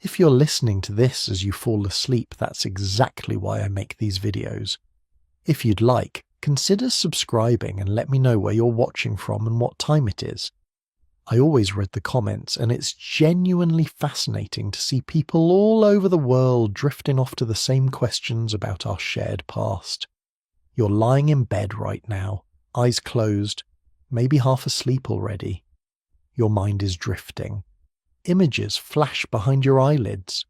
If you're listening to this as you fall asleep, that's exactly why I make these videos. If you'd like, consider subscribing and let me know where you're watching from and what time it is. I always read the comments, and it's genuinely fascinating to see people all over the world drifting off to the same questions about our shared past. You're lying in bed right now, eyes closed, maybe half asleep already. Your mind is drifting. Images flash behind your eyelids.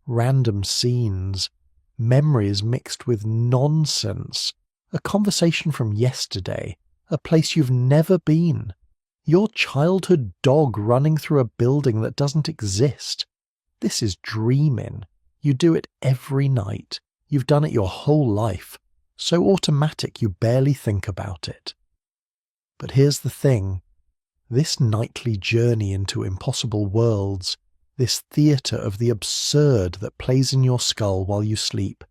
Random scenes. Memories mixed with nonsense. A conversation from yesterday. A place you've never been. Your childhood dog running through a building that doesn't exist. This is dreaming. You do it every night. You've done it your whole life. So automatic you barely think about it. But here's the thing. This nightly journey into impossible worlds, this theatre of the absurd that plays in your skull while you sleep,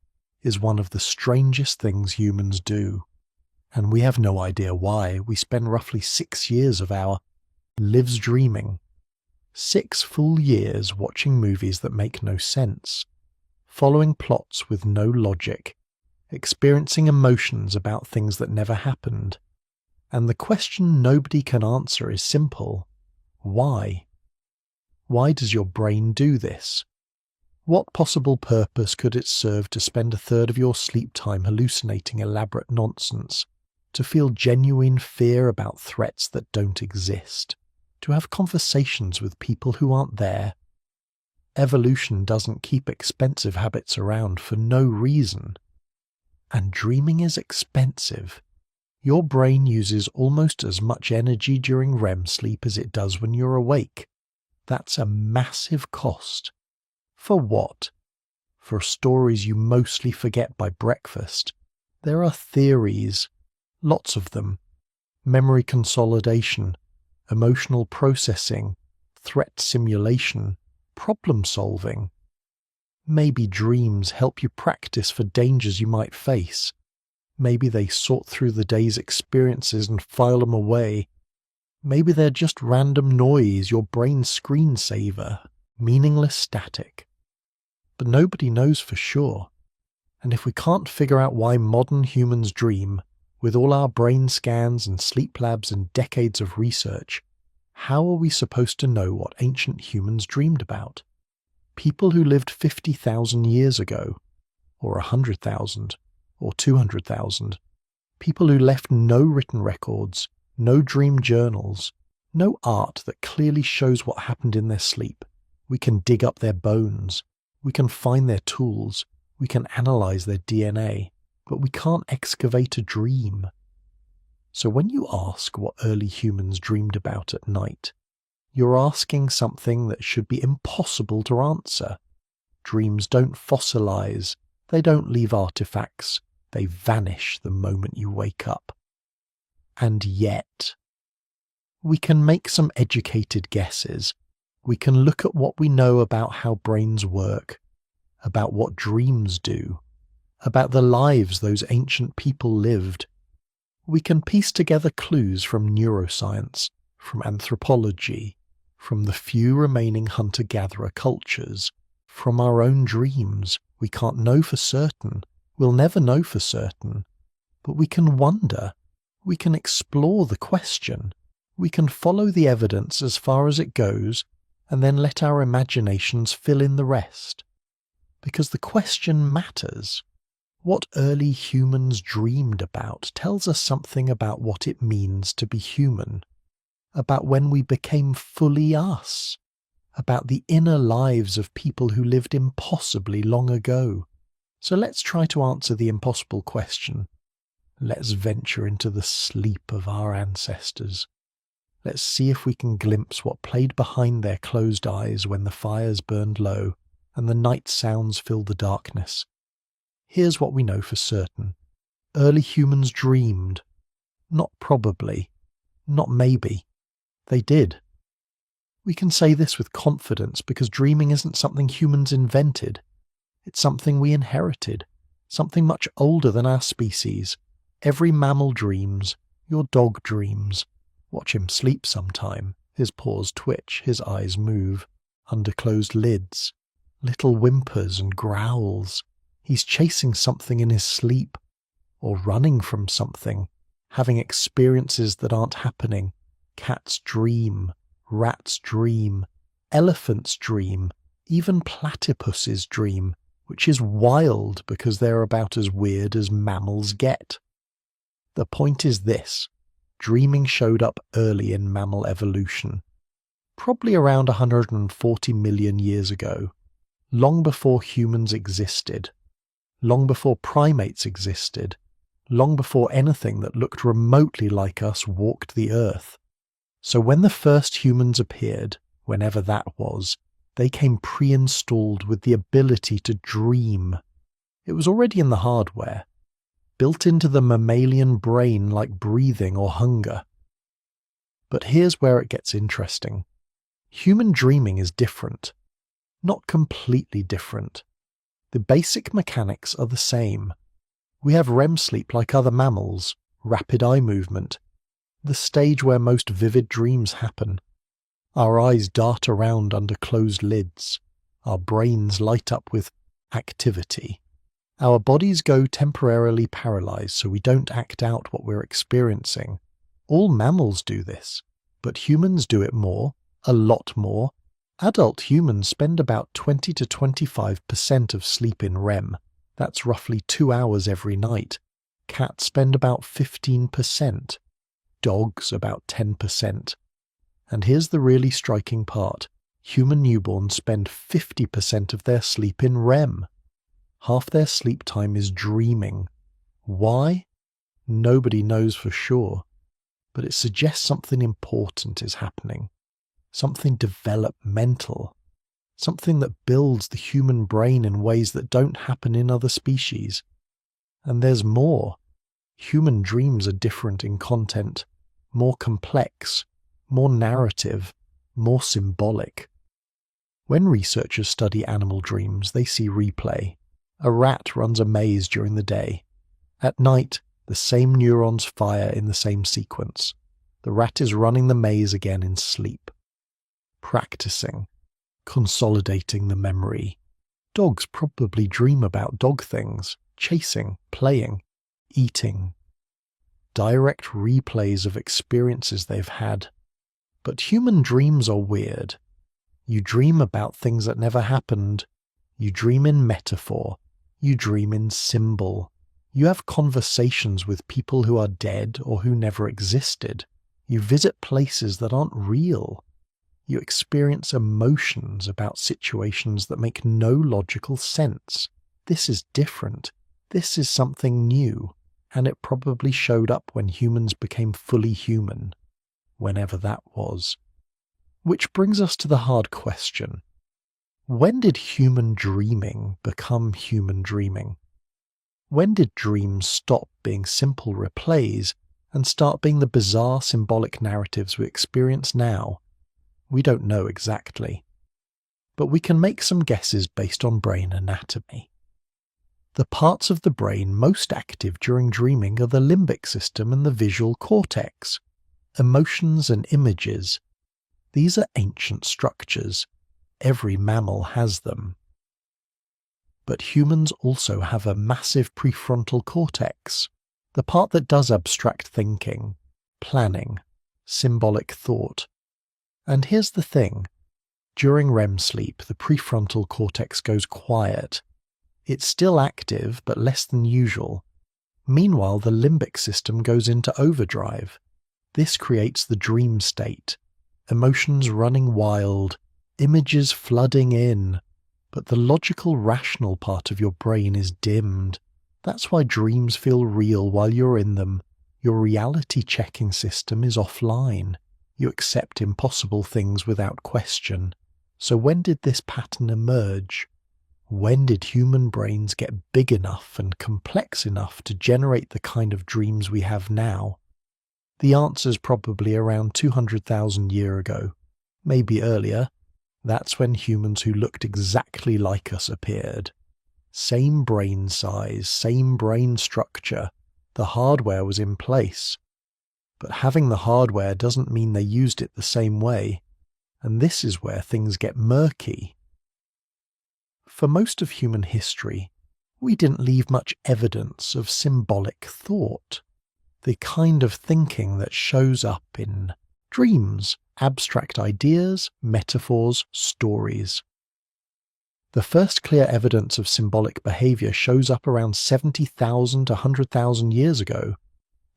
is one of the strangest things humans do. And we have no idea why. We spend roughly 6 years of our lives dreaming. 6 full years watching movies that make no sense, following plots with no logic, experiencing emotions about things that never happened. And the question nobody can answer is simple. Why? Why does your brain do this? What possible purpose could it serve to spend a third of your sleep time hallucinating elaborate nonsense? To feel genuine fear about threats that don't exist? To have conversations with people who aren't there? Evolution doesn't keep expensive habits around for no reason. And dreaming is expensive. Your brain uses almost as much energy during REM sleep as it does when you're awake. That's a massive cost. For what? For stories you mostly forget by breakfast. There are theories. Lots of them. Memory consolidation, emotional processing, threat simulation, problem solving. Maybe dreams help you practice for dangers you might face. Maybe they sort through the day's experiences and file them away. Maybe they're just random noise, your brain's screensaver, meaningless static. But nobody knows for sure. And if we can't figure out why modern humans dream, with all our brain scans and sleep labs and decades of research, how are we supposed to know what ancient humans dreamed about? People who lived 50,000 years ago, or 100,000, or 200,000. People who left no written records, no dream journals, no art that clearly shows what happened in their sleep. We can dig up their bones. We can find their tools. We can analyze their DNA. But we can't excavate a dream. So when you ask what early humans dreamed about at night, you're asking something that should be impossible to answer. Dreams don't fossilize. They don't leave artifacts. They vanish the moment you wake up. And yet, we can make some educated guesses. We can look at what we know about how brains work, about what dreams do, about the lives those ancient people lived. We can piece together clues from neuroscience, from anthropology, from the few remaining hunter-gatherer cultures, from our own dreams. We can't know for certain. We'll never know for certain. But we can wonder. We can explore the question. We can follow the evidence as far as it goes, and then let our imaginations fill in the rest. Because the question matters. What early humans dreamed about tells us something about what it means to be human, about when we became fully us, about the inner lives of people who lived impossibly long ago. So let's try to answer the impossible question. Let's venture into the sleep of our ancestors. Let's see if we can glimpse what played behind their closed eyes when the fires burned low and the night sounds filled the darkness. Here's what we know for certain. Early humans dreamed. Not probably. Not maybe. They did. We can say this with confidence because dreaming isn't something humans invented. It's something we inherited. Something much older than our species. Every mammal dreams. Your dog dreams. Watch him sleep sometime. His paws twitch, his eyes move. Under closed lids. little whimpers and growls. He's chasing something in his sleep, or running from something, having experiences that aren't happening. Cats dream, rats dream, elephants dream, even platypuses dream, which is wild because they're about as weird as mammals get. The point is this: dreaming showed up early in mammal evolution, probably around 140 million years ago, long before humans existed, long before primates existed, long before anything that looked remotely like us walked the earth. So when the first humans appeared, whenever that was, they came pre-installed with the ability to dream. It was already in the hardware, built into the mammalian brain like breathing or hunger. But here's where it gets interesting. Human dreaming is different. Not completely different. The basic mechanics are the same. We have REM sleep like other mammals, rapid eye movement, the stage where most vivid dreams happen. Our eyes dart around under closed lids. Our brains light up with activity. Our bodies go temporarily paralyzed so we don't act out what we're experiencing. All mammals do this, but humans do it more, a lot more. Adult humans spend about 20 to 25% of sleep in REM. That's roughly 2 hours every night. Cats spend about 15%. Dogs about 10%. And here's the really striking part. Human newborns spend 50% of their sleep in REM. Half their sleep time is dreaming. Why? Nobody knows for sure. But it suggests something important is happening. Something developmental. Something that builds the human brain in ways that don't happen in other species. And there's more. Human dreams are different in content, more complex, more narrative, more symbolic. When researchers study animal dreams, they see replay. A rat runs a maze during the day. At night, the same neurons fire in the same sequence. The rat is running the maze again in sleep. Practicing, consolidating the memory. Dogs probably dream about dog things, chasing, playing, eating. Direct replays of experiences they've had. But human dreams are weird. You dream about things that never happened. You dream in metaphor. You dream in symbol. You have conversations with people who are dead or who never existed. You visit places that aren't real. You experience emotions about situations that make no logical sense. This is different. This is something new. And it probably showed up when humans became fully human. Whenever that was. Which brings us to the hard question. When did human dreaming become human dreaming? When did dreams stop being simple replays and start being the bizarre symbolic narratives we experience now? We don't know exactly. But we can make some guesses based on brain anatomy. The parts of the brain most active during dreaming are the limbic system and the visual cortex. Emotions and images. These are ancient structures. Every mammal has them. But humans also have a massive prefrontal cortex, the part that does abstract thinking, planning, symbolic thought. And here's the thing. During REM sleep, the prefrontal cortex goes quiet. It's still active, but less than usual. Meanwhile, the limbic system goes into overdrive. This creates the dream state, emotions running wild, images flooding in, but the logical, rational part of your brain is dimmed. That's why dreams feel real while you're in them. Your reality checking system is offline. You accept impossible things without question. So when did this pattern emerge? When did human brains get big enough and complex enough to generate the kind of dreams we have now? The answer's probably around 200,000 years ago, maybe earlier. That's when humans who looked exactly like us appeared. Same brain size, same brain structure. The hardware was in place. But having the hardware doesn't mean they used it the same way. And this is where things get murky. For most of human history, we didn't leave much evidence of symbolic thought, the kind of thinking that shows up in dreams, abstract ideas, metaphors, stories. The first clear evidence of symbolic behavior shows up around 70,000 to 100,000 years ago.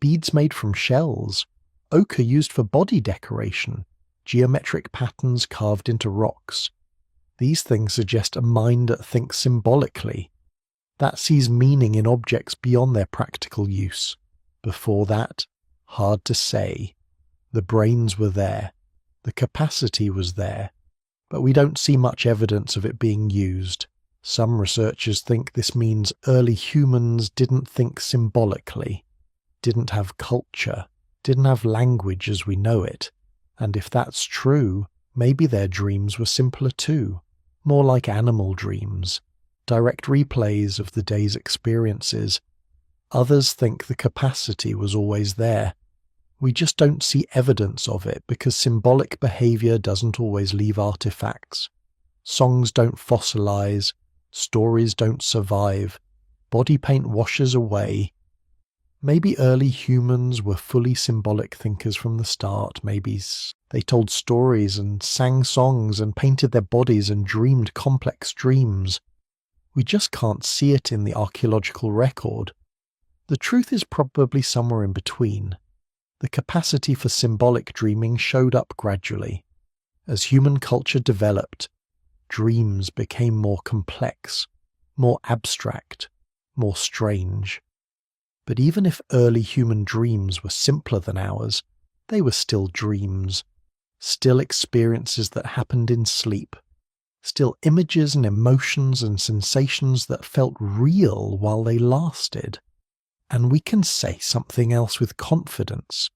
Beads made from shells, ochre used for body decoration, geometric patterns carved into rocks. These things suggest a mind that thinks symbolically, that sees meaning in objects beyond their practical use. Before that, hard to say. The brains were there, the capacity was there, but we don't see much evidence of it being used. Some researchers think this means early humans didn't think symbolically, didn't have culture, didn't have language as we know it, and if that's true, maybe their dreams were simpler too, more like animal dreams, direct replays of the day's experiences. Others think the capacity was always there. We just don't see evidence of it because symbolic behavior doesn't always leave artifacts. Songs don't fossilize, stories don't survive, body paint washes away. Maybe early humans were fully symbolic thinkers from the start. Maybe they told stories and sang songs and painted their bodies and dreamed complex dreams. We just can't see it in the archaeological record. The truth is probably somewhere in between. The capacity for symbolic dreaming showed up gradually. As human culture developed, dreams became more complex, more abstract, more strange. But even if early human dreams were simpler than ours, they were still dreams, still experiences that happened in sleep, still images and emotions and sensations that felt real while they lasted. And we can say something else with confidence.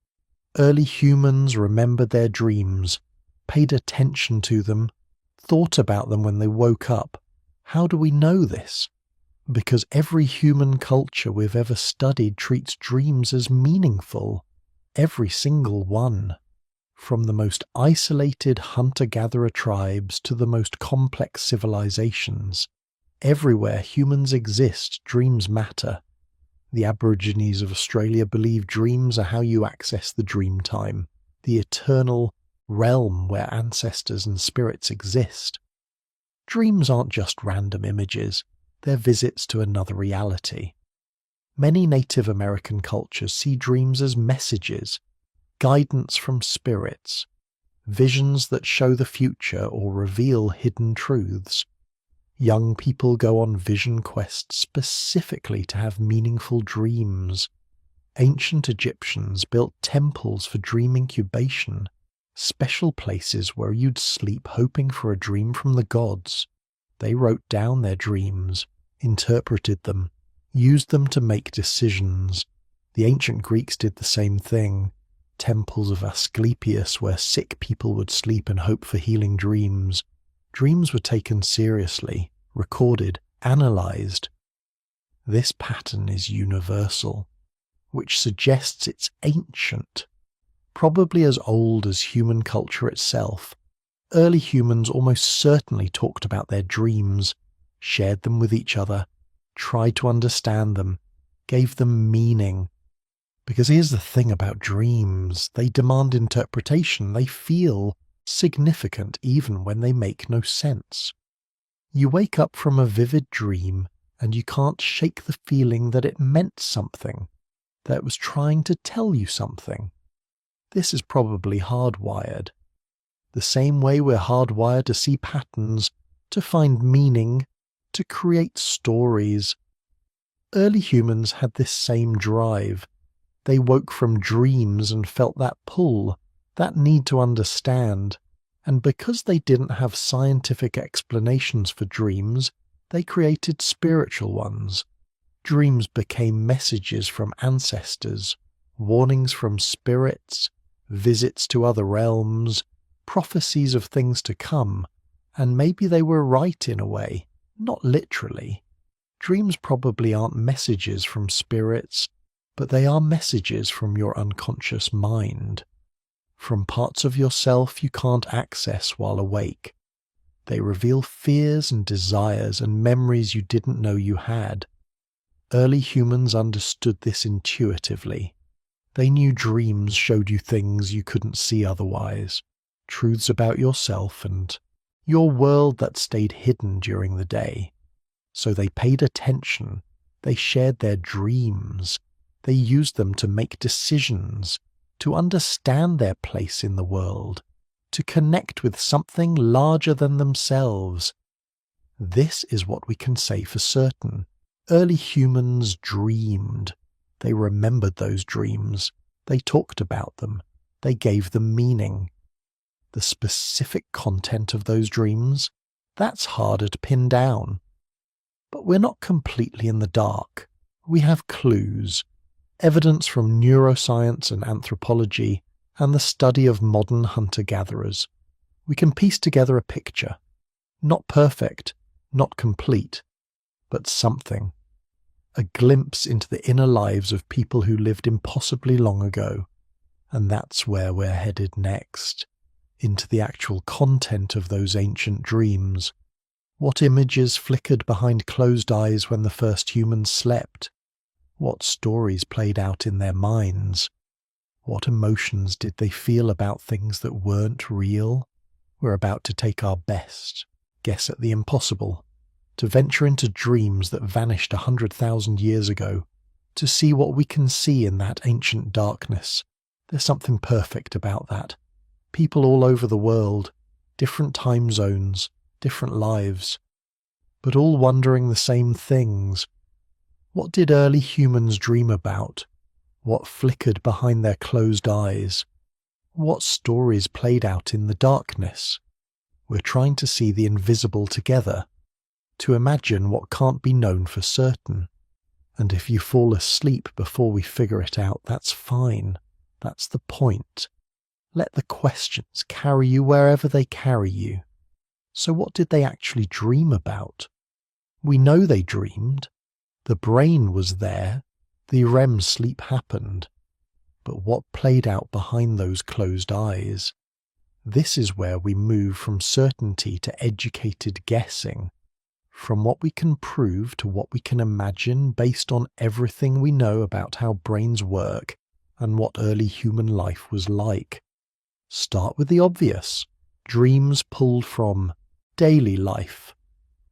Early humans remembered their dreams, paid attention to them, thought about them when they woke up. How do we know this? Because every human culture we've ever studied treats dreams as meaningful. Every single one. From the most isolated hunter-gatherer tribes to the most complex civilizations. Everywhere humans exist, dreams matter. The Aborigines of Australia believe dreams are how you access the dream time, the eternal realm where ancestors and spirits exist. Dreams aren't just random images, they're visits to another reality. Many Native American cultures see dreams as messages, guidance from spirits, visions that show the future or reveal hidden truths. Young people go on vision quests specifically to have meaningful dreams. Ancient Egyptians built temples for dream incubation, special places where you'd sleep hoping for a dream from the gods. They wrote down their dreams, interpreted them, used them to make decisions. The ancient Greeks did the same thing. Temples of Asclepius where sick people would sleep and hope for healing dreams. Dreams were taken seriously, recorded, analysed. This pattern is universal, which suggests it's ancient, probably as old as human culture itself. Early humans almost certainly talked about their dreams, shared them with each other, tried to understand them, gave them meaning. Because here's the thing about dreams, they demand interpretation, they feel significant even when they make no sense. You wake up from a vivid dream and you can't shake the feeling that it meant something, that it was trying to tell you something. This is probably hardwired. The same way we're hardwired to see patterns, to find meaning, to create stories. Early humans had this same drive. They woke from dreams and felt that pull, that need to understand. And because they didn't have scientific explanations for dreams, they created spiritual ones. Dreams became messages from ancestors, warnings from spirits, visits to other realms, prophecies of things to come, and maybe they were right in a way, not literally. Dreams probably aren't messages from spirits, but they are messages from your unconscious mind, from parts of yourself you can't access while awake. They reveal fears and desires and memories you didn't know you had. Early humans understood this intuitively. They knew dreams showed you things you couldn't see otherwise, truths about yourself and your world that stayed hidden during the day. So they paid attention, they shared their dreams, they used them to make decisions, to understand their place in the world, to connect with something larger than themselves. This is what we can say for certain. Early humans dreamed. They remembered those dreams. They talked about them. They gave them meaning. The specific content of those dreams, that's harder to pin down. But we're not completely in the dark. We have clues, evidence from neuroscience and anthropology, and the study of modern hunter-gatherers. We can piece together a picture. Not perfect, not complete, but something. A glimpse into the inner lives of people who lived impossibly long ago. And that's where we're headed next. Into the actual content of those ancient dreams. What images flickered behind closed eyes when the first humans slept? What stories played out in their minds? What emotions did they feel about things that weren't real? We're about to take our best guess at the impossible, to venture into dreams that vanished 100,000 years ago, to see what we can see in that ancient darkness. There's something perfect about that. People all over the world, different time zones, different lives, but all wondering the same things. What did early humans dream about? What flickered behind their closed eyes? What stories played out in the darkness? We're trying to see the invisible together, to imagine what can't be known for certain. And if you fall asleep before we figure it out, that's fine. That's the point. Let the questions carry you wherever they carry you. So what did they actually dream about? We know they dreamed. The brain was there. The REM sleep happened. But what played out behind those closed eyes? This is where we move from certainty to educated guessing, from what we can prove to what we can imagine based on everything we know about how brains work and what early human life was like. Start with the obvious. Dreams pulled from daily life.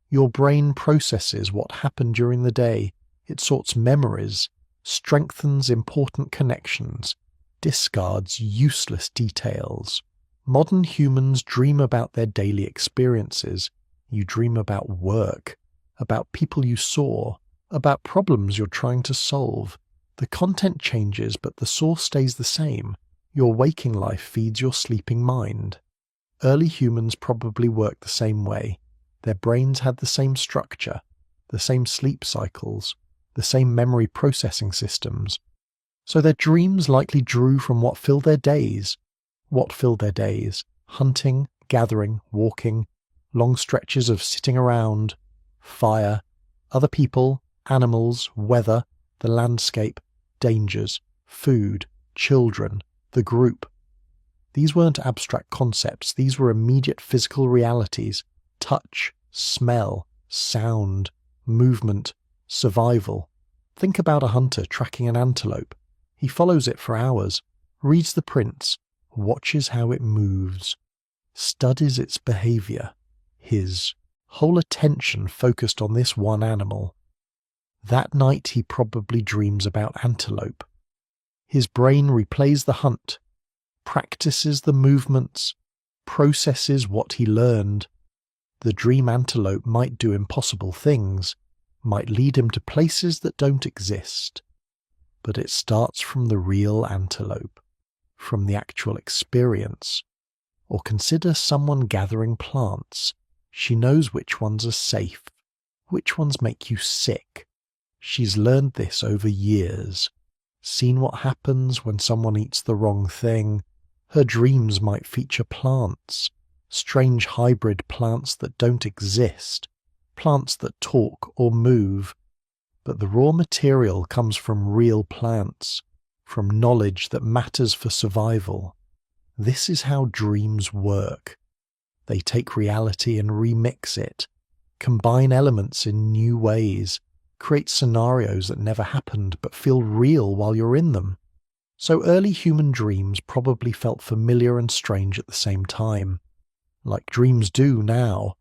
Your brain processes what happened during the day. It sorts memories, strengthens important connections, discards useless details. Modern humans dream about their daily experiences. You dream about work, about people you saw, about problems you're trying to solve. The content changes, but the source stays the same. Your waking life feeds your sleeping mind. Early humans probably worked the same way. Their brains had the same structure, the same sleep cycles, the same memory processing systems. So their dreams likely drew from what filled their days. What filled their days? Hunting, gathering, walking, long stretches of sitting around, fire, other people, animals, weather, the landscape, dangers, food, children, the group. These weren't abstract concepts, these were immediate physical realities: touch, smell, sound, movement, survival. Think about a hunter tracking an antelope. He follows it for hours, reads the prints, watches how it moves, studies its behavior. His whole attention focused on this one animal. That night he probably dreams about antelope. His brain replays the hunt, practices the movements, processes what he learned. The dream antelope might do impossible things, might lead him to places that don't exist. But it starts from the real antelope, from the actual experience. Or consider someone gathering plants. She knows which ones are safe, which ones make you sick. She's learned this over years, seen what happens when someone eats the wrong thing. Her dreams might feature plants, strange hybrid plants that don't exist, plants that talk or move. But the raw material comes from real plants, from knowledge that matters for survival. This is how dreams work. They take reality and remix it, combine elements in new ways, create scenarios that never happened but feel real while you're in them. So early human dreams probably felt familiar and strange at the same time, like dreams do now.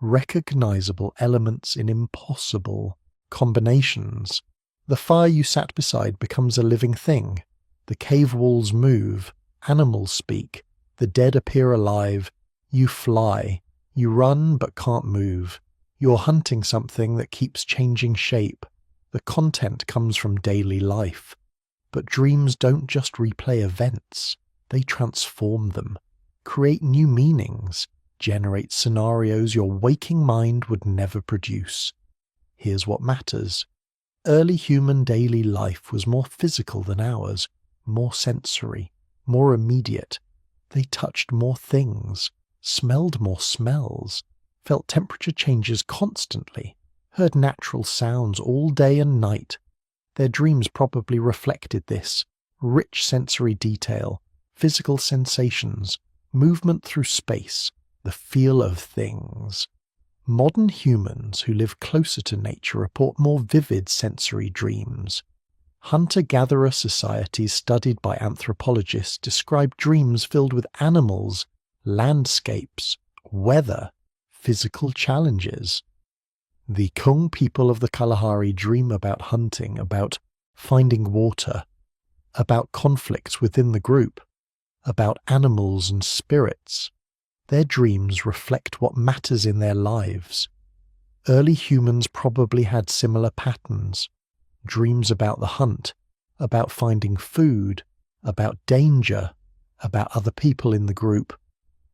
Recognizable elements in impossible combinations. The fire you sat beside becomes a living thing. The cave walls move, animals speak, the dead appear alive, you fly, you run but can't move. You're hunting something that keeps changing shape. The content comes from daily life. But dreams don't just replay events, they transform them, create new meanings, generate scenarios your waking mind would never produce. Here's what matters. Early human daily life was more physical than ours, more sensory, more immediate. They touched more things, smelled more smells, felt temperature changes constantly, heard natural sounds all day and night. Their dreams probably reflected this, rich sensory detail, physical sensations, movement through space, the feel of things. Modern humans who live closer to nature report more vivid sensory dreams. Hunter-gatherer societies studied by anthropologists describe dreams filled with animals, landscapes, weather, physical challenges. The Kung people of the Kalahari dream about hunting, about finding water, about conflicts within the group, about animals and spirits. Their dreams reflect what matters in their lives. Early humans probably had similar patterns. Dreams about the hunt, about finding food, about danger, about other people in the group,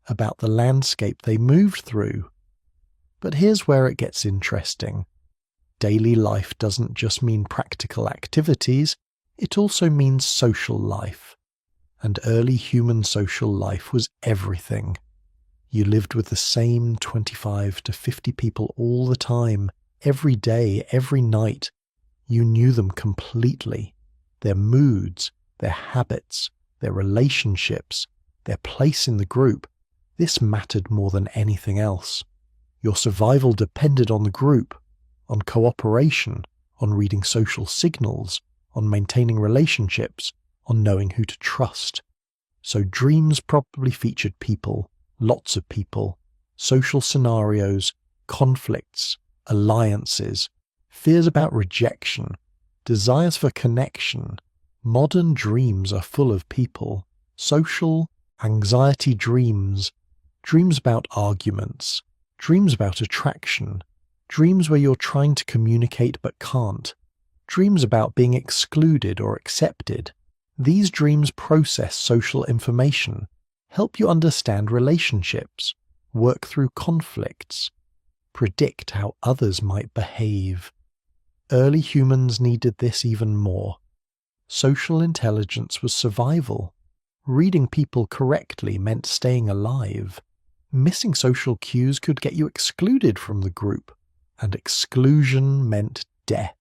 about the landscape they moved through. But here's where it gets interesting. Daily life doesn't just mean practical activities, it also means social life. And early human social life was everything. You lived with the same 25 to 50 people all the time, every day, every night. You knew them completely. Their moods, their habits, their relationships, their place in the group. This mattered more than anything else. Your survival depended on the group, on cooperation, on reading social signals, on maintaining relationships, on knowing who to trust. So dreams probably featured people, lots of people, social scenarios, conflicts, alliances, fears about rejection, desires for connection. Modern dreams are full of people, social, anxiety dreams, dreams about arguments, dreams about attraction, dreams where you're trying to communicate but can't, dreams about being excluded or accepted. These dreams process social information, help you understand relationships, work through conflicts, predict how others might behave. Early humans needed this even more. Social intelligence was survival. Reading people correctly meant staying alive. Missing social cues could get you excluded from the group, and exclusion meant death.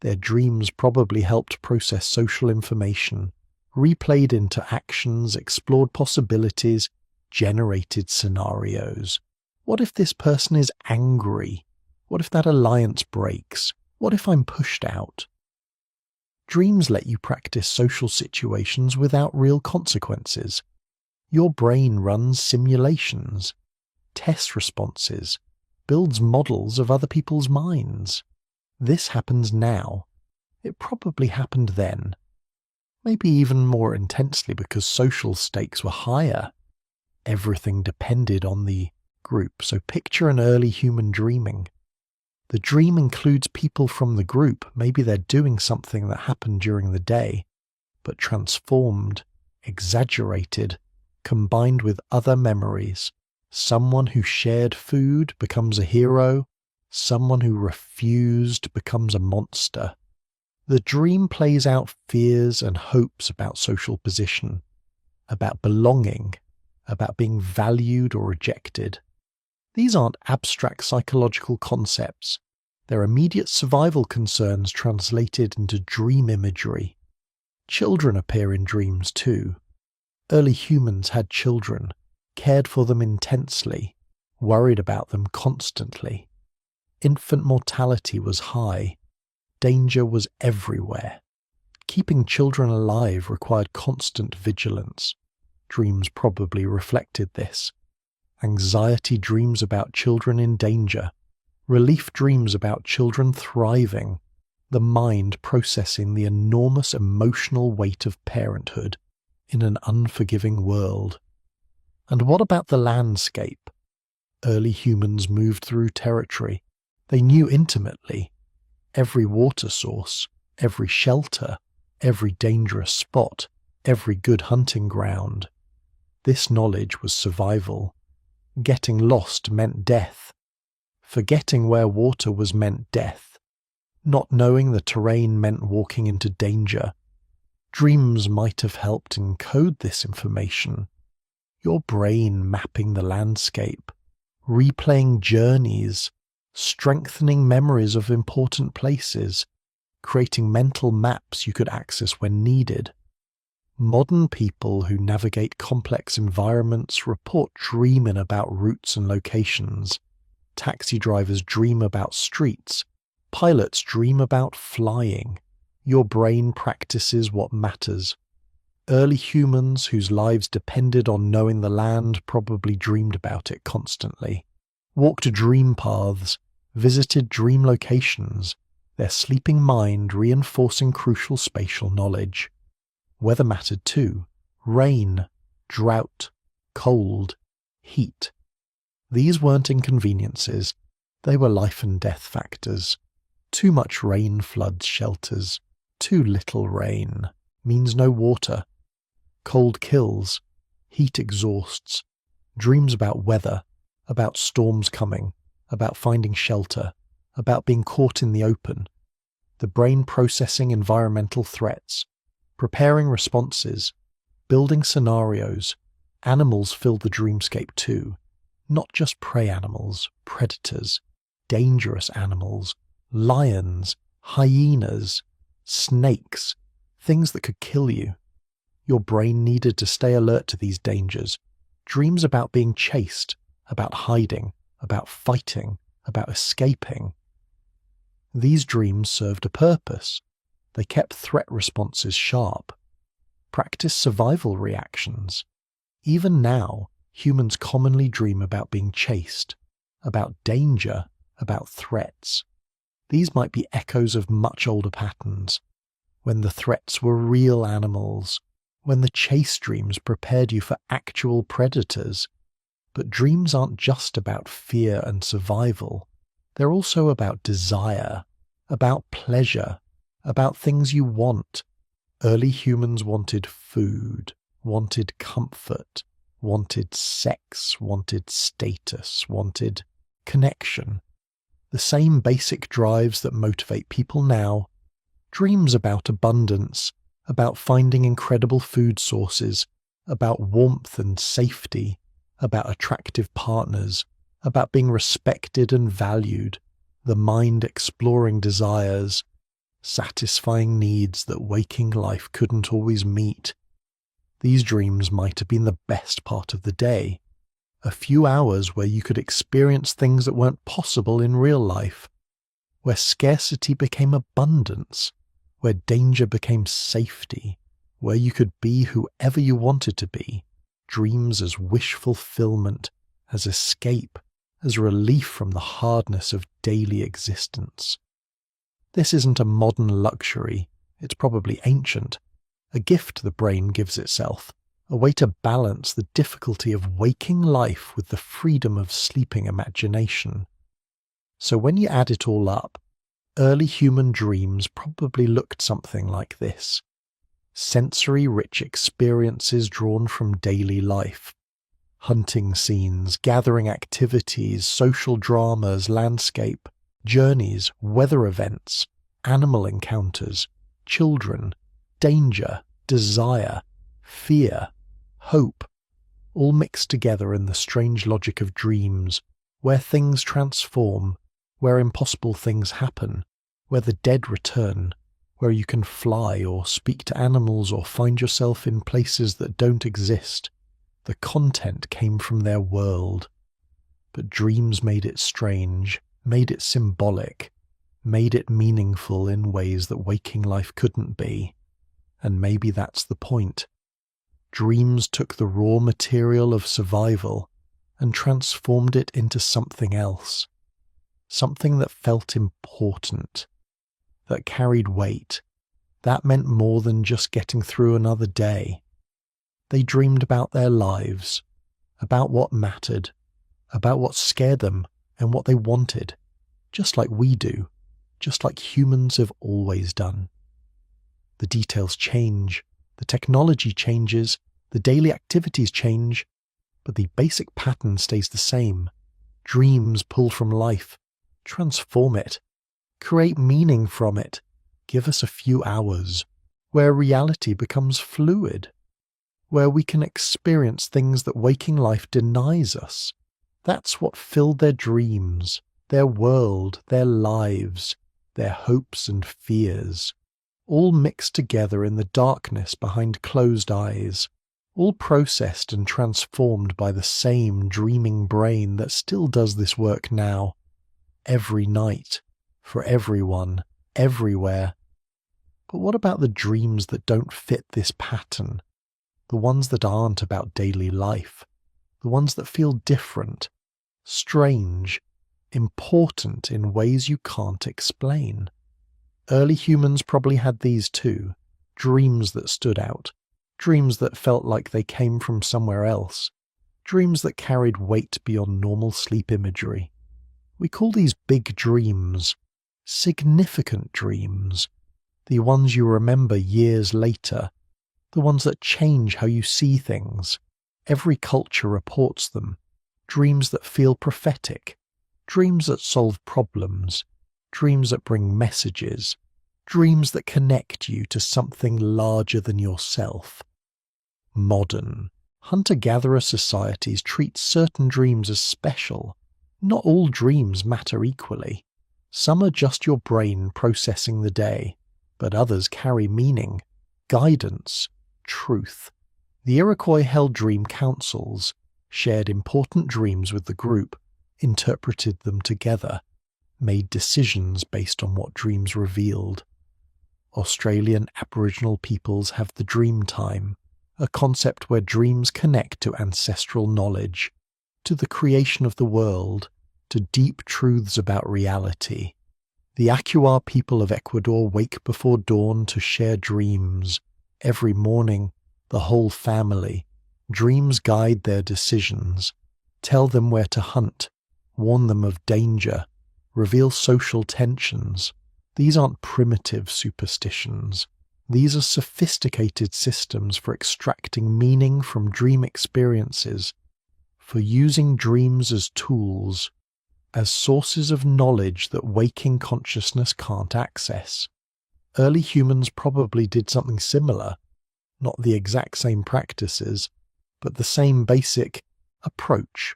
Their dreams probably helped process social information, replayed into actions, explored possibilities, generated scenarios. What if this person is angry? What if that alliance breaks? What if I'm pushed out? Dreams let you practice social situations without real consequences. Your brain runs simulations, tests responses, builds models of other people's minds. This happens now. It probably happened then. Maybe even more intensely because social stakes were higher. Everything depended on the group, so picture an early human dreaming. The dream includes people from the group. Maybe they're doing something that happened during the day, but transformed, exaggerated, combined with other memories. Someone who shared food becomes a hero. Someone who refused becomes a monster. The dream plays out fears and hopes about social position, about belonging, about being valued or rejected. These aren't abstract psychological concepts. They're immediate survival concerns translated into dream imagery. Children appear in dreams too. Early humans had children, cared for them intensely, worried about them constantly. Infant mortality was high. Danger was everywhere. Keeping children alive required constant vigilance. Dreams probably reflected this. Anxiety dreams about children in danger. Relief dreams about children thriving. The mind processing the enormous emotional weight of parenthood in an unforgiving world. And what about the landscape? Early humans moved through territory. They knew intimately every water source, every shelter, every dangerous spot, every good hunting ground. This knowledge was survival. Getting lost meant death. Forgetting where water was meant death. Not knowing the terrain meant walking into danger. Dreams might have helped encode this information. Your brain mapping the landscape, replaying journeys, strengthening memories of important places, creating mental maps you could access when needed. Modern people who navigate complex environments report dreaming about routes and locations. Taxi drivers dream about streets. Pilots dream about flying. Your brain practices what matters. Early humans whose lives depended on knowing the land probably dreamed about it constantly. Walked dream paths, visited dream locations, their sleeping mind reinforcing crucial spatial knowledge. Weather mattered too. Rain, drought, cold, heat. These weren't inconveniences, they were life and death factors. Too much rain floods shelters. Too little rain means no water. Cold kills. Heat exhausts. Dreams about weather, about storms coming, about finding shelter, about being caught in the open. The brain processing environmental threats, preparing responses, building scenarios. Animals fill the dreamscape too. Not just prey animals, predators, dangerous animals, lions, hyenas, snakes, things that could kill you. Your brain needed to stay alert to these dangers. Dreams about being chased, about hiding, about fighting, about escaping. These dreams served a purpose. They kept threat responses sharp. Practice survival reactions. Even now, humans commonly dream about being chased, about danger, about threats. These might be echoes of much older patterns, when the threats were real animals, when the chase dreams prepared you for actual predators. But dreams aren't just about fear and survival. They're also about desire, about pleasure, about things you want. Early humans wanted food, wanted comfort, wanted sex, wanted status, wanted connection. The same basic drives that motivate people now. Dreams about abundance, about finding incredible food sources, about warmth and safety, about attractive partners, about being respected and valued, the mind exploring desires, satisfying needs that waking life couldn't always meet. These dreams might have been the best part of the day, a few hours where you could experience things that weren't possible in real life, where scarcity became abundance, where danger became safety, where you could be whoever you wanted to be. Dreams as wish fulfillment, as escape, as relief from the hardness of daily existence. This isn't a modern luxury, it's probably ancient, a gift the brain gives itself, a way to balance the difficulty of waking life with the freedom of sleeping imagination. So when you add it all up, early human dreams probably looked something like this. Sensory-rich experiences drawn from daily life. Hunting scenes, gathering activities, social dramas, landscape, journeys, weather events, animal encounters, children, danger, desire, fear, hope, all mixed together in the strange logic of dreams, where things transform, where impossible things happen, where the dead return, where you can fly or speak to animals or find yourself in places that don't exist. The content came from their world. But dreams made it strange, made it symbolic, made it meaningful in ways that waking life couldn't be. And maybe that's the point. Dreams took the raw material of survival and transformed it into something else. Something that felt important, that carried weight, that meant more than just getting through another day. They dreamed about their lives, about what mattered, about what scared them and what they wanted, just like we do, just like humans have always done. The details change, the technology changes, the daily activities change, but the basic pattern stays the same. Dreams pull from life, transform it, create meaning from it, give us a few hours, where reality becomes fluid, where we can experience things that waking life denies us. That's what filled their dreams, their world, their lives, their hopes and fears, all mixed together in the darkness behind closed eyes, all processed and transformed by the same dreaming brain that still does this work now, every night, for everyone, everywhere. But what about the dreams that don't fit this pattern? The ones that aren't about daily life, the ones that feel different, strange, important in ways you can't explain. Early humans probably had these too, dreams that stood out, dreams that felt like they came from somewhere else, dreams that carried weight beyond normal sleep imagery. We call these big dreams, significant dreams, the ones you remember years later, the ones that change how you see things. Every culture reports them. Dreams that feel prophetic, dreams that solve problems, dreams that bring messages, dreams that connect you to something larger than yourself. Modern, hunter-gatherer societies treat certain dreams as special. Not all dreams matter equally. Some are just your brain processing the day, but others carry meaning, guidance, truth. The Iroquois held dream councils, shared important dreams with the group, interpreted them together, made decisions based on what dreams revealed. Australian Aboriginal peoples have the dream time, a concept where dreams connect to ancestral knowledge, to the creation of the world, to deep truths about reality. The Achuar people of Ecuador wake before dawn to share dreams. Every morning, the whole family. Dreams guide their decisions, tell them where to hunt, warn them of danger, reveal social tensions. These aren't primitive superstitions. These are sophisticated systems for extracting meaning from dream experiences, for using dreams as tools, as sources of knowledge that waking consciousness can't access. Early humans probably did something similar, not the exact same practices, but the same basic approach.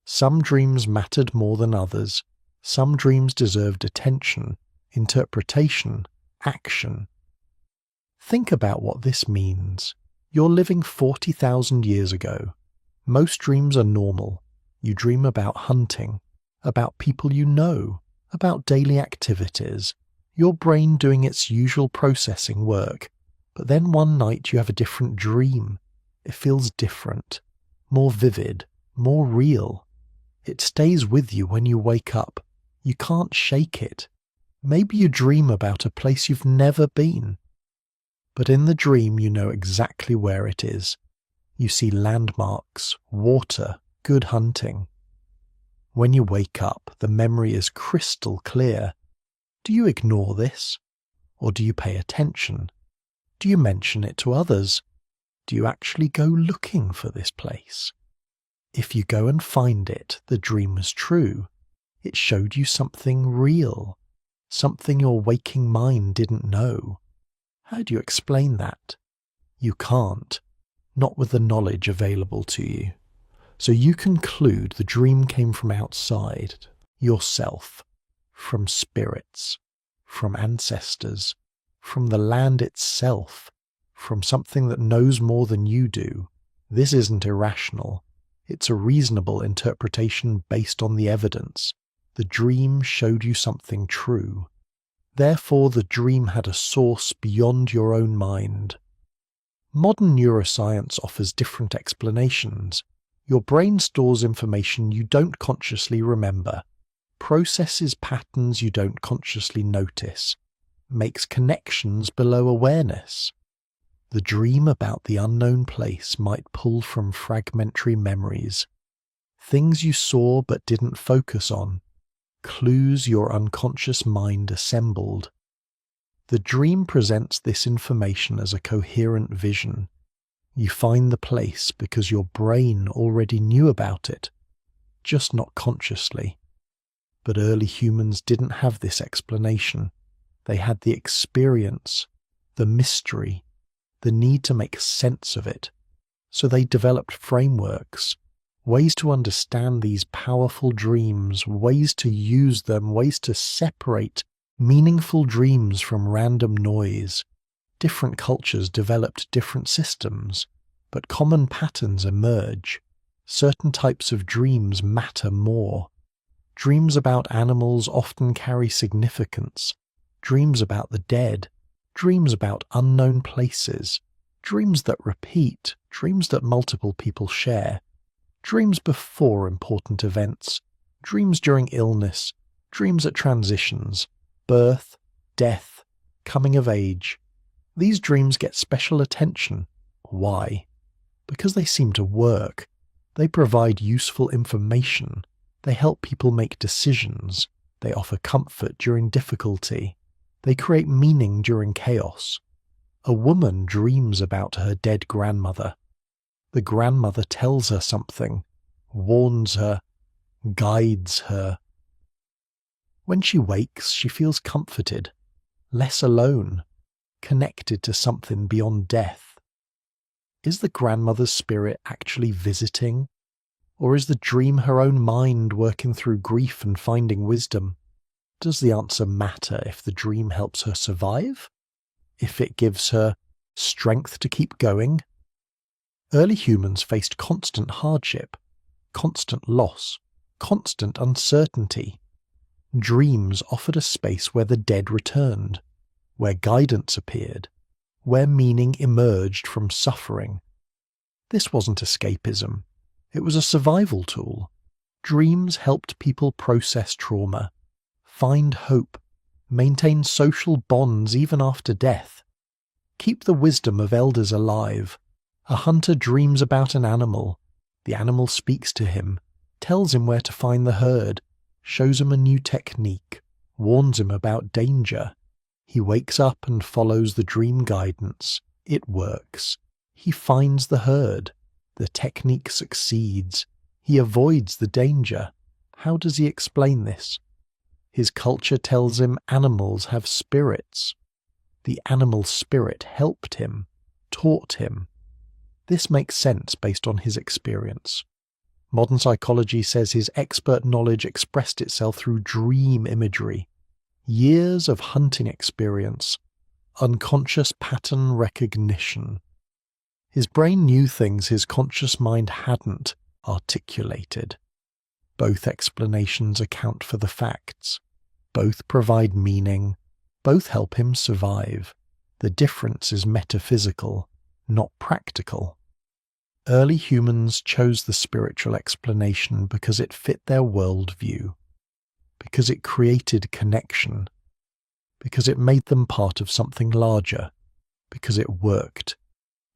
Some dreams mattered more than others. Some dreams deserved attention, interpretation, action. Think about what this means. You're living 40,000 years ago. Most dreams are normal. You dream about hunting, about people you know, about daily activities, your brain doing its usual processing work. But then one night you have a different dream. It feels different, more vivid, more real. It stays with you when you wake up. You can't shake it. Maybe you dream about a place you've never been. But in the dream you know exactly where it is. You see landmarks, water, good hunting. When you wake up, the memory is crystal clear. Do you ignore this? Or do you pay attention? Do you mention it to others? Do you actually go looking for this place? If you go and find it, the dream was true. It showed you something real, something your waking mind didn't know. How do you explain that? You can't, not with the knowledge available to you. So you conclude the dream came from outside, yourself, from spirits, from ancestors, from the land itself, from something that knows more than you do, This isn't irrational. It's a reasonable interpretation based on the evidence. The dream showed you something true. Therefore, the dream had a source beyond your own mind. Modern neuroscience offers different explanations. Your brain stores information you don't consciously remember, processes patterns you don't consciously notice, makes connections below awareness. The dream about the unknown place might pull from fragmentary memories, things you saw but didn't focus on, clues your unconscious mind assembled. The dream presents this information as a coherent vision. You find the place because your brain already knew about it, just not consciously. But early humans didn't have this explanation. They had the experience, the mystery, the need to make sense of it. So they developed frameworks, ways to understand these powerful dreams, ways to use them, ways to separate meaningful dreams from random noise. Different cultures developed different systems, but common patterns emerge. Certain types of dreams matter more. Dreams about animals often carry significance. Dreams about the dead. Dreams about unknown places. Dreams that repeat. Dreams that multiple people share. Dreams before important events. Dreams during illness. Dreams at transitions. Birth, death, coming of age. These dreams get special attention. Why? Because they seem to work. They provide useful information. They help people make decisions. They offer comfort during difficulty. They create meaning during chaos. A woman dreams about her dead grandmother. The grandmother tells her something, warns her, guides her. When she wakes, she feels comforted, less alone, connected to something beyond death. Is the grandmother's spirit actually visiting? Or is the dream her own mind working through grief and finding wisdom? Does the answer matter if the dream helps her survive? If it gives her strength to keep going? Early humans faced constant hardship, constant loss, constant uncertainty. Dreams offered a space where the dead returned, where guidance appeared, where meaning emerged from suffering. This wasn't escapism. It was a survival tool. Dreams helped people process trauma, find hope, maintain social bonds even after death, keep the wisdom of elders alive. A hunter dreams about an animal. The animal speaks to him, tells him where to find the herd, shows him a new technique, warns him about danger. He wakes up and follows the dream guidance. It works. He finds the herd. The technique succeeds. He avoids the danger. How does he explain this? His culture tells him animals have spirits. The animal spirit helped him, taught him. This makes sense based on his experience. Modern psychology says his expert knowledge expressed itself through dream imagery, years of hunting experience, unconscious pattern recognition. His brain knew things his conscious mind hadn't articulated. Both explanations account for the facts. Both provide meaning. Both help him survive. The difference is metaphysical, not practical. Early humans chose the spiritual explanation because it fit their worldview, because it created connection, because it made them part of something larger, because it worked.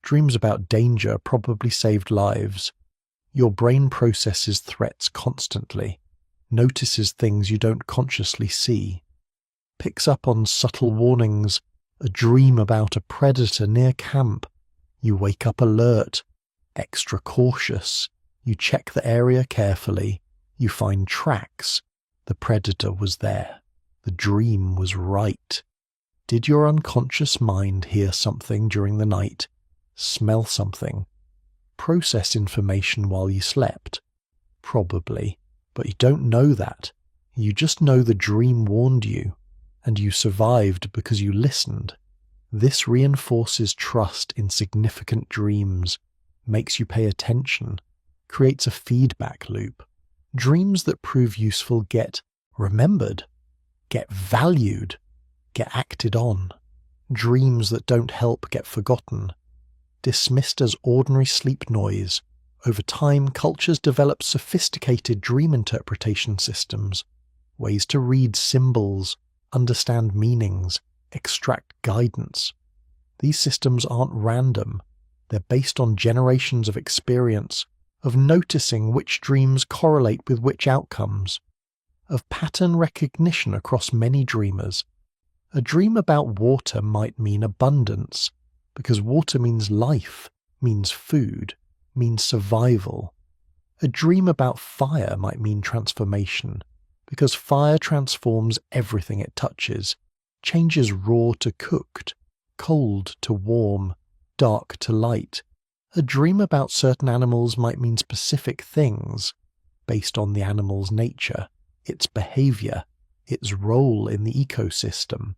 Dreams about danger probably saved lives. Your brain processes threats constantly, notices things you don't consciously see, picks up on subtle warnings. A dream about a predator near camp. You wake up alert, extra cautious. You check the area carefully. You find tracks. The predator was there. The dream was right. Did your unconscious mind hear something during the night? Smell something? Process information while you slept? Probably, but you don't know that. You just know the dream warned you, and you survived because you listened. This reinforces trust in significant dreams. makes you pay attention, creates a feedback loop. Dreams that prove useful get remembered, get valued, get acted on. Dreams that don't help get forgotten, dismissed as ordinary sleep noise. Over time, cultures develop sophisticated dream interpretation systems, ways to read symbols, understand meanings, extract guidance. These systems aren't random. They're based on generations of experience, of noticing which dreams correlate with which outcomes, of pattern recognition across many dreamers. A dream about water might mean abundance, because water means life, means food, means survival. A dream about fire might mean transformation, because fire transforms everything it touches, changes raw to cooked, cold to warm, dark to light. A dream about certain animals might mean specific things, based on the animal's nature, its behavior, its role in the ecosystem.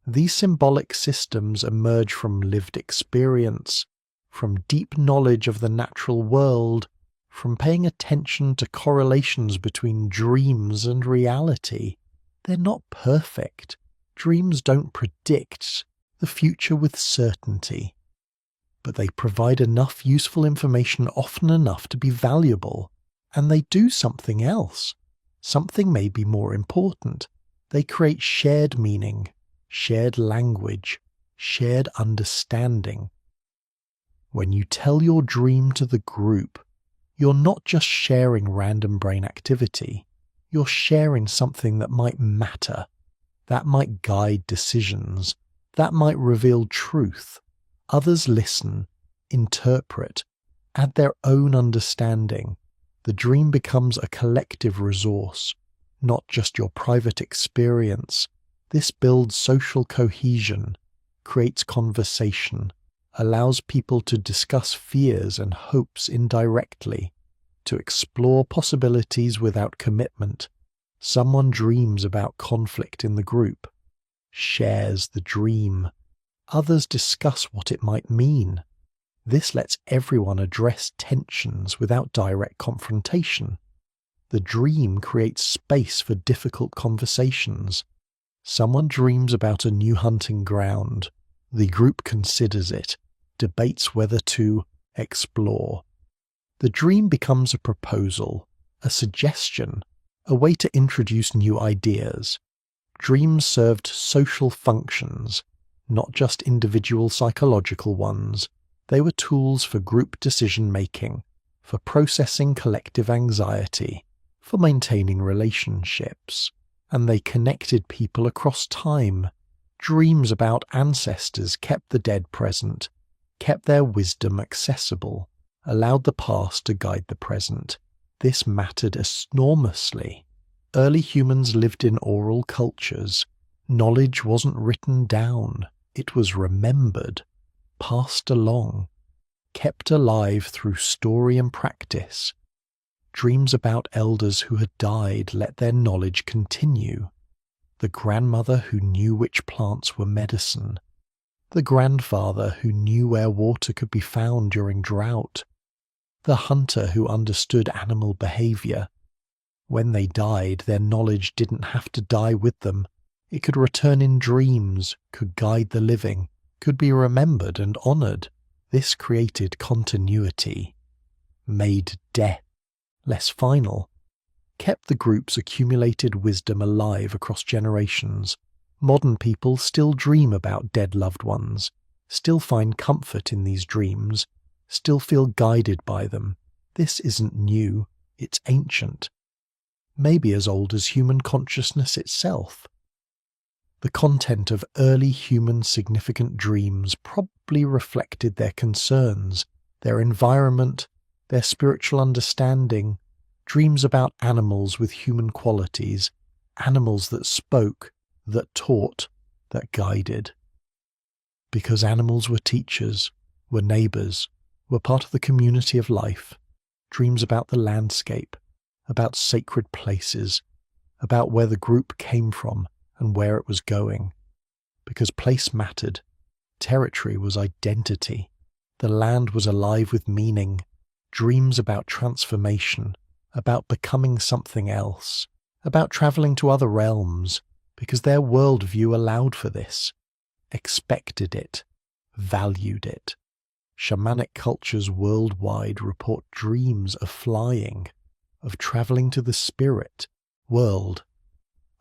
These symbolic systems emerge from lived experience, from deep knowledge of the natural world, from paying attention to correlations between dreams and reality. They're not perfect. Dreams don't predict the future with certainty, but they provide enough useful information often enough to be valuable, and they do something else. Something maybe more important. They create shared meaning, shared language, shared understanding. When you tell your dream to the group, you're not just sharing random brain activity, you're sharing something that might matter, that might guide decisions, that might reveal truth. Others listen, interpret, add their own understanding. The dream becomes a collective resource, not just your private experience. This builds social cohesion, creates conversation, allows people to discuss fears and hopes indirectly, to explore possibilities without commitment. Someone dreams about conflict in the group, shares the dream. Others discuss what it might mean. This lets everyone address tensions without direct confrontation. The dream creates space for difficult conversations. Someone dreams about a new hunting ground. The group considers it, debates whether to explore. The dream becomes a proposal, a suggestion, a way to introduce new ideas. Dreams served social functions, not just individual psychological ones. They were tools for group decision-making, for processing collective anxiety, for maintaining relationships, and they connected people across time. Dreams about ancestors kept the dead present, kept their wisdom accessible, allowed the past to guide the present. This mattered enormously. Early humans lived in oral cultures. Knowledge wasn't written down, it was remembered, passed along, kept alive through story and practice. Dreams about elders who had died let their knowledge continue. The grandmother who knew which plants were medicine. The grandfather who knew where water could be found during drought. The hunter who understood animal behavior. When they died, their knowledge didn't have to die with them. It could return in dreams, could guide the living, could be remembered and honored. This created continuity, made death less final, kept the group's accumulated wisdom alive across generations. Modern people still dream about dead loved ones, still find comfort in these dreams, still feel guided by them. This isn't new, it's ancient, maybe as old as human consciousness itself. The content of early human significant dreams probably reflected their concerns, their environment, their spiritual understanding. Dreams about animals with human qualities, animals that spoke, that taught, that guided. Because animals were teachers, were neighbours, were part of the community of life. Dreams about the landscape, about sacred places, about where the group came from and where it was going. Because place mattered, territory was identity. The land was alive with meaning, dreams about transformation, about becoming something else, about travelling to other realms, because their worldview allowed for this, expected it, valued it. Shamanic cultures worldwide report dreams of flying, of travelling to the spirit world,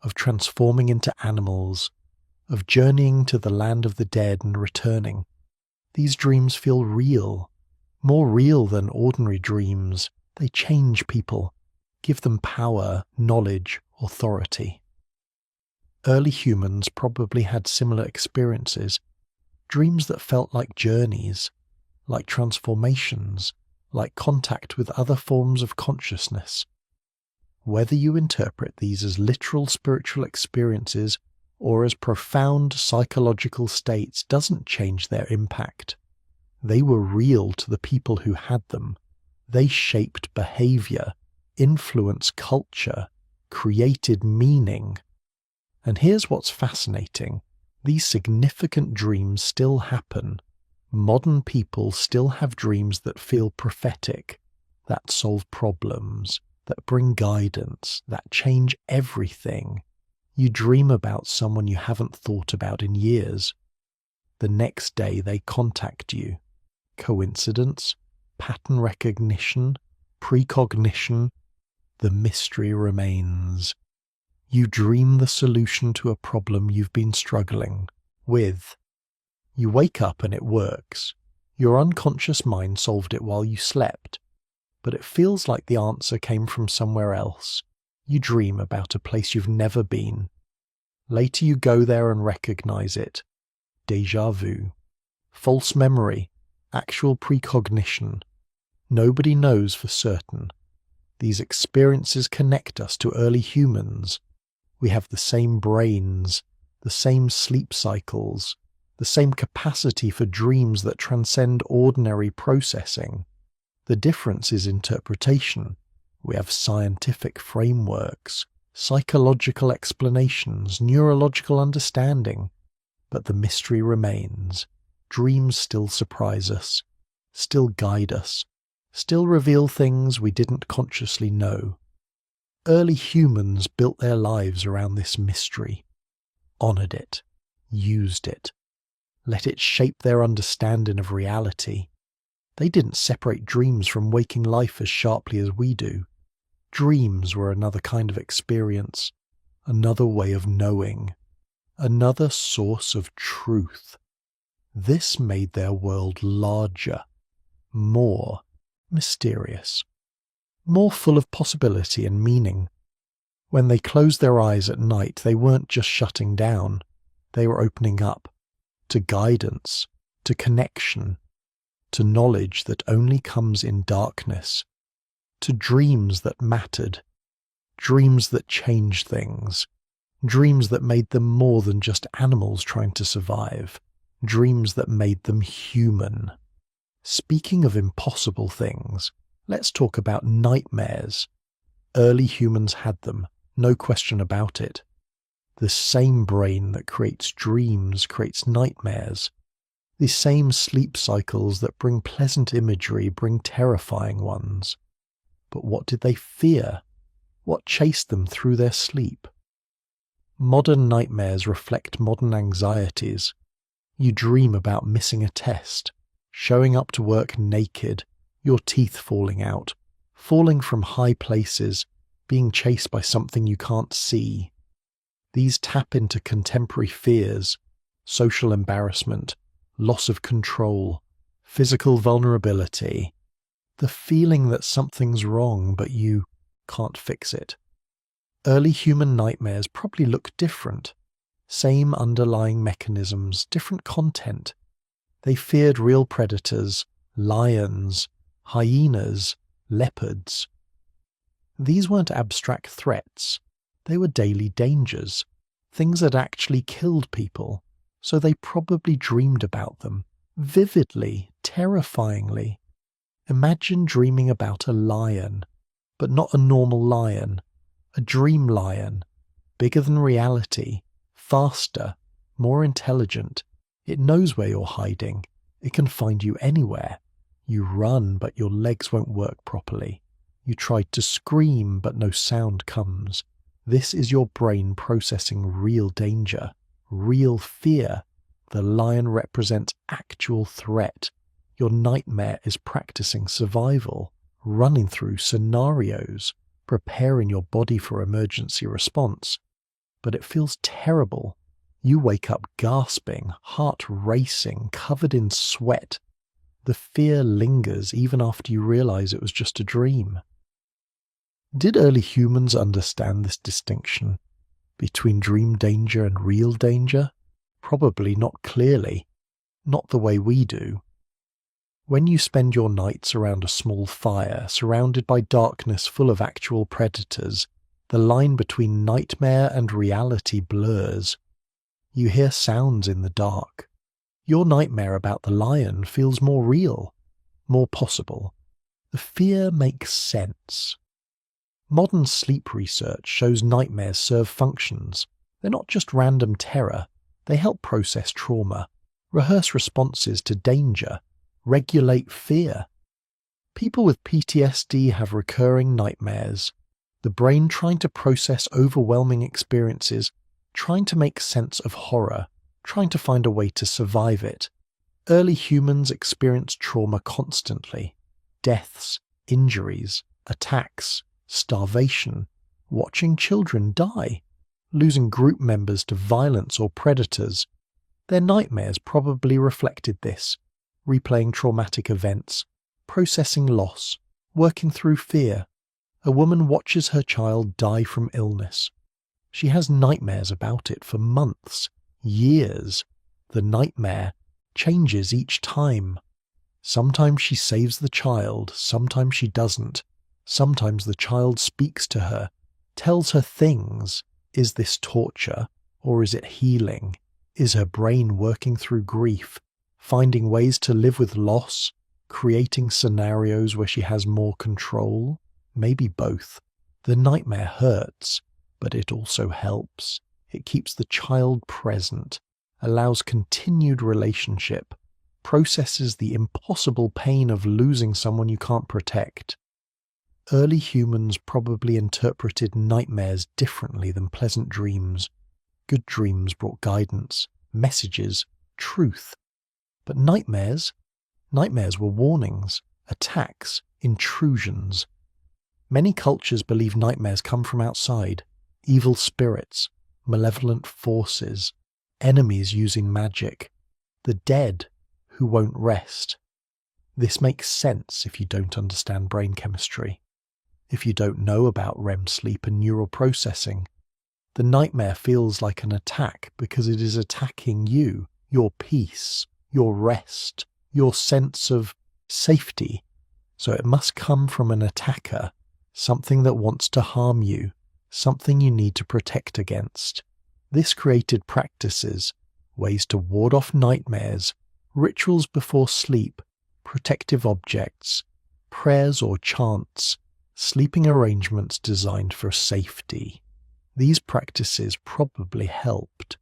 of transforming into animals, of journeying to the land of the dead and returning. These dreams feel real, more real than ordinary dreams. They change people, give them power, knowledge, authority. Early humans probably had similar experiences, dreams that felt like journeys, like transformations, like contact with other forms of consciousness. Whether you interpret these as literal spiritual experiences or as profound psychological states doesn't change their impact. They were real to the people who had them. They shaped behavior, influenced culture, created meaning. And here's what's fascinating. These significant dreams still happen. Modern people still have dreams that feel prophetic, that solve problems, that bring guidance, that change everything. You dream about someone you haven't thought about in years. The next day they contact you. Coincidence? Pattern recognition? Precognition? The mystery remains. You dream the solution to a problem you've been struggling with. You wake up and it works. Your unconscious mind solved it while you slept, but it feels like the answer came from somewhere else. You dream about a place you've never been. Later you go there and recognize it. Déjà vu. False memory. Actual precognition. Nobody knows for certain. These experiences connect us to early humans. We have the same brains, the same sleep cycles, the same capacity for dreams that transcend ordinary processing. The difference is interpretation. We have scientific frameworks, psychological explanations, neurological understanding. But the mystery remains. Dreams still surprise us, still guide us, still reveal things we didn't consciously know. Early humans built their lives around this mystery, honoured it, used it, let it shape their understanding of reality. They didn't separate dreams from waking life as sharply as we do. Dreams were another kind of experience, another way of knowing, another source of truth. This made their world larger, more mysterious, more full of possibility and meaning. When they closed their eyes at night, they weren't just shutting down, they were opening up to guidance, to connection, to knowledge that only comes in darkness, to dreams that mattered, dreams that changed things, dreams that made them more than just animals trying to survive, dreams that made them human. Speaking of impossible things, let's talk about nightmares. Early humans had them, no question about it. The same brain that creates dreams creates nightmares. The same sleep cycles that bring pleasant imagery bring terrifying ones. But what did they fear? What chased them through their sleep? Modern nightmares reflect modern anxieties. You dream about missing a test, showing up to work naked, your teeth falling out, falling from high places, being chased by something you can't see. These tap into contemporary fears, social embarrassment, loss of control, physical vulnerability, the feeling that something's wrong but you can't fix it. Early human nightmares probably look different. Same underlying mechanisms, different content. They feared real predators, lions, hyenas, leopards. These weren't abstract threats. They were daily dangers, things that actually killed people, so they probably dreamed about them, vividly, terrifyingly. Imagine dreaming about a lion, but not a normal lion, a dream lion, bigger than reality, faster, more intelligent. It knows where you're hiding. It can find you anywhere. You run, but your legs won't work properly. You try to scream, but no sound comes. This is your brain processing real danger, real fear. The lion represents actual threat. Your nightmare is practicing survival, running through scenarios, preparing your body for emergency response. But it feels terrible. You wake up gasping, heart racing, covered in sweat. The fear lingers even after you realize it was just a dream. Did early humans understand this distinction between dream danger and real danger? Probably not clearly, not the way we do. When you spend your nights around a small fire, surrounded by darkness full of actual predators, the line between nightmare and reality blurs. You hear sounds in the dark. Your nightmare about the lion feels more real, more possible. The fear makes sense. Modern sleep research shows nightmares serve functions. They're not just random terror. They help process trauma, rehearse responses to danger, regulate fear. People with PTSD have recurring nightmares. The brain trying to process overwhelming experiences, trying to make sense of horror, trying to find a way to survive it. Early humans experienced trauma constantly. Deaths, injuries, attacks, starvation, watching children die, losing group members to violence or predators. Their nightmares probably reflected this, replaying traumatic events, processing loss, working through fear. A woman watches her child die from illness. She has nightmares about it for months, years. The nightmare changes each time. Sometimes she saves the child, sometimes she doesn't. Sometimes the child speaks to her, tells her things. Is this torture, or is it healing? Is her brain working through grief, finding ways to live with loss, creating scenarios where she has more control? Maybe both. The nightmare hurts, but it also helps. It keeps the child present, allows continued relationship, processes the impossible pain of losing someone you can't protect. Early humans probably interpreted nightmares differently than pleasant dreams. Good dreams brought guidance, messages, truth. But nightmares were warnings, attacks, intrusions. Many cultures believe nightmares come from outside, evil spirits, malevolent forces, enemies using magic, the dead who won't rest. This makes sense if you don't understand brain chemistry. If you don't know about REM sleep and neural processing, the nightmare feels like an attack because it is attacking you, your peace, your rest, your sense of safety. So it must come from an attacker, something that wants to harm you, something you need to protect against. This created practices, ways to ward off nightmares, rituals before sleep, protective objects, prayers or chants, sleeping arrangements designed for safety. These practices probably helped.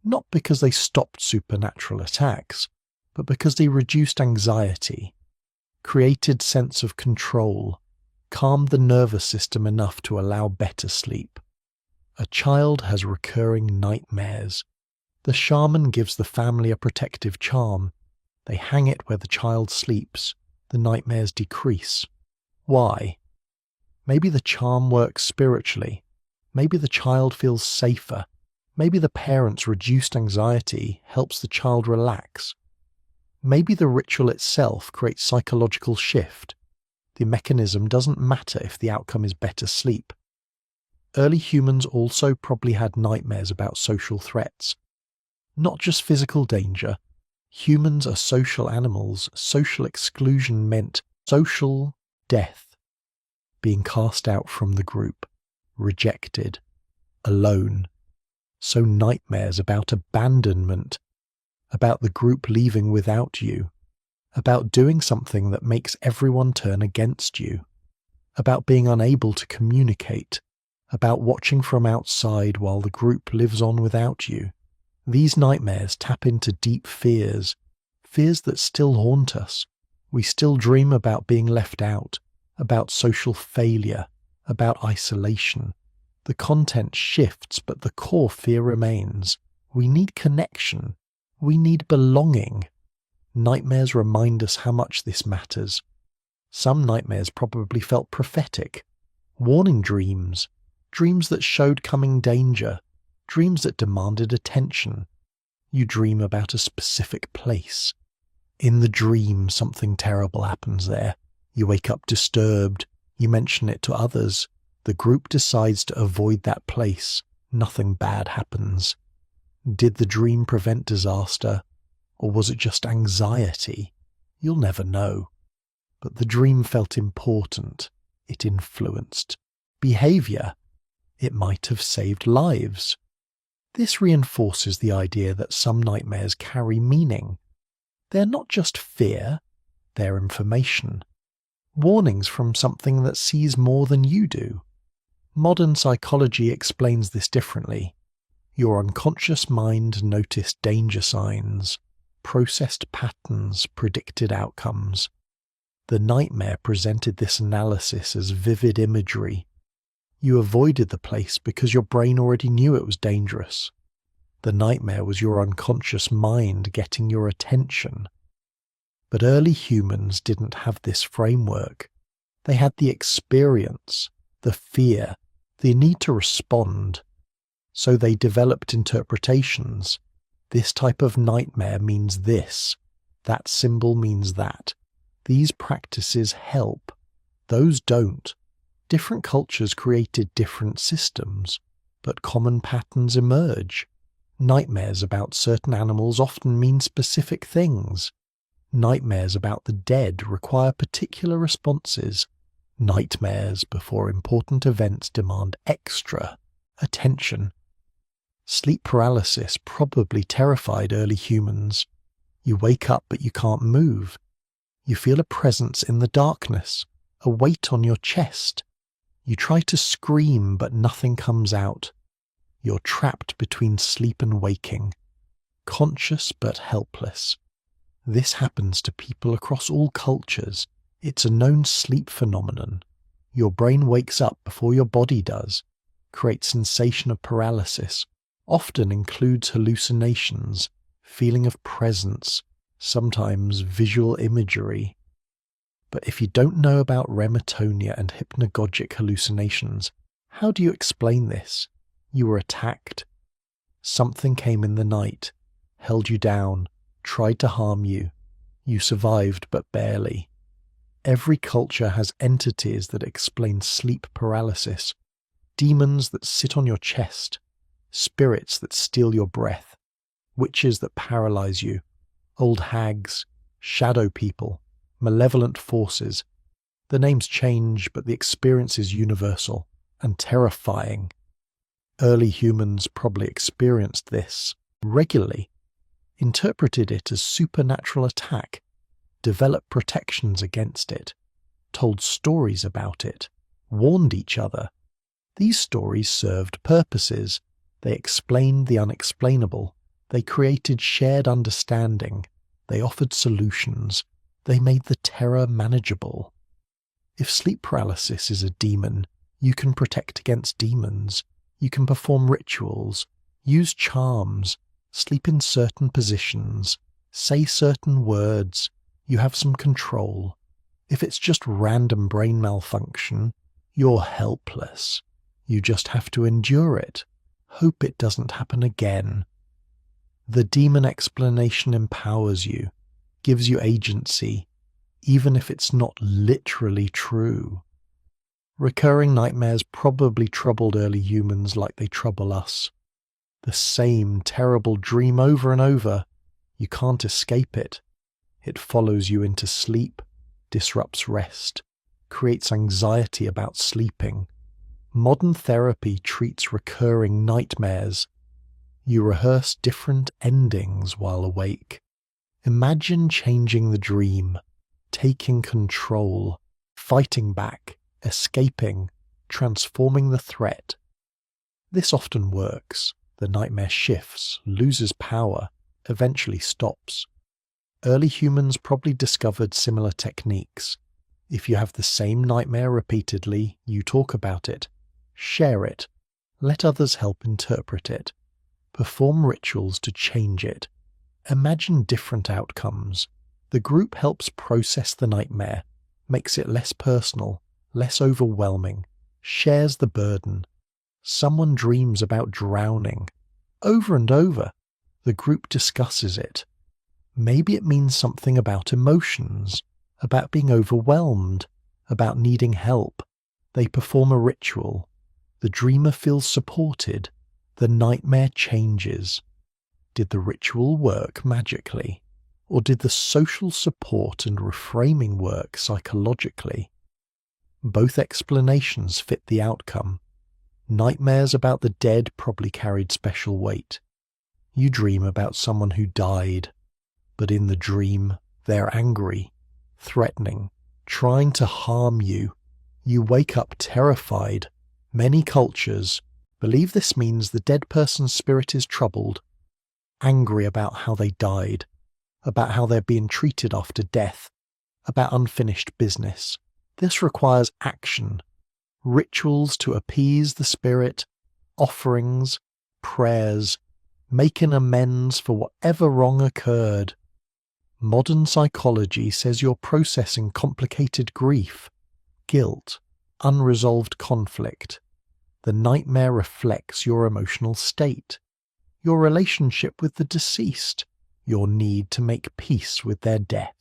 Not because they stopped supernatural attacks, but because they reduced anxiety, created sense of control, calmed the nervous system enough to allow better sleep. A child has recurring nightmares. The shaman gives the family a protective charm. They hang it where the child sleeps. The nightmares decrease. Why? Maybe the charm works spiritually. Maybe the child feels safer. Maybe the parent's reduced anxiety helps the child relax. Maybe the ritual itself creates psychological shift. The mechanism doesn't matter if the outcome is better sleep. Early humans also probably had nightmares about social threats. Not just physical danger. Humans are social animals. Social exclusion meant social death. Being cast out from the group, rejected, alone. So nightmares about abandonment, about the group leaving without you, about doing something that makes everyone turn against you, about being unable to communicate, about watching from outside while the group lives on without you. These nightmares tap into deep fears, fears that still haunt us. We still dream about being left out, about social failure, about isolation. The content shifts, but the core fear remains. We need connection. We need belonging. Nightmares remind us how much this matters. Some nightmares probably felt prophetic. Warning dreams. Dreams that showed coming danger. Dreams that demanded attention. You dream about a specific place. In the dream, something terrible happens there. You wake up disturbed. You mention it to others. The group decides to avoid that place. Nothing bad happens. Did the dream prevent disaster? Or was it just anxiety? You'll never know. But the dream felt important. It influenced behavior. It might have saved lives. This reinforces the idea that some nightmares carry meaning. They're not just fear, they're information. Warnings from something that sees more than you do. Modern psychology explains this differently. Your unconscious mind noticed danger signs, processed patterns, predicted outcomes. The nightmare presented this analysis as vivid imagery. You avoided the place because your brain already knew it was dangerous. The nightmare was your unconscious mind getting your attention. But early humans didn't have this framework. They had the experience, the fear, the need to respond. So they developed interpretations. This type of nightmare means this. That symbol means that. These practices help. Those don't. Different cultures created different systems, but common patterns emerge. Nightmares about certain animals often mean specific things. Nightmares about the dead require particular responses. Nightmares before important events demand extra attention. Sleep paralysis probably terrified early humans. You wake up but you can't move. You feel a presence in the darkness, a weight on your chest. You try to scream but nothing comes out. You're trapped between sleep and waking, conscious but helpless. This happens to people across all cultures. It's a known sleep phenomenon. Your brain wakes up before your body does, creates sensation of paralysis, often includes hallucinations, feeling of presence, sometimes visual imagery. But if you don't know about rematonia and hypnagogic hallucinations, how do you explain this? You were attacked. Something came in the night, held you down, tried to harm you. You survived, but barely. Every culture has entities that explain sleep paralysis. Demons that sit on your chest. Spirits that steal your breath. Witches that paralyze you. Old hags. Shadow people. Malevolent forces. The names change, but the experience is universal and terrifying. Early humans probably experienced this regularly, interpreted it as supernatural attack, developed protections against it, told stories about it, warned each other. These stories served purposes. They explained the unexplainable. They created shared understanding. They offered solutions. They made the terror manageable. If sleep paralysis is a demon, you can protect against demons. You can perform rituals, use charms, sleep in certain positions, say certain words. You have some control. If it's just random brain malfunction, you're helpless. You just have to endure it. Hope it doesn't happen again. The demon explanation empowers you, gives you agency, even if it's not literally true. Recurring nightmares probably troubled early humans like they trouble us. The same terrible dream over and over. You can't escape it. It follows you into sleep, disrupts rest, creates anxiety about sleeping. Modern therapy treats recurring nightmares. You rehearse different endings while awake. Imagine changing the dream, taking control, fighting back, escaping, transforming the threat. This often works. The nightmare shifts, loses power, eventually stops. Early humans probably discovered similar techniques. If you have the same nightmare repeatedly, you talk about it, share it, let others help interpret it, perform rituals to change it, imagine different outcomes. The group helps process the nightmare, makes it less personal, less overwhelming, shares the burden. Someone dreams about drowning. Over and over, the group discusses it. Maybe it means something about emotions, about being overwhelmed, about needing help. They perform a ritual. The dreamer feels supported. The nightmare changes. Did the ritual work magically? Or did the social support and reframing work psychologically? Both explanations fit the outcome. Nightmares about the dead probably carried special weight. You dream about someone who died, but in the dream, they're angry, threatening, trying to harm you. You wake up terrified. Many cultures believe this means the dead person's spirit is troubled, angry about how they died, about how they're being treated after death, about unfinished business. This requires action, rituals to appease the spirit, offerings, prayers, making amends for whatever wrong occurred. Modern psychology says you're processing complicated grief, guilt, unresolved conflict. The nightmare reflects your emotional state, your relationship with the deceased, your need to make peace with their death.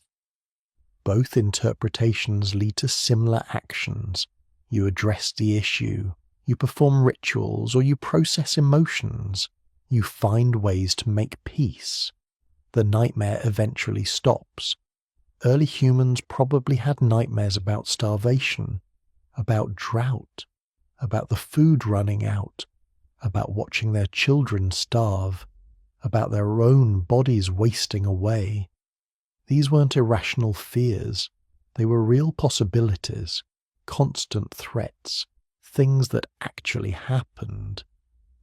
Both interpretations lead to similar actions. You address the issue, you perform rituals, or you process emotions. You find ways to make peace. The nightmare eventually stops. Early humans probably had nightmares about starvation, about drought, about the food running out, about watching their children starve, about their own bodies wasting away. These weren't irrational fears. They were real possibilities, constant threats, things that actually happened.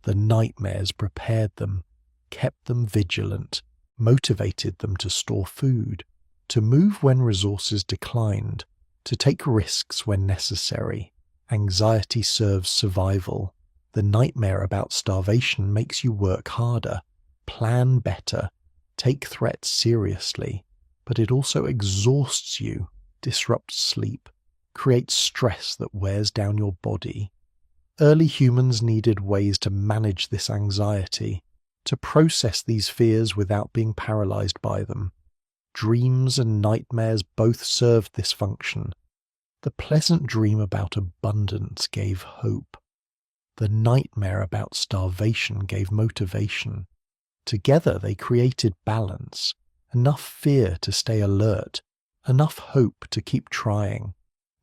The nightmares prepared them, kept them vigilant, motivated them to store food, to move when resources declined, to take risks when necessary. Anxiety serves survival. The nightmare about starvation makes you work harder, plan better, take threats seriously, but it also exhausts you, disrupts sleep, creates stress that wears down your body. Early humans needed ways to manage this anxiety, to process these fears without being paralyzed by them. Dreams and nightmares both served this function. The pleasant dream about abundance gave hope. The nightmare about starvation gave motivation. Together they created balance, enough fear to stay alert, enough hope to keep trying.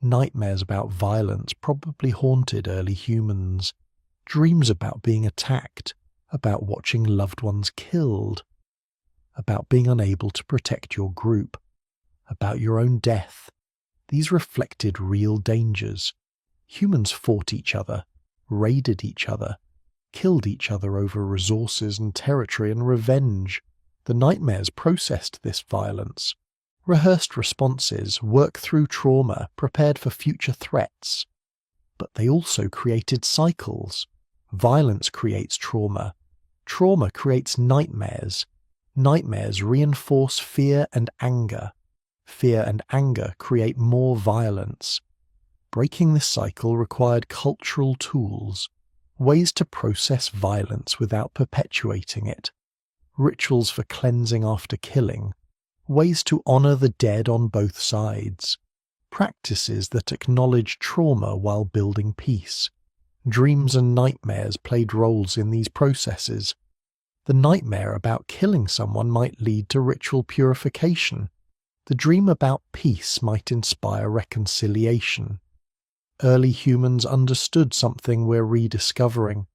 Nightmares about violence probably haunted early humans. Dreams about being attacked, about watching loved ones killed, about being unable to protect your group, about your own death. These reflected real dangers. Humans fought each other, raided each other, killed each other over resources and territory and revenge. The nightmares processed this violence, rehearsed responses, worked through trauma, prepared for future threats. But they also created cycles. Violence creates trauma. Trauma creates nightmares. Nightmares reinforce fear and anger. Fear and anger create more violence. Breaking this cycle required cultural tools, ways to process violence without perpetuating it, rituals for cleansing after killing, ways to honor the dead on both sides, practices that acknowledge trauma while building peace. Dreams and nightmares played roles in these processes. The nightmare about killing someone might lead to ritual purification. The dream about peace might inspire reconciliation. Early humans understood something we're rediscovering.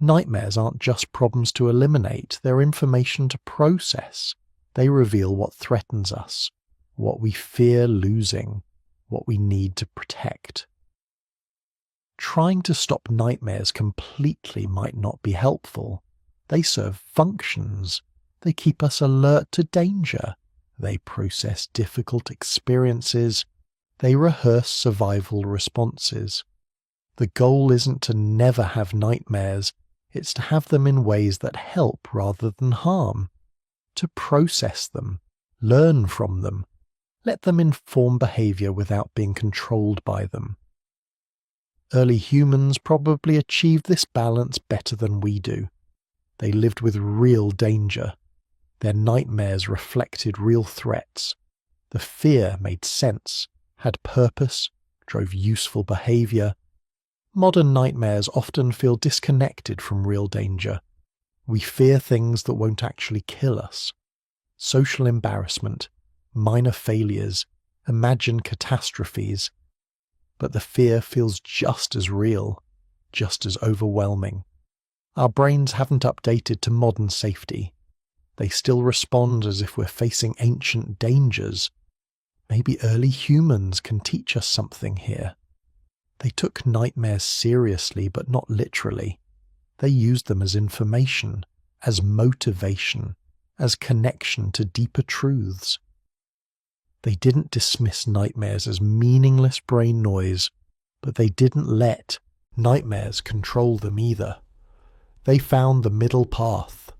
Nightmares aren't just problems to eliminate, they're information to process. They reveal what threatens us, what we fear losing, what we need to protect. Trying to stop nightmares completely might not be helpful. They serve functions. They keep us alert to danger. They process difficult experiences. They rehearse survival responses. The goal isn't to never have nightmares, it's to have them in ways that help rather than harm. To process them, learn from them, let them inform behavior without being controlled by them. Early humans probably achieved this balance better than we do. They lived with real danger. Their nightmares reflected real threats. The fear made sense, had purpose, drove useful behavior. Modern nightmares often feel disconnected from real danger. We fear things that won't actually kill us. Social embarrassment, minor failures, imagined catastrophes. But the fear feels just as real, just as overwhelming. Our brains haven't updated to modern safety. They still respond as if we're facing ancient dangers. Maybe early humans can teach us something here. They took nightmares seriously, but not literally. They used them as information, as motivation, as connection to deeper truths. They didn't dismiss nightmares as meaningless brain noise, but they didn't let nightmares control them either. They found the middle path,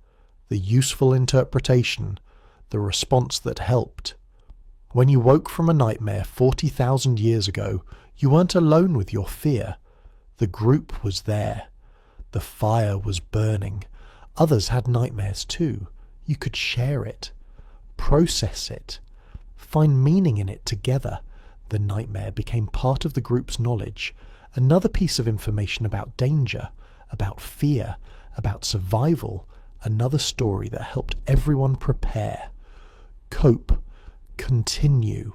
the useful interpretation, the response that helped. When you woke from a nightmare 40,000 years ago, you weren't alone with your fear. The group was there. The fire was burning. Others had nightmares too. You could share it, process it, find meaning in it together. The nightmare became part of the group's knowledge, another piece of information about danger, about fear, about survival, another story that helped everyone prepare, cope, continue.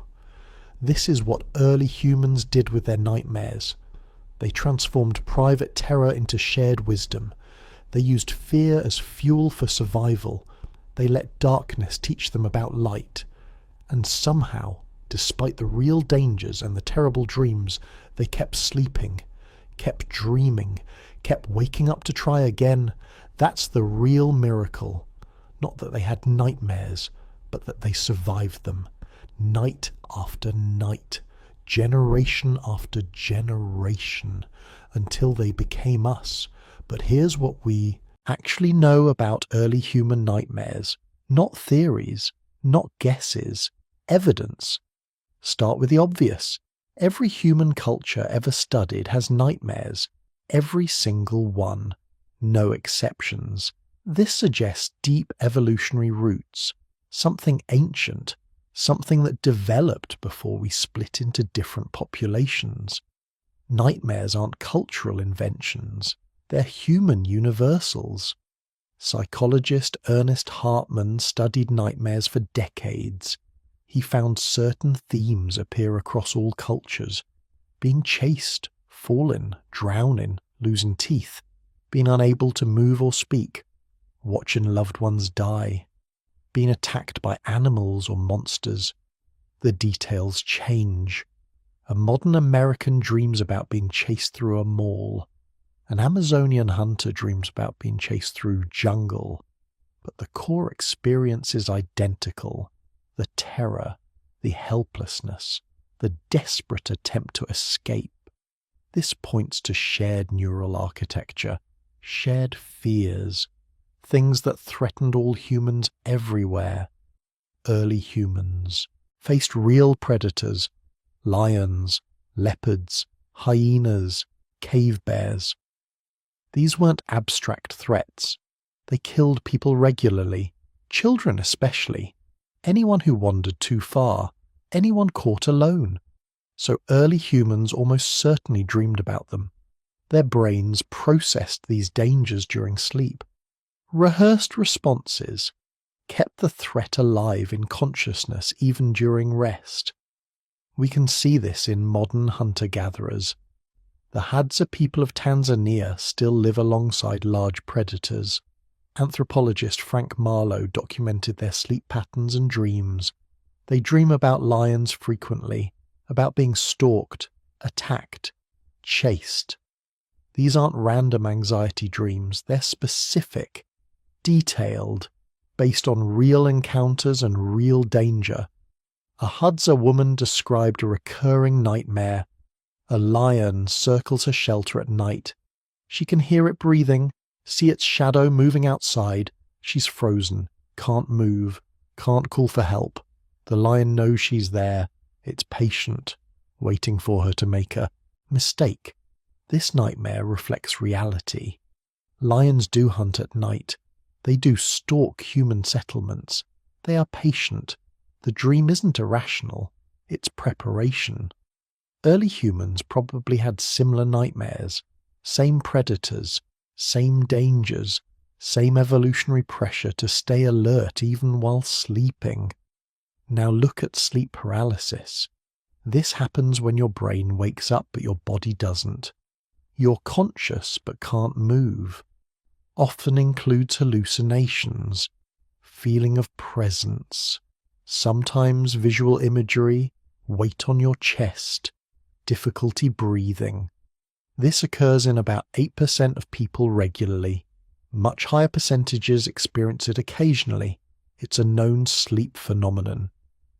This is what early humans did with their nightmares. They transformed private terror into shared wisdom. They used fear as fuel for survival. They let darkness teach them about light. And somehow, despite the real dangers and the terrible dreams, they kept sleeping, kept dreaming, kept waking up to try again. That's the real miracle. Not that they had nightmares, but that they survived them. Night after night, generation after generation, until they became us. But here's what we actually know about early human nightmares. Not theories, not guesses, evidence. Start with the obvious. Every human culture ever studied has nightmares. Every single one. No exceptions. This suggests deep evolutionary roots. Something ancient. Something that developed before we split into different populations. Nightmares aren't cultural inventions. They're human universals. Psychologist Ernest Hartman studied nightmares for decades. He found certain themes appear across all cultures. Being chased, falling, drowning, losing teeth, being unable to move or speak, watching loved ones die, being attacked by animals or monsters. The details change. A modern American dreams about being chased through a mall. An Amazonian hunter dreams about being chased through jungle. But the core experience is identical. The terror, the helplessness, the desperate attempt to escape. This points to shared neural architecture, shared fears, things that threatened all humans everywhere. Early humans faced real predators, lions, leopards, hyenas, cave bears. These weren't abstract threats. They killed people regularly, children especially, anyone who wandered too far, anyone caught alone. So early humans almost certainly dreamed about them. Their brains processed these dangers during sleep. Rehearsed responses kept the threat alive in consciousness even during rest. We can see this in modern hunter-gatherers. The Hadza people of Tanzania still live alongside large predators. Anthropologist Frank Marlowe documented their sleep patterns and dreams. They dream about lions frequently, about being stalked, attacked, chased. These aren't random anxiety dreams, they're specific, detailed, based on real encounters and real danger. A Hadza woman described a recurring nightmare. A lion circles her shelter at night. She can hear it breathing, see its shadow moving outside. She's frozen, can't move, can't call for help. The lion knows she's there. It's patient, waiting for her to make a mistake. This nightmare reflects reality. Lions do hunt at night. They do stalk human settlements. They are patient. The dream isn't irrational, it's preparation. Early humans probably had similar nightmares, same predators, same dangers, same evolutionary pressure to stay alert even while sleeping. Now look at sleep paralysis. This happens when your brain wakes up but your body doesn't. You're conscious but can't move. Often includes hallucinations, feeling of presence, sometimes visual imagery, weight on your chest, difficulty breathing. This occurs in about 8% of people regularly. Much higher percentages experience it occasionally. It's a known sleep phenomenon.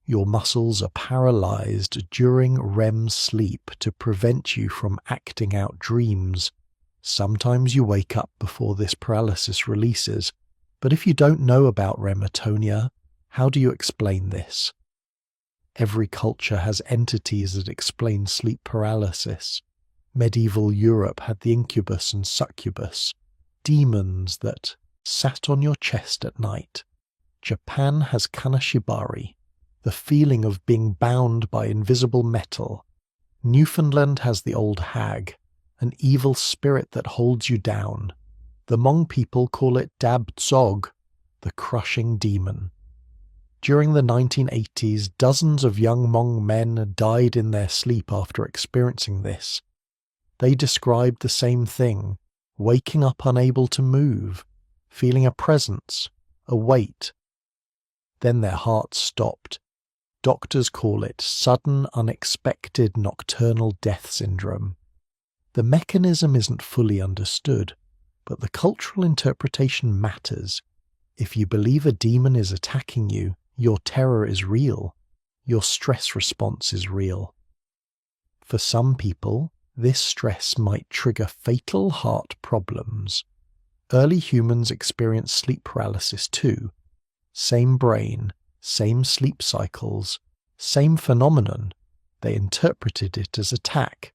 Your muscles are paralyzed during REM sleep to prevent you from acting out dreams. Sometimes you wake up before this paralysis releases, but if you don't know about REM atonia, how do you explain this? Every culture has entities that explain sleep paralysis. Medieval Europe had the incubus and succubus, demons that sat on your chest at night. Japan has kanashibari, the feeling of being bound by invisible metal. Newfoundland has the old hag, an evil spirit that holds you down. The Hmong people call it Dab Tsog, the crushing demon. During the 1980s, dozens of young Hmong men died in their sleep after experiencing this. They described the same thing, waking up unable to move, feeling a presence, a weight. Then their hearts stopped. Doctors call it sudden, unexpected nocturnal death syndrome. The mechanism isn't fully understood, but the cultural interpretation matters. If you believe a demon is attacking you, your terror is real. Your stress response is real. For some people, this stress might trigger fatal heart problems. Early humans experienced sleep paralysis too. Same brain, same sleep cycles, same phenomenon. They interpreted it as attack.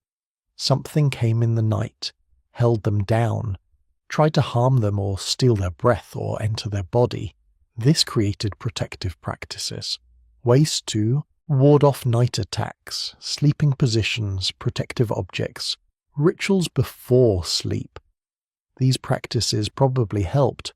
Something came in the night, held them down, tried to harm them or steal their breath or enter their body. This created protective practices, ways to ward off night attacks, sleeping positions, protective objects, rituals before sleep. These practices probably helped,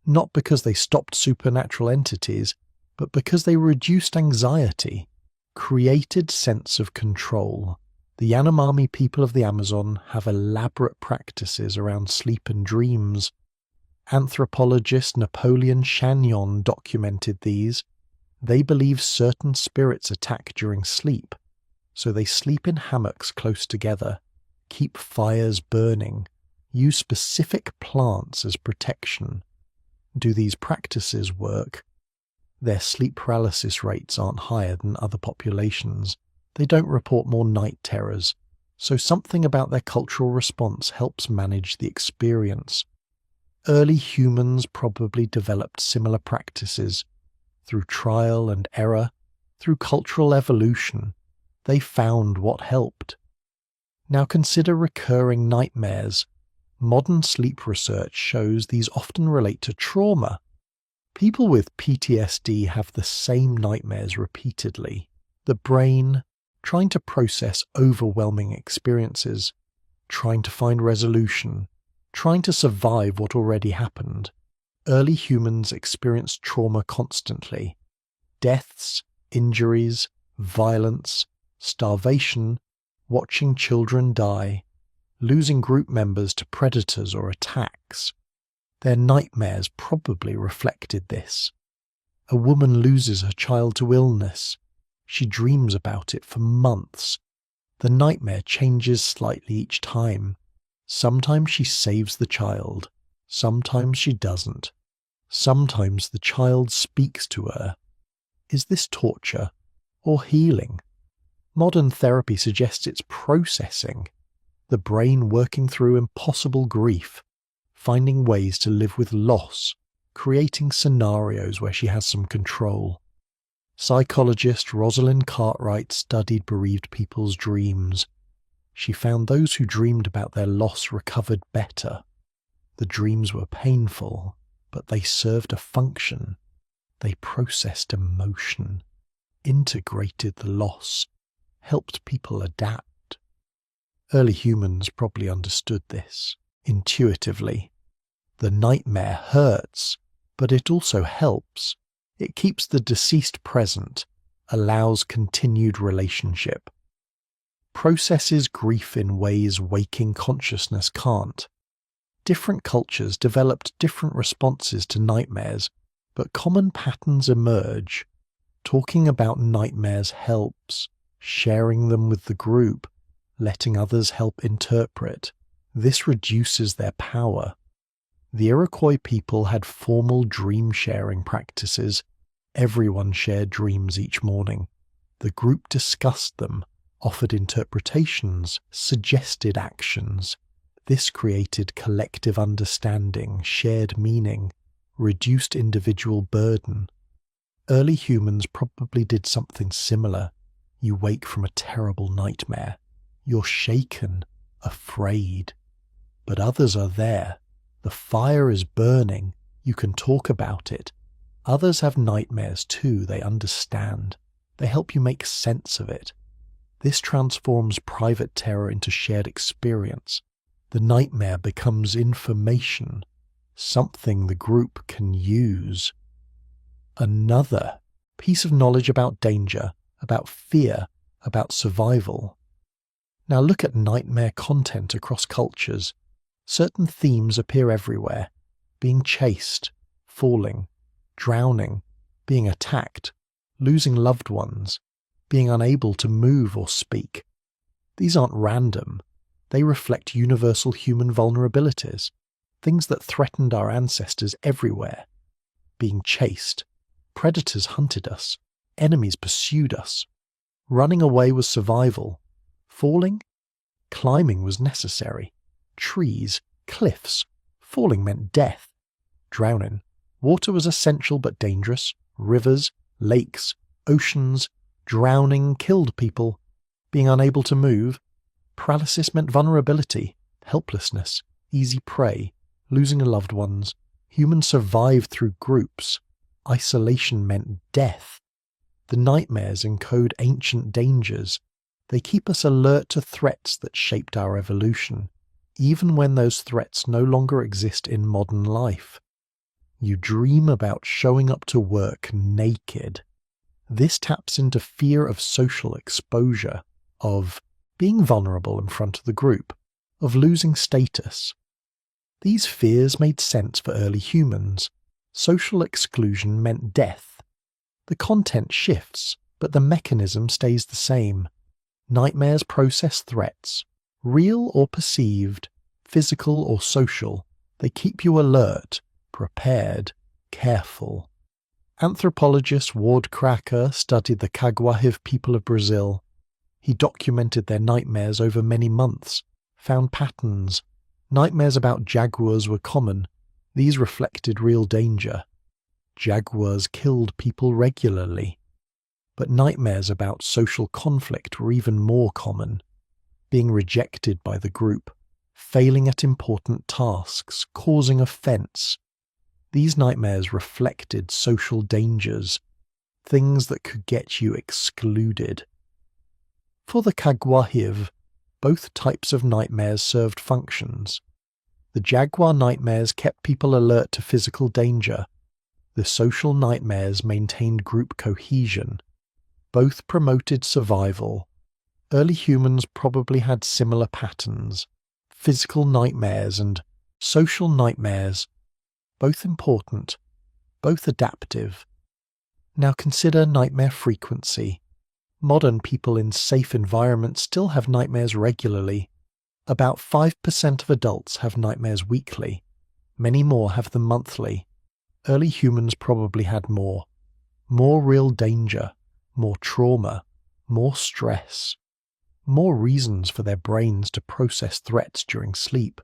not because they stopped supernatural entities, but because they reduced anxiety, created sense of control. The Yanomami people of the Amazon have elaborate practices around sleep and dreams. Anthropologist Napoleon Chagnon documented these. They believe certain spirits attack during sleep, so they sleep in hammocks close together, keep fires burning, use specific plants as protection. Do these practices work? Their sleep paralysis rates aren't higher than other populations. They don't report more night terrors, so something about their cultural response helps manage the experience. Early humans probably developed similar practices. Through trial and error, through cultural evolution, they found what helped. Now consider recurring nightmares. Modern sleep research shows these often relate to trauma. People with PTSD have the same nightmares repeatedly. The brain, trying to process overwhelming experiences, trying to find resolution, trying to survive what already happened. Early humans experienced trauma constantly. Deaths, injuries, violence, starvation, watching children die, losing group members to predators or attacks. Their nightmares probably reflected this. A woman loses her child to illness. She dreams about it for months. The nightmare changes slightly each time. Sometimes she saves the child. Sometimes she doesn't. Sometimes the child speaks to her. Is this torture or healing? Modern therapy suggests it's processing, the brain working through impossible grief, finding ways to live with loss, creating scenarios where she has some control. Psychologist Rosalind Cartwright studied bereaved people's dreams. She found those who dreamed about their loss recovered better. The dreams were painful, but they served a function. They processed emotion, integrated the loss, helped people adapt. Early humans probably understood this intuitively. The nightmare hurts, but it also helps. It keeps the deceased present, allows continued relationship. Processes grief in ways waking consciousness can't. Different cultures developed different responses to nightmares, but common patterns emerge. Talking about nightmares helps. Sharing them with the group, letting others help interpret. This reduces their power. The Iroquois people had formal dream-sharing practices. Everyone shared dreams each morning. The group discussed them, offered interpretations, suggested actions. This created collective understanding, shared meaning, reduced individual burden. Early humans probably did something similar. You wake from a terrible nightmare. You're shaken, afraid. But others are there. The fire is burning. You can talk about it. Others have nightmares too. They understand. They help you make sense of it. This transforms private terror into shared experience. The nightmare becomes information, something the group can use. Another piece of knowledge about danger, about fear, about survival. Now look at nightmare content across cultures. Certain themes appear everywhere. Being chased, falling, drowning, being attacked, losing loved ones, being unable to move or speak. These aren't random. They reflect universal human vulnerabilities, things that threatened our ancestors everywhere. Being chased. Predators hunted us. Enemies pursued us. Running away was survival. Falling? Climbing was necessary. Trees, cliffs. Falling meant death. Drowning. Water was essential but dangerous. Rivers, lakes, oceans. Drowning killed people. Being unable to move. Paralysis meant vulnerability, helplessness, easy prey, losing loved ones. Humans survived through groups. Isolation meant death. The nightmares encode ancient dangers. They keep us alert to threats that shaped our evolution, even when those threats no longer exist in modern life. You dream about showing up to work naked. This taps into fear of social exposure, of being vulnerable in front of the group, of losing status. These fears made sense for early humans. Social exclusion meant death. The content shifts, but the mechanism stays the same. Nightmares process threats, real or perceived, physical or social. They keep you alert, prepared, careful. Anthropologist Ward Cracker studied the Caguahive people of Brazil. He documented their nightmares over many months, found patterns. Nightmares about jaguars were common. These reflected real danger. Jaguars killed people regularly. But nightmares about social conflict were even more common. Being rejected by the group, failing at important tasks, causing offence. These nightmares reflected social dangers, things that could get you excluded. For the Caguahive, both types of nightmares served functions. The jaguar nightmares kept people alert to physical danger. The social nightmares maintained group cohesion. Both promoted survival. Early humans probably had similar patterns. Physical nightmares and social nightmares. Both important, both adaptive. Now consider nightmare frequency. Modern people in safe environments still have nightmares regularly. About 5% of adults have nightmares weekly. Many more have them monthly. Early humans probably had more real danger, more trauma, more stress, more reasons for their brains to process threats during sleep.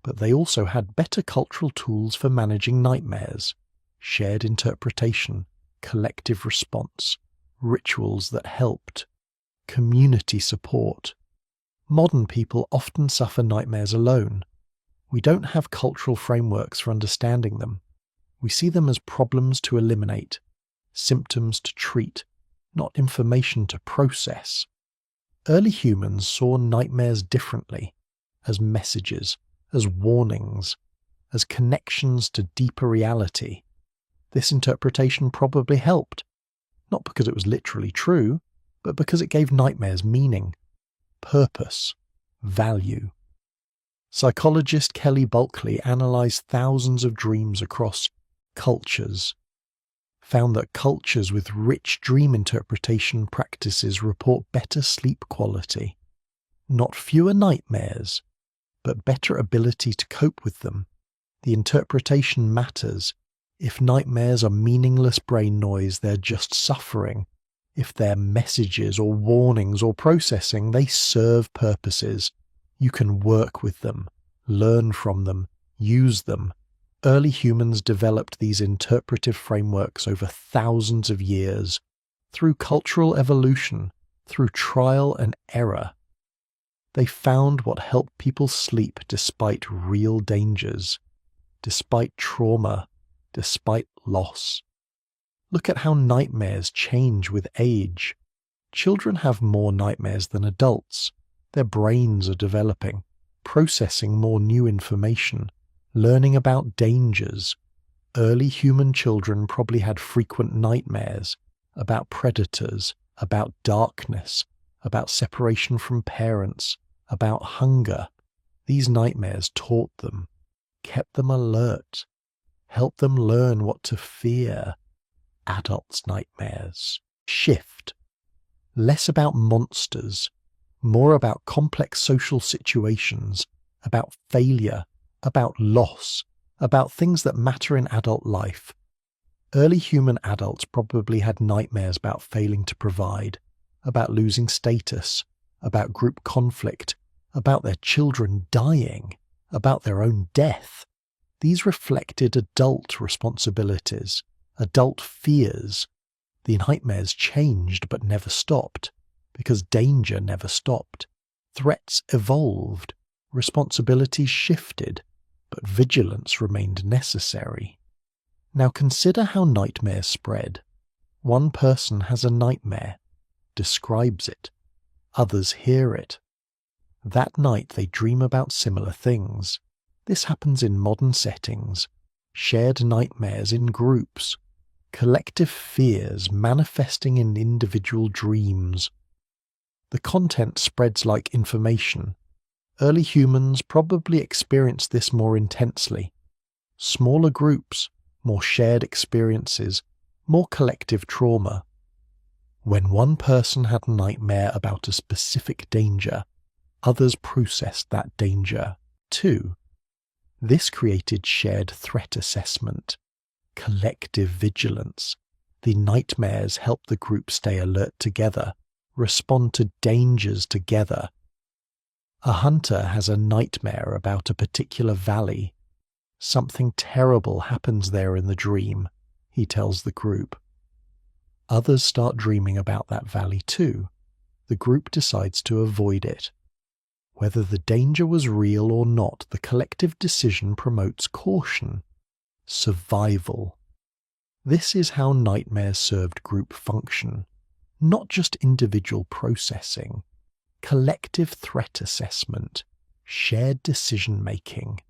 But they also had better cultural tools for managing nightmares, shared interpretation, collective response, rituals that helped, community support. Modern people often suffer nightmares alone. We don't have cultural frameworks for understanding them. We see them as problems to eliminate, symptoms to treat, not information to process. Early humans saw nightmares differently, as messages, as warnings, as connections to deeper reality. This interpretation probably helped, not because it was literally true, but because it gave nightmares meaning, purpose, value. Psychologist Kelly Bulkley analysed thousands of dreams across cultures, found that cultures with rich dream interpretation practices report better sleep quality, not fewer nightmares, but better ability to cope with them. The interpretation matters. If nightmares are meaningless brain noise, they're just suffering. If they're messages or warnings or processing, they serve purposes. You can work with them, learn from them, use them. Early humans developed these interpretive frameworks over thousands of years, through cultural evolution, through trial and error. They found what helped people sleep despite real dangers, despite trauma, despite loss. Look at how nightmares change with age. Children have more nightmares than adults. Their brains are developing, processing more new information, learning about dangers. Early human children probably had frequent nightmares about predators, about darkness, about separation from parents, about hunger. These nightmares taught them, kept them alert, helped them learn what to fear. Adults' nightmares shift. Less about monsters, more about complex social situations, about failure, about loss, about things that matter in adult life. Early human adults probably had nightmares about failing to provide, about losing status, about group conflict, about their children dying, about their own death. These reflected adult responsibilities, adult fears. The nightmares changed but never stopped, because danger never stopped. Threats evolved, responsibilities shifted, but vigilance remained necessary. Now consider how nightmares spread. One person has a nightmare, describes it. Others hear it. That night they dream about similar things. This happens in modern settings. Shared nightmares in groups. Collective fears manifesting in individual dreams. The content spreads like information. Early humans probably experienced this more intensely. Smaller groups, more shared experiences, more collective trauma. When one person had a nightmare about a specific danger, others processed that danger too. This created shared threat assessment, collective vigilance. The nightmares help the group stay alert together, respond to dangers together. A hunter has a nightmare about a particular valley. Something terrible happens there in the dream, he tells the group. Others start dreaming about that valley too. The group decides to avoid it. Whether the danger was real or not, the collective decision promotes caution, survival. This is how nightmares served group function, not just individual processing, collective threat assessment, shared decision-making.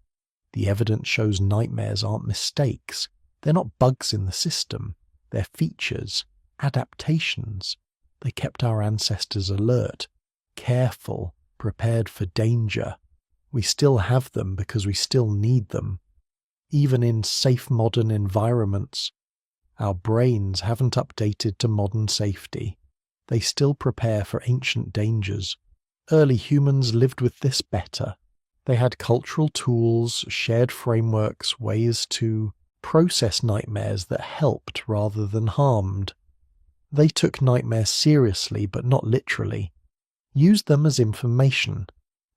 The evidence shows nightmares aren't mistakes. They're not bugs in the system. They're features, adaptations. They kept our ancestors alert, careful, prepared for danger. We still have them because we still need them. Even in safe modern environments, our brains haven't updated to modern safety. They still prepare for ancient dangers. Early humans lived with this better. They had cultural tools, shared frameworks, ways to process nightmares that helped rather than harmed. They took nightmares seriously but not literally, used them as information,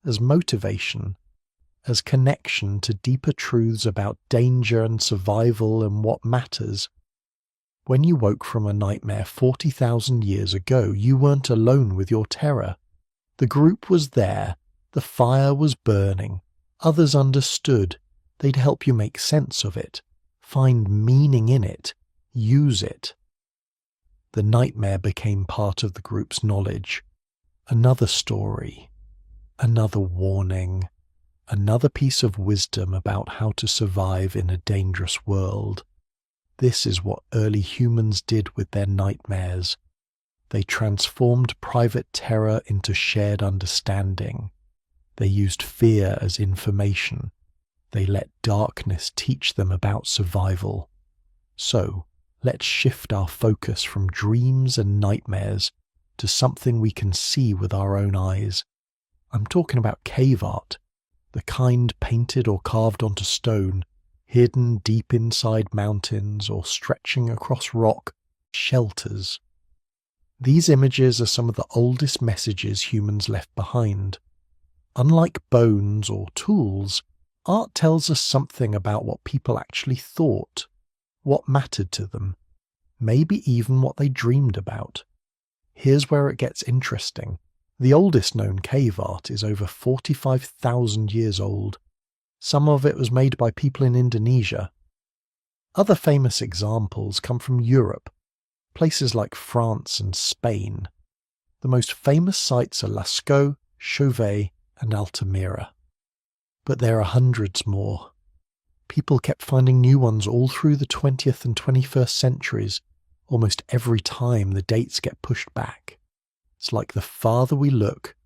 as motivation, as connection to deeper truths about danger and survival and what matters. When you woke from a nightmare 40,000 years ago, you weren't alone with your terror. The group was there, the fire was burning, others understood, they'd help you make sense of it, find meaning in it, use it. The nightmare became part of the group's knowledge. Another story, another warning, another piece of wisdom about how to survive in a dangerous world. This is what early humans did with their nightmares. They transformed private terror into shared understanding. They used fear as information. They let darkness teach them about survival. So, let's shift our focus from dreams and nightmares to something we can see with our own eyes. I'm talking about cave art, the kind painted or carved onto stone, hidden deep inside mountains or stretching across rock, shelters. These images are some of the oldest messages humans left behind. Unlike bones or tools, art tells us something about what people actually thought, what mattered to them, maybe even what they dreamed about. Here's where it gets interesting. The oldest known cave art is over 45,000 years old. Some of it was made by people in Indonesia. Other famous examples come from Europe, places like France and Spain. The most famous sites are Lascaux, Chauvet, and Altamira. But there are hundreds more. People kept finding new ones all through the 20th and 21st centuries. Almost every time the dates get pushed back. It's like the farther we look,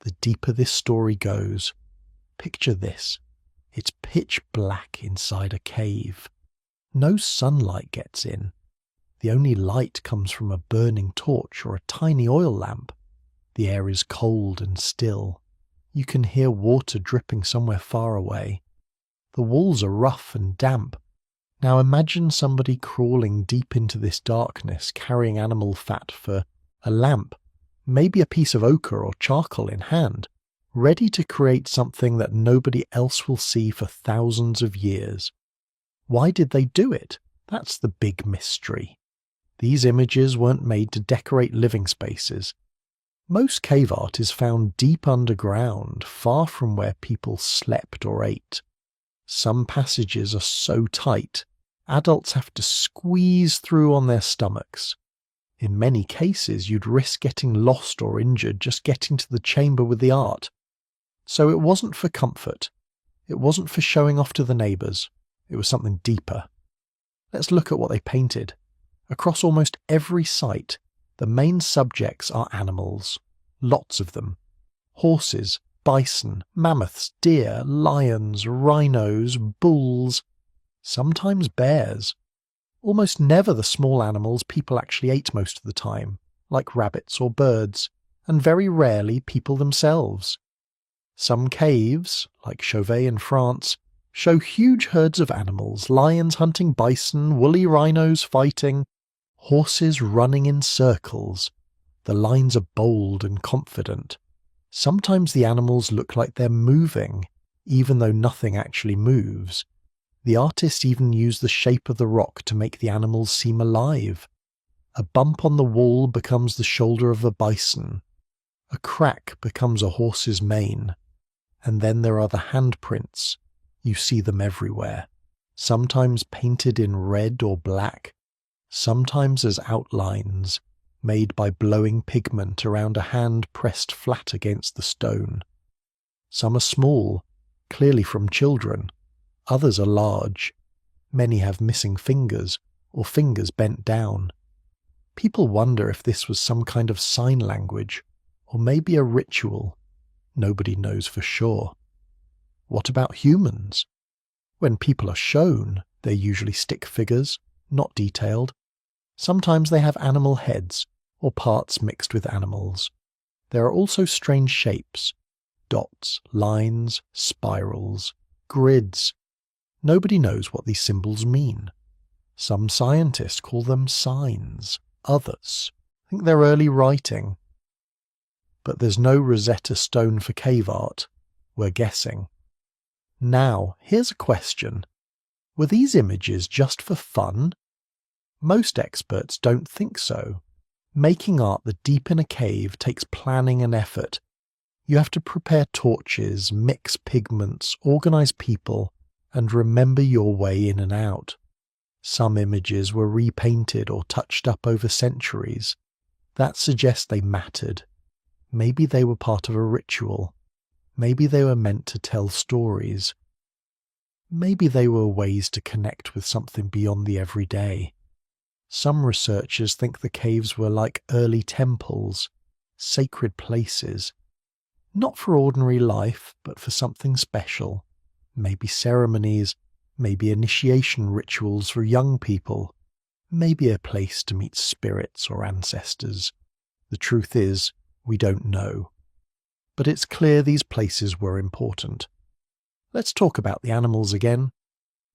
the deeper this story goes. Picture this. It's pitch black inside a cave. No sunlight gets in. The only light comes from a burning torch or a tiny oil lamp. The air is cold and still. You can hear water dripping somewhere far away. The walls are rough and damp. Now imagine somebody crawling deep into this darkness, carrying animal fat for a lamp, maybe a piece of ochre or charcoal in hand, ready to create something that nobody else will see for thousands of years. Why did they do it? That's the big mystery. These images weren't made to decorate living spaces. Most cave art is found deep underground, far from where people slept or ate. Some passages are so tight, adults have to squeeze through on their stomachs. In many cases, you'd risk getting lost or injured just getting to the chamber with the art. So it wasn't for comfort. It wasn't for showing off to the neighbours. It was something deeper. Let's look at what they painted. Across almost every site, the main subjects are animals. Lots of them. Horses, bison, mammoths, deer, lions, rhinos, bulls, sometimes bears. Almost never the small animals people actually ate most of the time, like rabbits or birds, and very rarely people themselves. Some caves, like Chauvet in France, show huge herds of animals, lions hunting bison, woolly rhinos fighting, horses running in circles. The lines are bold and confident. Sometimes the animals look like they're moving, even though nothing actually moves. The artist even used the shape of the rock to make the animals seem alive. A bump on the wall becomes the shoulder of a bison. A crack becomes a horse's mane. And then there are the handprints. You see them everywhere. Sometimes painted in red or black. Sometimes as outlines, made by blowing pigment around a hand pressed flat against the stone. Some are small, clearly from children. Others are large. Many have missing fingers, or fingers bent down. People wonder if this was some kind of sign language, or maybe a ritual. Nobody knows for sure. What about humans? When people are shown, they're usually stick figures, not detailed. Sometimes they have animal heads, or parts mixed with animals. There are also strange shapes, dots, lines, spirals, grids. Nobody knows what these symbols mean. Some scientists call them signs. Others think they're early writing. But there's no Rosetta Stone for cave art. We're guessing. Now, here's a question. Were these images just for fun? Most experts don't think so. Making art that deep in a cave takes planning and effort. You have to prepare torches, mix pigments, organize people, and remember your way in and out. Some images were repainted or touched up over centuries. That suggests they mattered. Maybe they were part of a ritual. Maybe they were meant to tell stories. Maybe they were ways to connect with something beyond the everyday. Some researchers think the caves were like early temples, sacred places, not for ordinary life, but for something special. Maybe ceremonies, maybe initiation rituals for young people, maybe a place to meet spirits or ancestors. The truth is, we don't know. But it's clear these places were important. Let's talk about the animals again.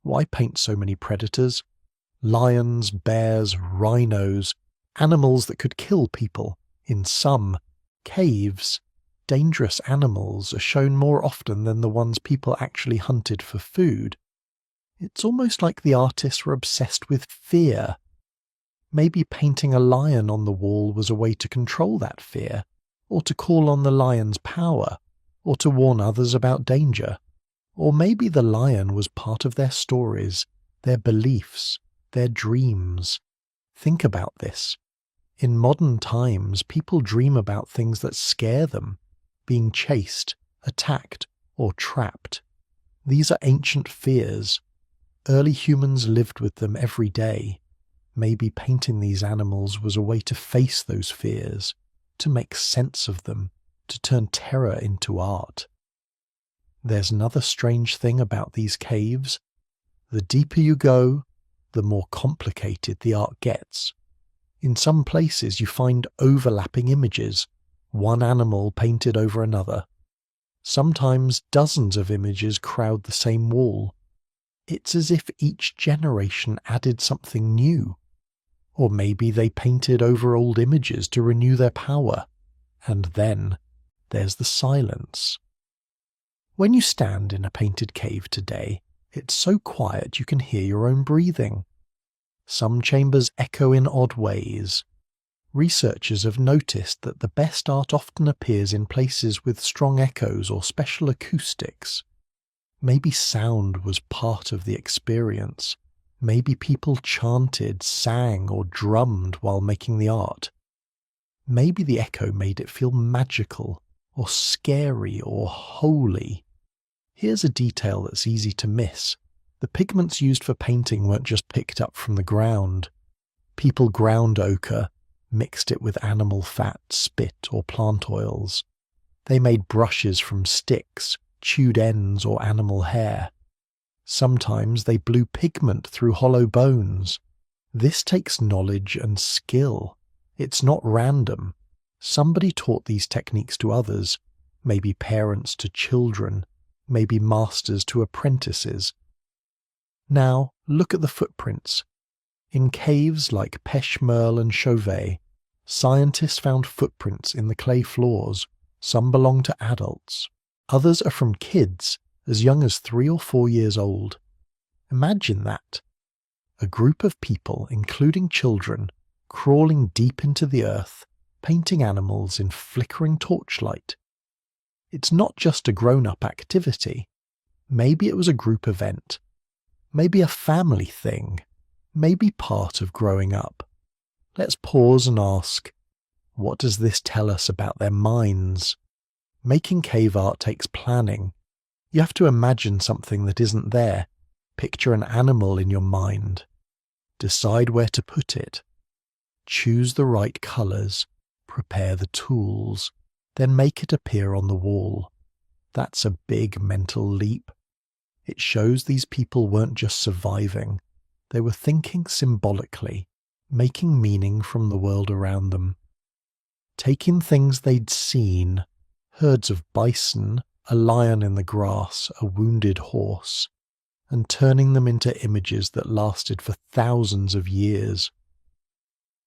Why paint so many predators? Lions, bears, rhinos, animals that could kill people. In some caves, dangerous animals are shown more often than the ones people actually hunted for food. It's almost like the artists were obsessed with fear. Maybe painting a lion on the wall was a way to control that fear, or to call on the lion's power, or to warn others about danger. Or maybe the lion was part of their stories, their beliefs, their dreams. Think about this. In modern times, people dream about things that scare them, being chased, attacked, or trapped. These are ancient fears. Early humans lived with them every day. Maybe painting these animals was a way to face those fears, to make sense of them, to turn terror into art. There's another strange thing about these caves. The deeper you go, the more complicated the art gets. In some places you find overlapping images, one animal painted over another. Sometimes dozens of images crowd the same wall. It's as if each generation added something new. Or maybe they painted over old images to renew their power. And then there's the silence. When you stand in a painted cave today, it's so quiet you can hear your own breathing. Some chambers echo in odd ways. Researchers have noticed that the best art often appears in places with strong echoes or special acoustics. Maybe sound was part of the experience. Maybe people chanted, sang, or drummed while making the art. Maybe the echo made it feel magical, or scary, or holy. Here's a detail that's easy to miss. The pigments used for painting weren't just picked up from the ground. People ground ochre, mixed it with animal fat, spit, or plant oils. They made brushes from sticks, chewed ends, or animal hair. Sometimes they blew pigment through hollow bones. This takes knowledge and skill. It's not random. Somebody taught these techniques to others, maybe parents to children, maybe masters to apprentices. Now, look at the footprints. In caves like Peshmerl and Chauvet, scientists found footprints in the clay floors. Some belong to adults. Others are from kids, as young as 3 or 4 years old. Imagine that. A group of people, including children, crawling deep into the earth, painting animals in flickering torchlight. It's not just a grown-up activity. Maybe it was a group event. Maybe a family thing. Maybe part of growing up. Let's pause and ask, what does this tell us about their minds? Making cave art takes planning. You have to imagine something that isn't there. Picture an animal in your mind. Decide where to put it. Choose the right colours. Prepare the tools. Then make it appear on the wall. That's a big mental leap. It shows these people weren't just surviving. They were thinking symbolically, making meaning from the world around them. Taking things they'd seen, herds of bison, a lion in the grass, a wounded horse, and turning them into images that lasted for thousands of years.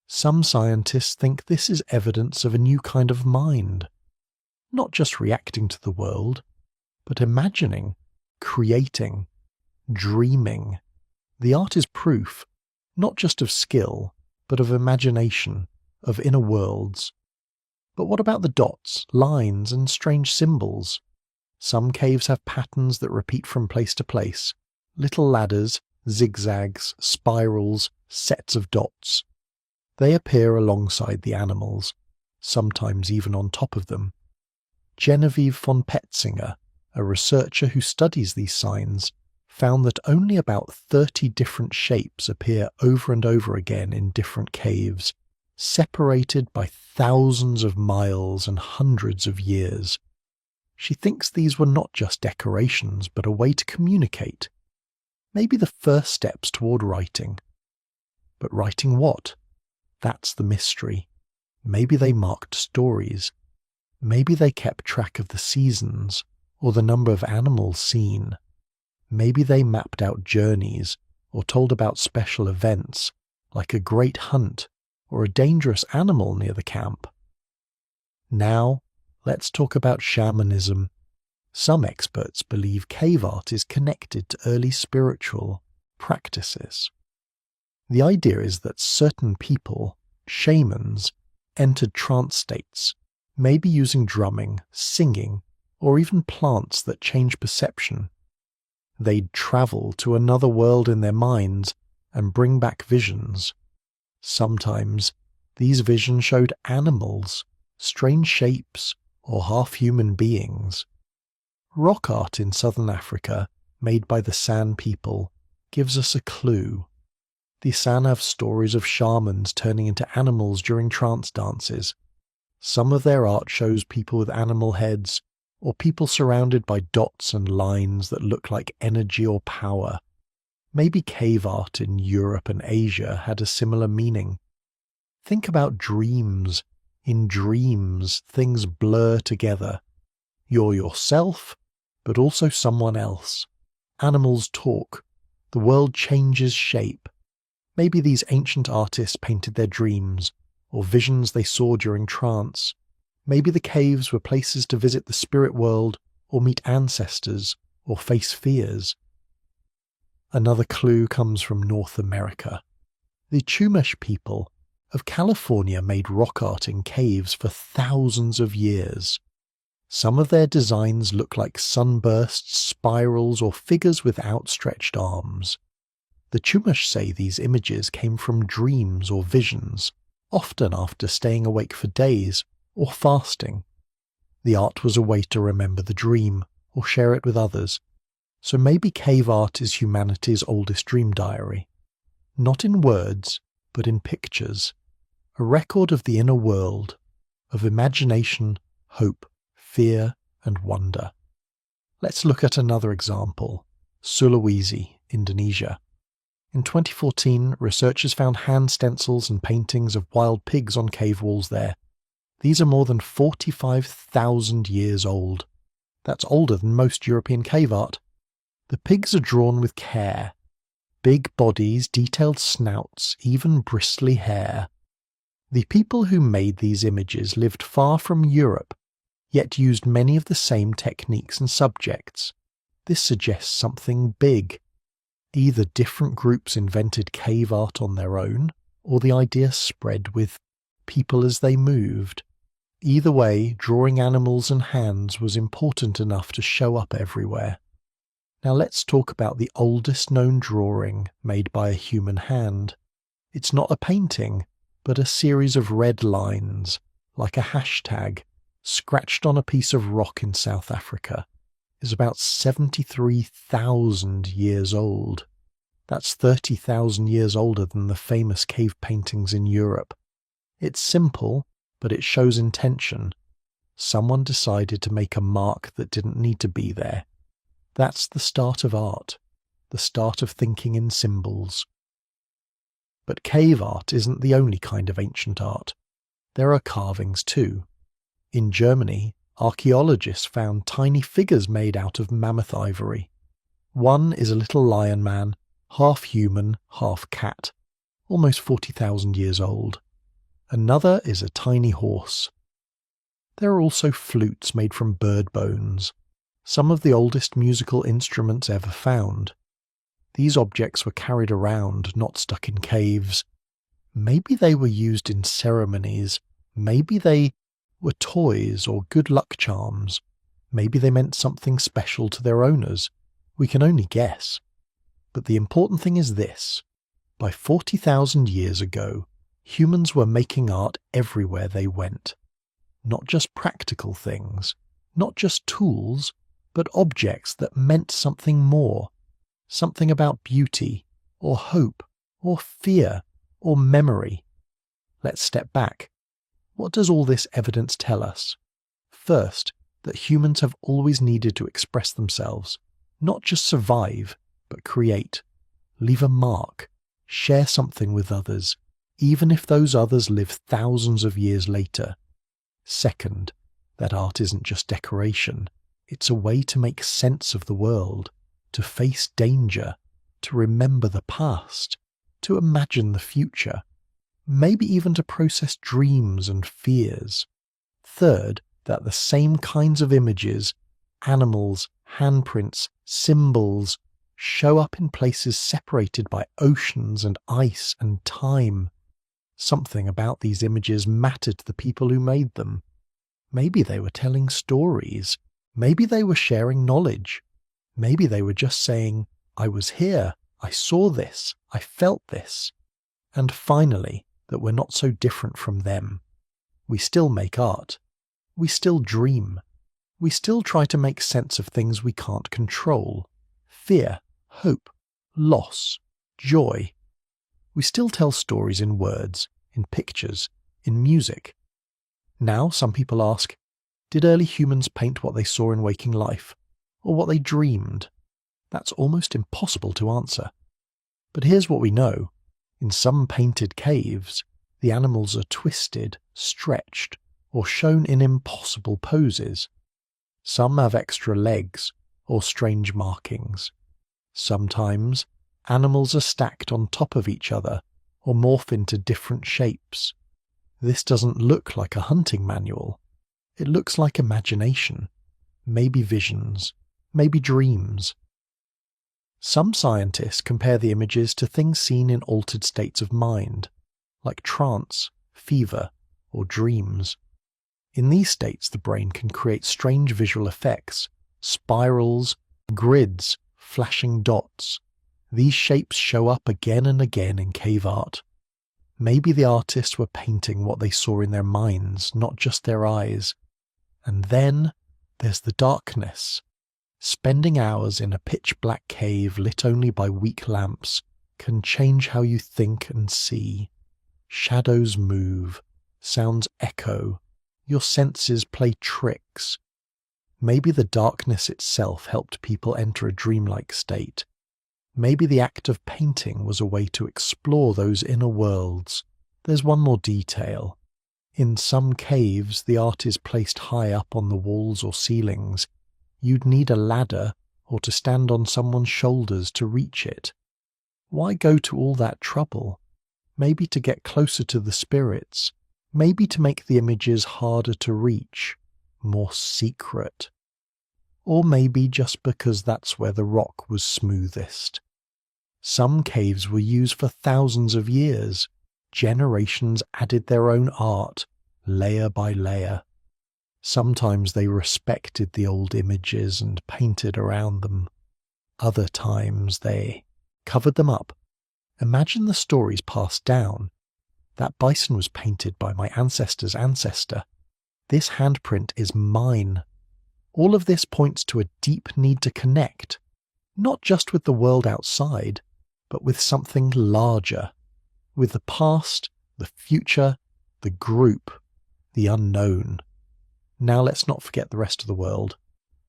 Some scientists think this is evidence of a new kind of mind, not just reacting to the world, but imagining, creating, dreaming. The art is proof, not just of skill, but of imagination, of inner worlds. But what about the dots, lines, and strange symbols? Some caves have patterns that repeat from place to place. Little ladders, zigzags, spirals, sets of dots. They appear alongside the animals, sometimes even on top of them. Genevieve von Petzinger, a researcher who studies these signs, found that only about 30 different shapes appear over and over again in different caves, separated by thousands of miles and hundreds of years. She thinks these were not just decorations, but a way to communicate. Maybe the first steps toward writing. But writing what? That's the mystery. Maybe they marked stories. Maybe they kept track of the seasons, or the number of animals seen. Maybe they mapped out journeys, or told about special events, like a great hunt, or a dangerous animal near the camp. Now, let's talk about shamanism. Some experts believe cave art is connected to early spiritual practices. The idea is that certain people, shamans, entered trance states, maybe using drumming, singing, or even plants that change perception. They'd travel to another world in their minds and bring back visions. Sometimes these visions showed animals, strange shapes, or half-human beings. Rock art in southern Africa, made by the San people, gives us a clue. The San have stories of shamans turning into animals during trance dances. Some of their art shows people with animal heads, or people surrounded by dots and lines that look like energy or power. Maybe cave art in Europe and Asia had a similar meaning. Think about dreams. In dreams, things blur together. You're yourself, but also someone else. Animals talk. The world changes shape. Maybe these ancient artists painted their dreams, or visions they saw during trance. Maybe the caves were places to visit the spirit world, or meet ancestors, or face fears. Another clue comes from North America. The Chumash people of California made rock art in caves for thousands of years. Some of their designs look like sunbursts, spirals, or figures with outstretched arms. The Chumash say these images came from dreams or visions, often after staying awake for days or fasting. The art was a way to remember the dream or share it with others. So maybe cave art is humanity's oldest dream diary. Not in words, but in pictures. A record of the inner world, of imagination, hope, fear, and wonder. Let's look at another example, Sulawesi, Indonesia. In 2014, researchers found hand stencils and paintings of wild pigs on cave walls there. These are more than 45,000 years old. That's older than most European cave art. The pigs are drawn with care. Big bodies, detailed snouts, even bristly hair. The people who made these images lived far from Europe, yet used many of the same techniques and subjects. This suggests something big. Either different groups invented cave art on their own, or the idea spread with people as they moved. Either way, drawing animals and hands was important enough to show up everywhere. Now let's talk about the oldest known drawing made by a human hand. It's not a painting, but a series of red lines, like a hashtag, scratched on a piece of rock in South Africa. Is about 73,000 years old. That's 30,000 years older than the famous cave paintings in Europe. It's simple, but it shows intention. Someone decided to make a mark that didn't need to be there. That's the start of art, the start of thinking in symbols. But cave art isn't the only kind of ancient art. There are carvings too. In Germany, archaeologists found tiny figures made out of mammoth ivory. One is a little lion man, half human, half cat, almost 40,000 years old. Another is a tiny horse. There are also flutes made from bird bones, some of the oldest musical instruments ever found. These objects were carried around, not stuck in caves. Maybe they were used in ceremonies. Maybe they were toys or good luck charms. Maybe they meant something special to their owners. We can only guess. But the important thing is this. By 40,000 years ago, humans were making art everywhere they went. Not just practical things, not just tools, but objects that meant something more. Something about beauty, or hope, or fear, or memory. Let's step back. What does all this evidence tell us? First, that humans have always needed to express themselves, not just survive, but create, leave a mark, share something with others, even if those others live thousands of years later. Second, that art isn't just decoration, it's a way to make sense of the world, to face danger, to remember the past, to imagine the future, maybe even to process dreams and fears. Third, that the same kinds of images, animals, handprints, symbols, show up in places separated by oceans and ice and time. Something about these images mattered to the people who made them. Maybe they were telling stories. Maybe they were sharing knowledge. Maybe they were just saying, I was here, I saw this, I felt this. And finally, that we're not so different from them. We still make art. We still dream. We still try to make sense of things we can't control. Fear, hope, loss, joy. We still tell stories in words, in pictures, in music. Now some people ask, did early humans paint what they saw in waking life, or what they dreamed? That's almost impossible to answer. But here's what we know. In some painted caves, the animals are twisted, stretched, or shown in impossible poses. Some have extra legs, or strange markings. Sometimes, animals are stacked on top of each other, or morph into different shapes. This doesn't look like a hunting manual. It looks like imagination, maybe visions, maybe dreams. Some scientists compare the images to things seen in altered states of mind, like trance, fever, or dreams. In these states, the brain can create strange visual effects, spirals, grids, flashing dots. These shapes show up again and again in cave art. Maybe the artists were painting what they saw in their minds, not just their eyes. And then there's the darkness. Spending hours in a pitch-black cave lit only by weak lamps can change how you think and see. Shadows move, sounds echo, your senses play tricks. Maybe the darkness itself helped people enter a dreamlike state. Maybe the act of painting was a way to explore those inner worlds. There's one more detail. In some caves, the art is placed high up on the walls or ceilings. You'd need a ladder or to stand on someone's shoulders to reach it. Why go to all that trouble? Maybe to get closer to the spirits. Maybe to make the images harder to reach, more secret. Or maybe just because that's where the rock was smoothest. Some caves were used for thousands of years. Generations added their own art, layer by layer. Sometimes they respected the old images and painted around them. Other times they covered them up. Imagine the stories passed down. That bison was painted by my ancestor's ancestor. This handprint is mine. All of this points to a deep need to connect, not just with the world outside, but with something larger, with the past, the future, the group, the unknown. Now let's not forget the rest of the world.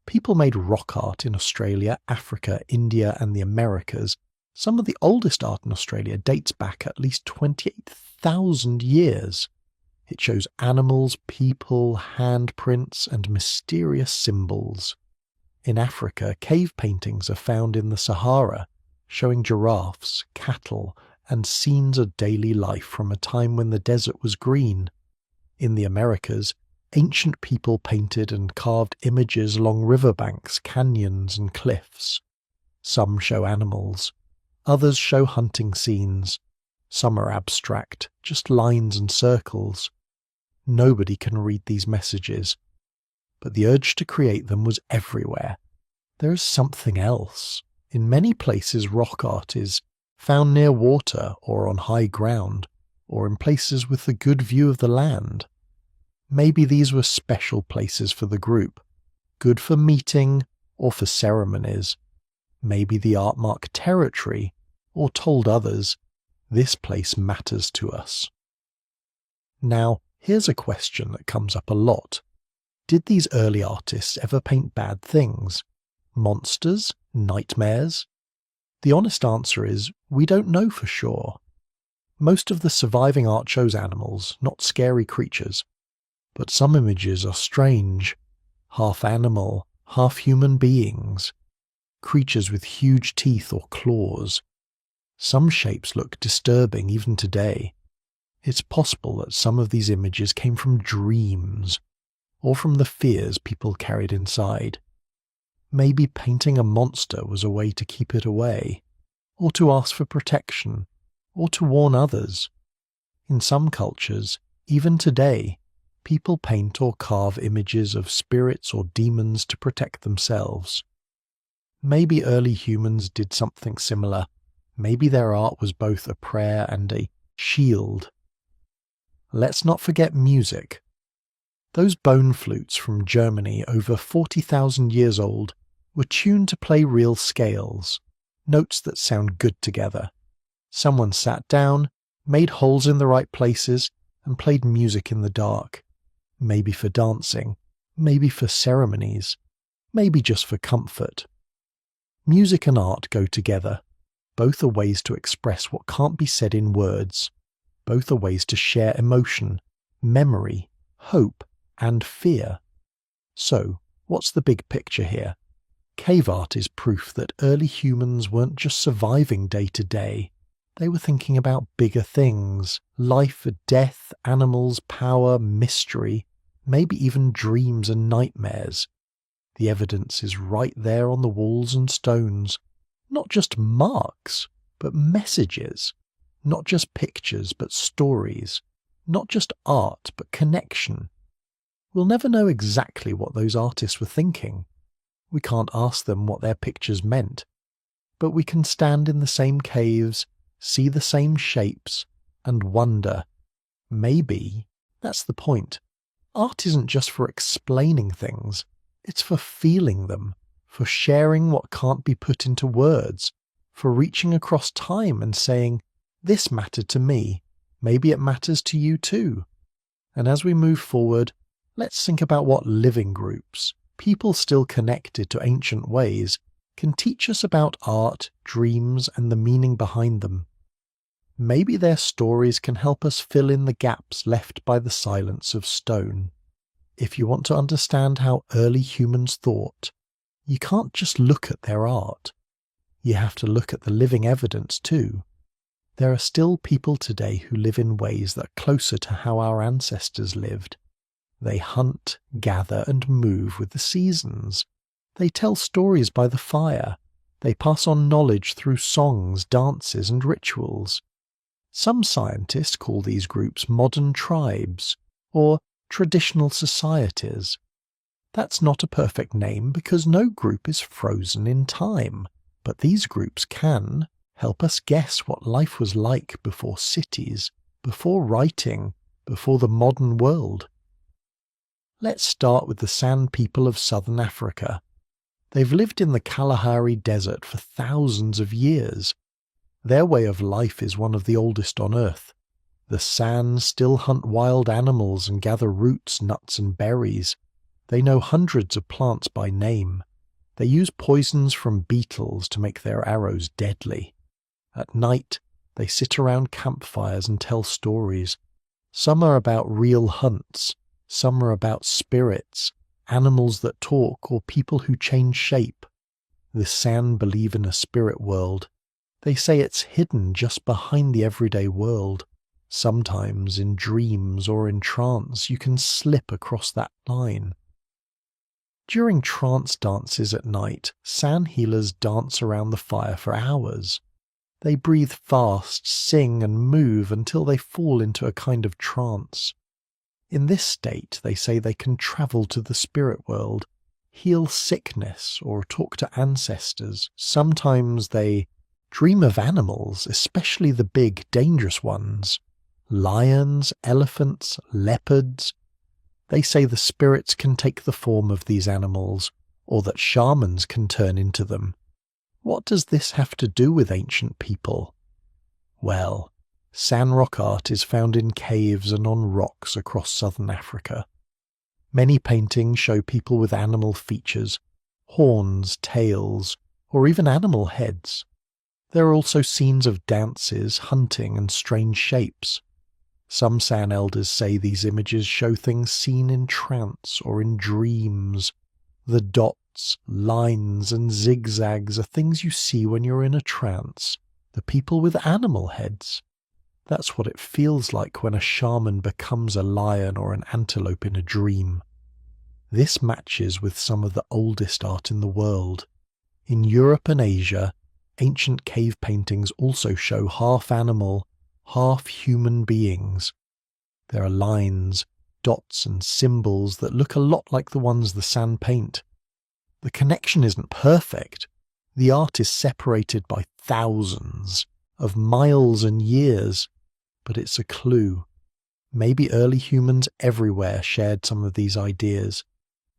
People made rock art in Australia, Africa, India, and the Americas. Some of the oldest art in Australia dates back at least 28,000 years. It shows animals, people, handprints, and mysterious symbols. In Africa, cave paintings are found in the Sahara, showing giraffes, cattle, and scenes of daily life from a time when the desert was green. In the Americas, ancient people painted and carved images along riverbanks, canyons, and cliffs. Some show animals, others show hunting scenes. Some are abstract, just lines and circles. Nobody can read these messages, but the urge to create them was everywhere. There is something else. In many places, rock art is found near water or on high ground, or in places with a good view of the land. Maybe these were special places for the group, good for meeting or for ceremonies. Maybe the art marked territory, or told others, this place matters to us. Now, here's a question that comes up a lot. Did these early artists ever paint bad things? Monsters? Nightmares? The honest answer is, we don't know for sure. Most of the surviving art shows animals, not scary creatures. But some images are strange. Half animal, half human beings. Creatures with huge teeth or claws. Some shapes look disturbing even today. It's possible that some of these images came from dreams, or from the fears people carried inside. Maybe painting a monster was a way to keep it away, or to ask for protection, or to warn others. In some cultures, even today, people paint or carve images of spirits or demons to protect themselves. Maybe early humans did something similar. Maybe their art was both a prayer and a shield. Let's not forget music. Those bone flutes from Germany, over 40,000 years old, were tuned to play real scales, notes that sound good together. Someone sat down, made holes in the right places, and played music in the dark. Maybe for dancing, maybe for ceremonies, maybe just for comfort. Music and art go together. Both are ways to express what can't be said in words. Both are ways to share emotion, memory, hope, and fear. So, what's the big picture here? Cave art is proof that early humans weren't just surviving day to day. They were thinking about bigger things: life, death, animals, power, mystery, maybe even dreams and nightmares. The evidence is right there on the walls and stones. Not just marks, but messages. Not just pictures, but stories. Not just art, but connection. We'll never know exactly what those artists were thinking. We can't ask them what their pictures meant. But we can stand in the same caves, see the same shapes, and wonder. Maybe that's the point. Art isn't just for explaining things. It's for feeling them, for sharing what can't be put into words, for reaching across time and saying, this mattered to me, maybe it matters to you too. And as we move forward, let's think about what living groups, people still connected to ancient ways, can teach us about art, dreams, and the meaning behind them. Maybe their stories can help us fill in the gaps left by the silence of stone. If you want to understand how early humans thought, you can't just look at their art. You have to look at the living evidence too. There are still people today who live in ways that are closer to how our ancestors lived. They hunt, gather, and move with the seasons. They tell stories by the fire. They pass on knowledge through songs, dances, and rituals. Some scientists call these groups modern tribes, or traditional societies. That's not a perfect name because no group is frozen in time, but these groups can help us guess what life was like before cities, before writing, before the modern world. Let's start with the San people of southern Africa. They've lived in the Kalahari Desert for thousands of years. Their way of life is one of the oldest on Earth. The San still hunt wild animals and gather roots, nuts, and berries. They know hundreds of plants by name. They use poisons from beetles to make their arrows deadly. At night, they sit around campfires and tell stories. Some are about real hunts, some are about spirits, animals that talk, or people who change shape. The San believe in a spirit world. They say it's hidden just behind the everyday world. Sometimes in dreams or in trance you can slip across that line. During trance dances at night, San healers dance around the fire for hours. They breathe fast, sing and move until they fall into a kind of trance. In this state, they say they can travel to the spirit world, heal sickness, or talk to ancestors. Sometimes they dream of animals, especially the big, dangerous ones. Lions, elephants, leopards. They say the spirits can take the form of these animals, or that shamans can turn into them. What does this have to do with ancient people? Well, San rock art is found in caves and on rocks across southern Africa. Many paintings show people with animal features, horns, tails, or even animal heads. There are also scenes of dances, hunting, and strange shapes. Some San elders say these images show things seen in trance or in dreams. The dots, lines, and zigzags are things you see when you're in a trance. The people with animal heads. That's what it feels like when a shaman becomes a lion or an antelope in a dream. This matches with some of the oldest art in the world. In Europe and Asia, ancient cave paintings also show half animal, half human beings. There are lines, dots and symbols that look a lot like the ones the San paint. The connection isn't perfect. The art is separated by thousands of miles and years, but it's a clue. Maybe early humans everywhere shared some of these ideas.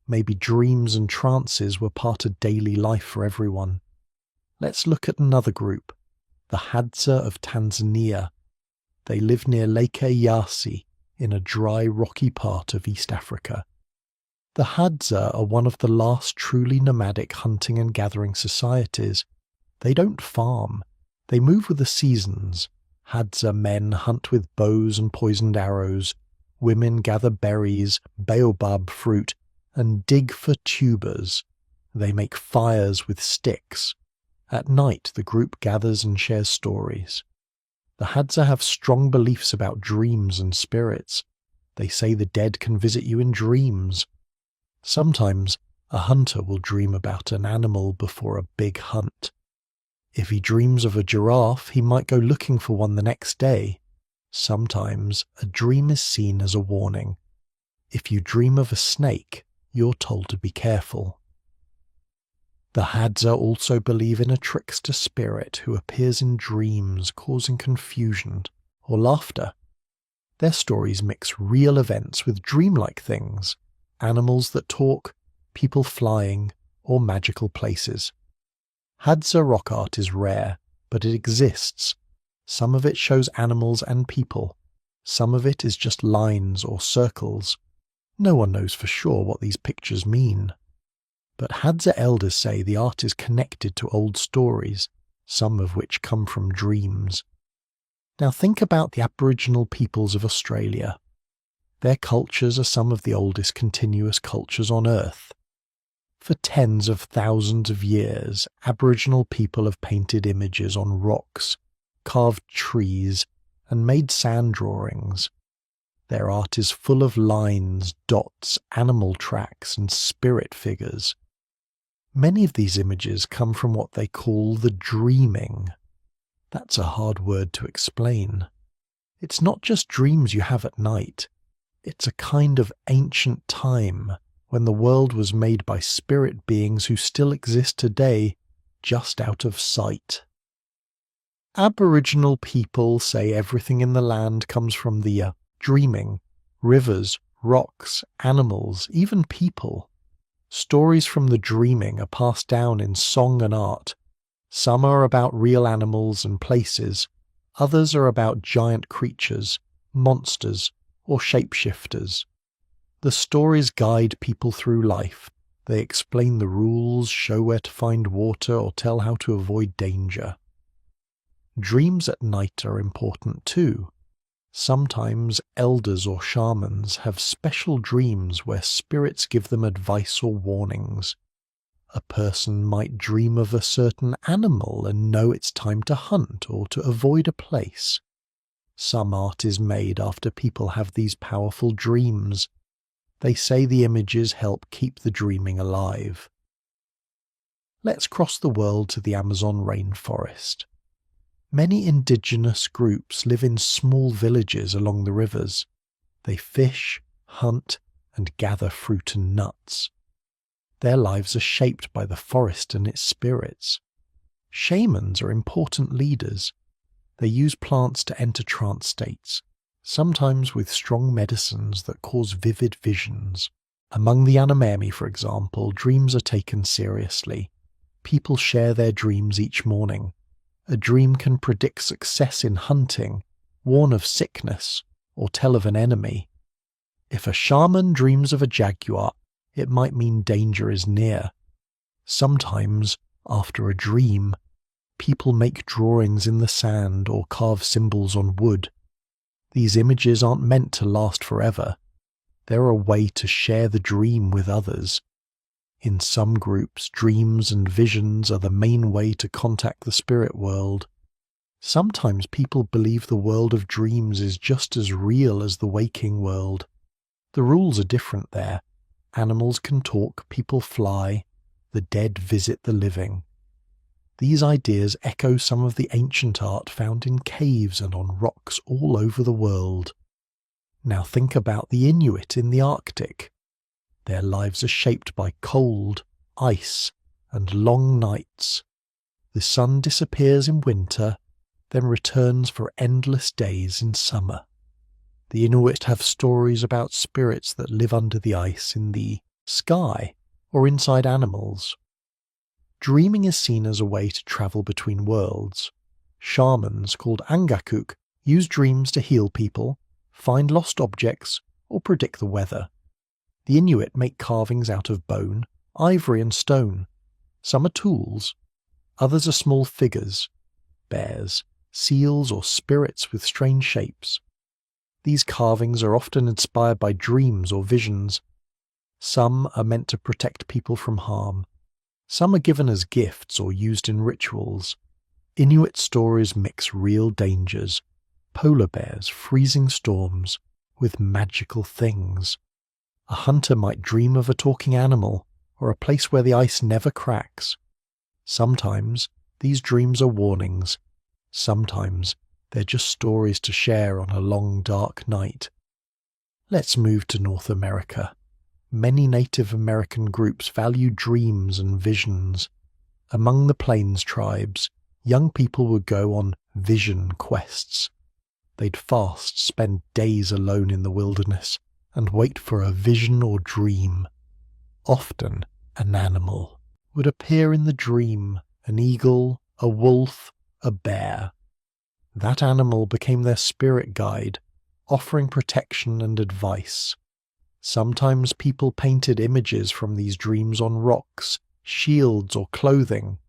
Maybe dreams and trances were part of daily life for everyone. Let's look at another group, the Hadza of Tanzania. They live near Lake Eyasi in a dry, rocky part of East Africa. The Hadza are one of the last truly nomadic hunting and gathering societies. They don't farm. They move with the seasons. Hadza men hunt with bows and poisoned arrows. Women gather berries, baobab fruit, and dig for tubers. They make fires with sticks. At night, the group gathers and shares stories. The Hadza have strong beliefs about dreams and spirits. They say the dead can visit you in dreams. Sometimes a hunter will dream about an animal before a big hunt. If he dreams of a giraffe, he might go looking for one the next day. Sometimes a dream is seen as a warning. If you dream of a snake, you're told to be careful. The Hadza also believe in a trickster spirit who appears in dreams, causing confusion or laughter. Their stories mix real events with dreamlike things, animals that talk, people flying, or magical places. Hadza rock art is rare, but it exists. Some of it shows animals and people. Some of it is just lines or circles. No one knows for sure what these pictures mean. But Hadza elders say the art is connected to old stories, some of which come from dreams. Now think about the Aboriginal peoples of Australia. Their cultures are some of the oldest continuous cultures on Earth. For tens of thousands of years, Aboriginal people have painted images on rocks, carved trees, and made sand drawings. Their art is full of lines, dots, animal tracks, and spirit figures. Many of these images come from what they call the dreaming. That's a hard word to explain. It's not just dreams you have at night. It's a kind of ancient time when the world was made by spirit beings who still exist today, just out of sight. Aboriginal people say everything in the land comes from the dreaming, rivers, rocks, animals, even people. Stories from the dreaming are passed down in song and art. Some are about real animals and places, others are about giant creatures, monsters, or shapeshifters. The stories guide people through life. They explain the rules, show where to find water, or tell how to avoid danger. Dreams at night are important too. Sometimes elders or shamans have special dreams where spirits give them advice or warnings. A person might dream of a certain animal and know it's time to hunt or to avoid a place. Some art is made after people have these powerful dreams. They say the images help keep the dreaming alive. Let's cross the world to the Amazon rainforest. Many indigenous groups live in small villages along the rivers. They fish, hunt, and gather fruit and nuts. Their lives are shaped by the forest and its spirits. Shamans are important leaders. They use plants to enter trance states, sometimes with strong medicines that cause vivid visions. Among the Yanomami, for example, dreams are taken seriously. People share their dreams each morning. A dream can predict success in hunting, warn of sickness, or tell of an enemy. If a shaman dreams of a jaguar, it might mean danger is near. Sometimes, after a dream, people make drawings in the sand or carve symbols on wood. These images aren't meant to last forever. They're a way to share the dream with others. In some groups, dreams and visions are the main way to contact the spirit world. Sometimes people believe the world of dreams is just as real as the waking world. The rules are different there. Animals can talk, people fly, the dead visit the living. These ideas echo some of the ancient art found in caves and on rocks all over the world. Now think about the Inuit in the Arctic. Their lives are shaped by cold, ice, and long nights. The sun disappears in winter, then returns for endless days in summer. The Inuit have stories about spirits that live under the ice in the sky or inside animals. Dreaming is seen as a way to travel between worlds. Shamans, called Angakuk, use dreams to heal people, find lost objects, or predict the weather. The Inuit make carvings out of bone, ivory and stone. Some are tools, others are small figures, bears, seals or spirits with strange shapes. These carvings are often inspired by dreams or visions. Some are meant to protect people from harm. Some are given as gifts or used in rituals. Inuit stories mix real dangers, polar bears, freezing storms, with magical things. A hunter might dream of a talking animal, or a place where the ice never cracks. Sometimes these dreams are warnings. Sometimes they're just stories to share on a long dark night. Let's move to North America. Many Native American groups value dreams and visions. Among the Plains tribes, young people would go on vision quests. They'd fast, spend days alone in the wilderness, and wait for a vision or dream. Often, an animal would appear in the dream, an eagle, a wolf, a bear. That animal became their spirit guide, offering protection and advice. Sometimes people painted images from these dreams on rocks, shields, or clothing.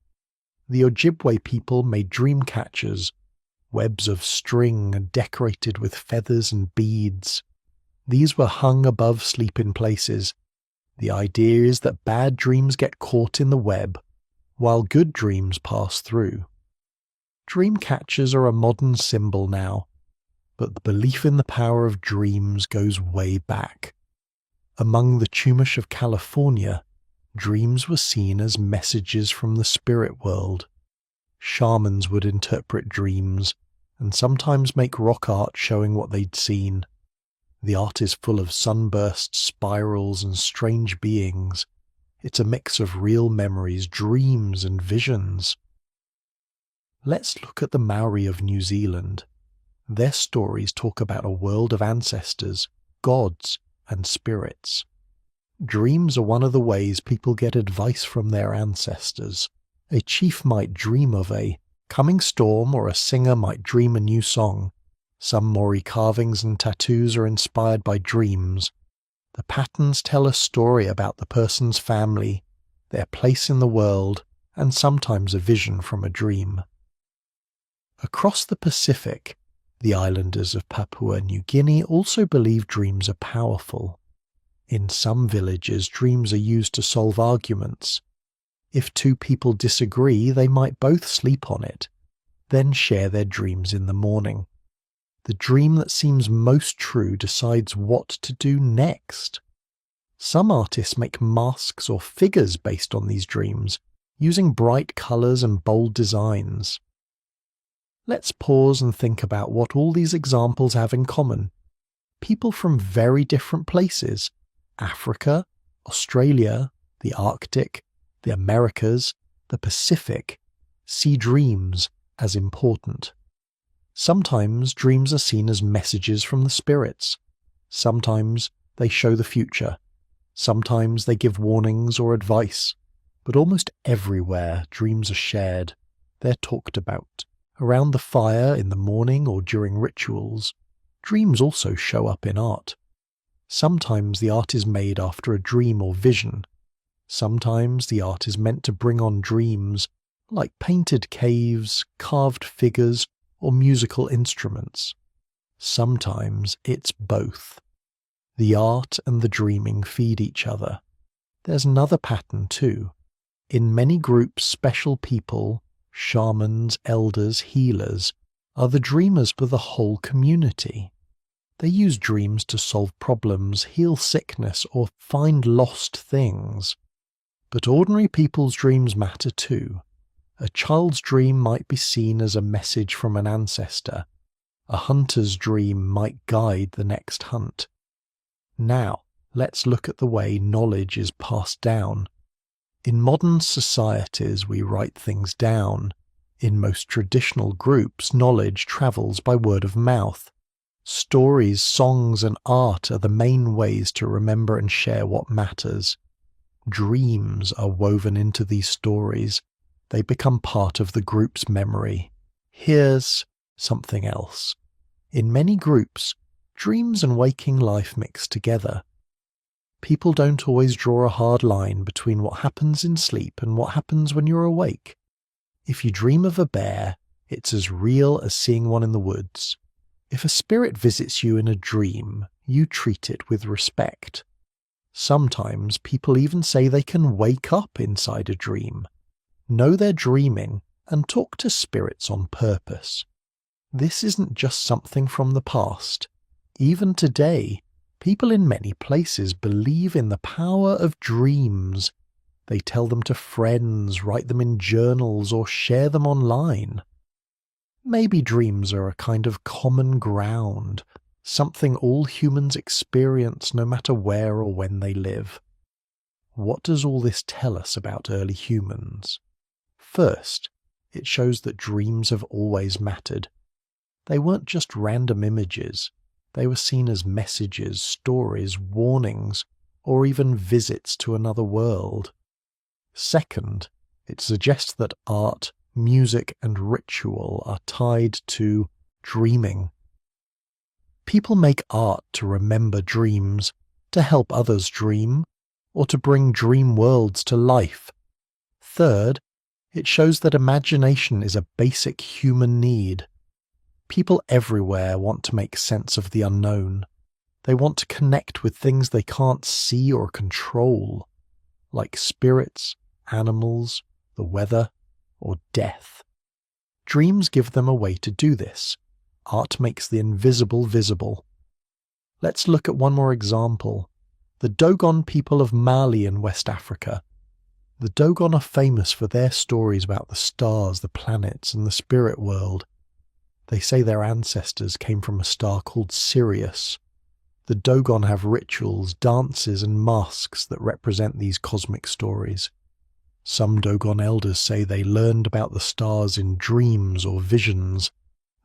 The Ojibwe people made dream catchers, webs of string decorated with feathers and beads. These were hung above sleeping places. The idea is that bad dreams get caught in the web, while good dreams pass through. Dream catchers are a modern symbol now, but the belief in the power of dreams goes way back. Among the Chumash of California, dreams were seen as messages from the spirit world. Shamans would interpret dreams, and sometimes make rock art showing what they'd seen. The art is full of sunbursts, spirals, and strange beings. It's a mix of real memories, dreams, and visions. Let's look at the Maori of New Zealand. Their stories talk about a world of ancestors, gods, and spirits. Dreams are one of the ways people get advice from their ancestors. A chief might dream of a coming storm, or a singer might dream a new song. Some Maori carvings and tattoos are inspired by dreams. The patterns tell a story about the person's family, their place in the world, and sometimes a vision from a dream. Across the Pacific, The islanders of Papua New Guinea also believe dreams are powerful. In some villages, dreams are used to solve arguments. If two people disagree, they might both sleep on it, then share their dreams in the morning. The dream that seems most true decides what to do next. Some artists make masks or figures based on these dreams, using bright colours and bold designs. Let's pause and think about what all these examples have in common. People from very different places, Africa, Australia, the Arctic, the Americas, the Pacific, see dreams as important. Sometimes dreams are seen as messages from the spirits. Sometimes they show the future. Sometimes they give warnings or advice. But almost everywhere dreams are shared. They're talked about. Around the fire in the morning or during rituals, dreams also show up in art. Sometimes the art is made after a dream or vision. Sometimes the art is meant to bring on dreams, like painted caves, carved figures, or musical instruments. Sometimes it's both. The art and the dreaming feed each other. There's another pattern too. In many groups, special people, shamans, elders, healers, are the dreamers for the whole community. They use dreams to solve problems, heal sickness, or find lost things. But ordinary people's dreams matter too. A child's dream might be seen as a message from an ancestor. A hunter's dream might guide the next hunt. Now, let's look at the way knowledge is passed down. In modern societies, we write things down. In most traditional groups, knowledge travels by word of mouth. Stories, songs, and art are the main ways to remember and share what matters. Dreams are woven into these stories. They become part of the group's memory. Here's something else. In many groups, dreams and waking life mix together. People don't always draw a hard line between what happens in sleep and what happens when you're awake. If you dream of a bear, it's as real as seeing one in the woods. If a spirit visits you in a dream, you treat it with respect. Sometimes people even say they can wake up inside a dream. Know they're dreaming and talk to spirits on purpose. This isn't just something from the past. Even today, people in many places believe in the power of dreams. They tell them to friends, write them in journals, or share them online. Maybe dreams are a kind of common ground, something all humans experience no matter where or when they live. What does all this tell us about early humans? First, it shows that dreams have always mattered. They weren't just random images. They were seen as messages, stories, warnings, or even visits to another world. Second, it suggests that art, music, and ritual are tied to dreaming. People make art to remember dreams, to help others dream, or to bring dream worlds to life. Third, it shows that imagination is a basic human need. People everywhere want to make sense of the unknown. They want to connect with things they can't see or control, like spirits, animals, the weather, or death. Dreams give them a way to do this. Art makes the invisible visible. Let's look at one more example. The Dogon people of Mali in West Africa. The Dogon are famous for their stories about the stars, the planets, and the spirit world. They say their ancestors came from a star called Sirius. The Dogon have rituals, dances, and masks that represent these cosmic stories. Some Dogon elders say they learned about the stars in dreams or visions.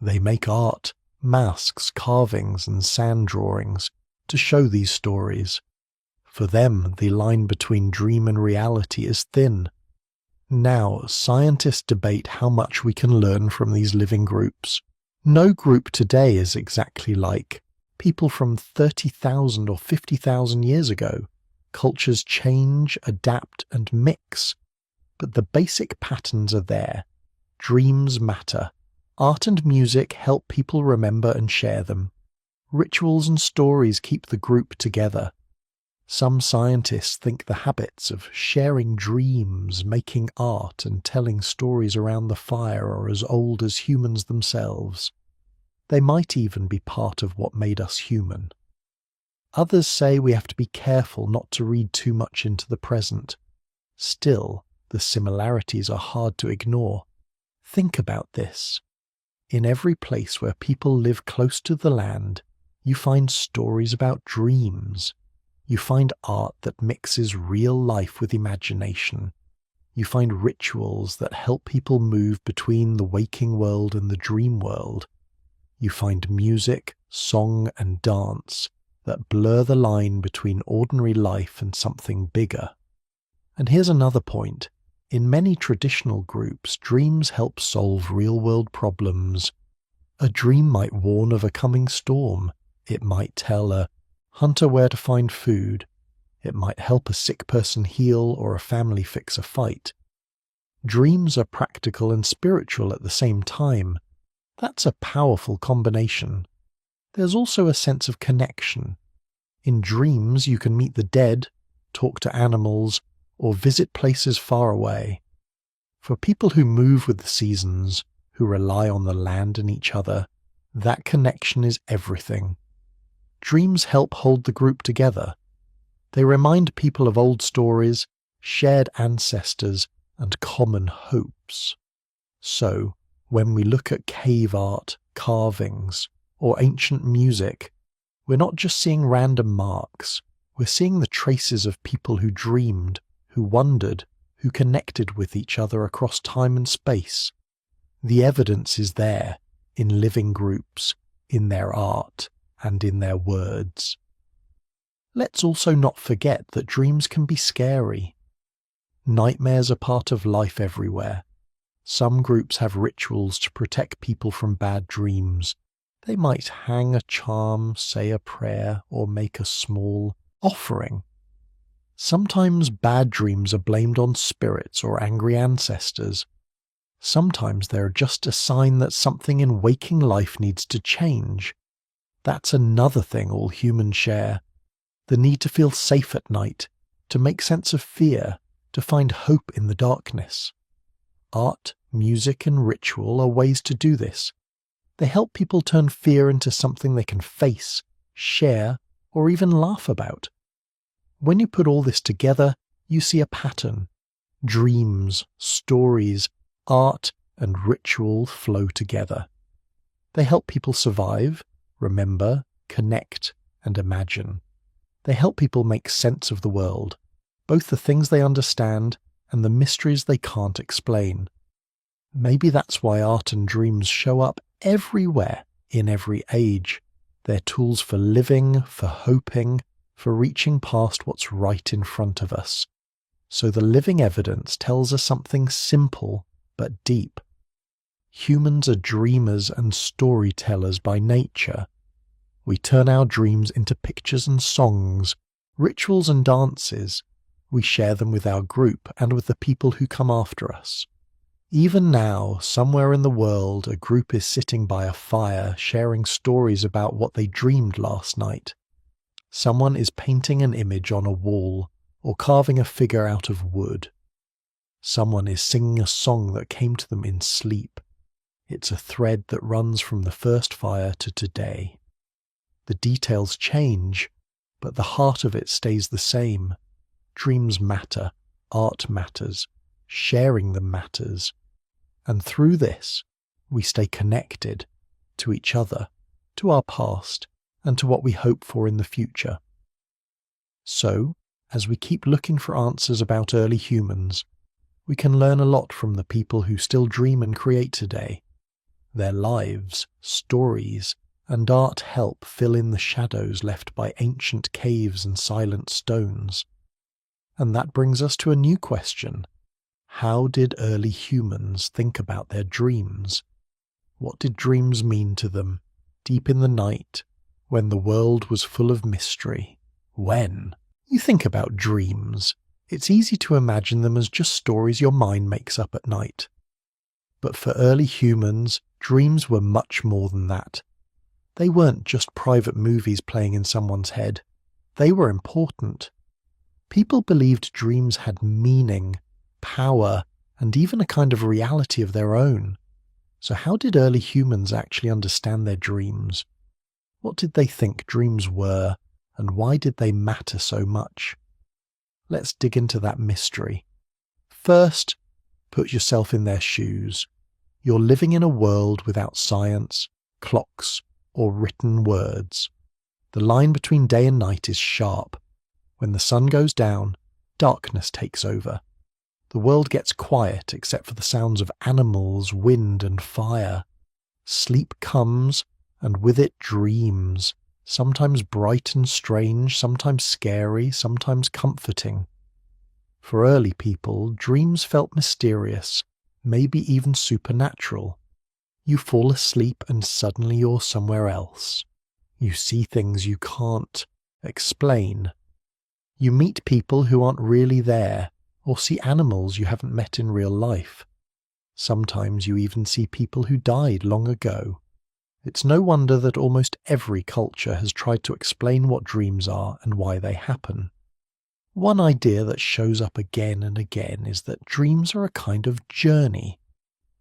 They make art, masks, carvings, and sand drawings to show these stories. For them, the line between dream and reality is thin. Now, scientists debate how much we can learn from these living groups. No group today is exactly like people from 30,000 or 50,000 years ago. Cultures change, adapt, and mix. But the basic patterns are there. Dreams matter. Art and music help people remember and share them. Rituals and stories keep the group together. Some scientists think the habits of sharing dreams, making art, and telling stories around the fire are as old as humans themselves. They might even be part of what made us human. Others say we have to be careful not to read too much into the present. Still, the similarities are hard to ignore. Think about this. In every place where people live close to the land, you find stories about dreams. You find art that mixes real life with imagination. You find rituals that help people move between the waking world and the dream world. You find music, song, and dance that blur the line between ordinary life and something bigger. And here's another point. In many traditional groups, dreams help solve real-world problems. A dream might warn of a coming storm. It might tell a hunter where to find food. It might help a sick person heal or a family fix a fight. Dreams are practical and spiritual at the same time. That's a powerful combination. There's also a sense of connection. In dreams, you can meet the dead, talk to animals, or visit places far away. For people who move with the seasons, who rely on the land and each other, that connection is everything. Dreams help hold the group together. They remind people of old stories, shared ancestors, and common hopes. So, when we look at cave art, carvings, or ancient music, we're not just seeing random marks, we're seeing the traces of people who dreamed, who wondered, who connected with each other across time and space. The evidence is there, in living groups, in their art, and in their words. Let's also not forget that dreams can be scary. Nightmares are part of life everywhere. Some groups have rituals to protect people from bad dreams. They might hang a charm, say a prayer, or make a small offering. Sometimes bad dreams are blamed on spirits or angry ancestors. Sometimes they're just a sign that something in waking life needs to change. That's another thing all humans share. The need to feel safe at night, to make sense of fear, to find hope in the darkness. Art, music, and ritual are ways to do this. They help people turn fear into something they can face, share, or even laugh about. When you put all this together, you see a pattern. Dreams, stories, art, and ritual flow together. They help people survive, remember, connect, and imagine. They help people make sense of the world, both the things they understand and the mysteries they can't explain. Maybe that's why art and dreams show up everywhere in every age. They're tools for living, for hoping, for reaching past what's right in front of us. So the living evidence tells us something simple but deep. Humans are dreamers and storytellers by nature. We turn our dreams into pictures and songs, rituals and dances. We share them with our group and with the people who come after us. Even now, somewhere in the world, a group is sitting by a fire sharing stories about what they dreamed last night. Someone is painting an image on a wall or carving a figure out of wood. Someone is singing a song that came to them in sleep. It's a thread that runs from the first fire to today. The details change, but the heart of it stays the same. Dreams matter, art matters, sharing them matters. And through this, we stay connected to each other, to our past, and to what we hope for in the future. So, as we keep looking for answers about early humans, we can learn a lot from the people who still dream and create today. Their lives, stories, and art help fill in the shadows left by ancient caves and silent stones. And that brings us to a new question. How did early humans think about their dreams? What did dreams mean to them, deep in the night, when the world was full of mystery? When you think about dreams, it's easy to imagine them as just stories your mind makes up at night. But for early humans, Dreams were much more than that. They weren't just private movies playing in someone's head. They were important. People believed dreams had meaning, power, and even a kind of reality of their own. So how did early humans actually understand their dreams? What did they think dreams were, and why did they matter so much? Let's dig into that mystery. First, put yourself in their shoes. You're living in a world without science, clocks, or written words. The line between day and night is sharp. When the sun goes down, darkness takes over. The world gets quiet except for the sounds of animals, wind, and fire. Sleep comes, and with it dreams, sometimes bright and strange, sometimes scary, sometimes comforting. For early people, dreams felt mysterious, maybe even supernatural. You fall asleep and suddenly you're somewhere else. You see things you can't explain. You meet people who aren't really there, or see animals you haven't met in real life. Sometimes you even see people who died long ago. It's no wonder that almost every culture has tried to explain what dreams are and why they happen. One idea that shows up again and again is that dreams are a kind of journey.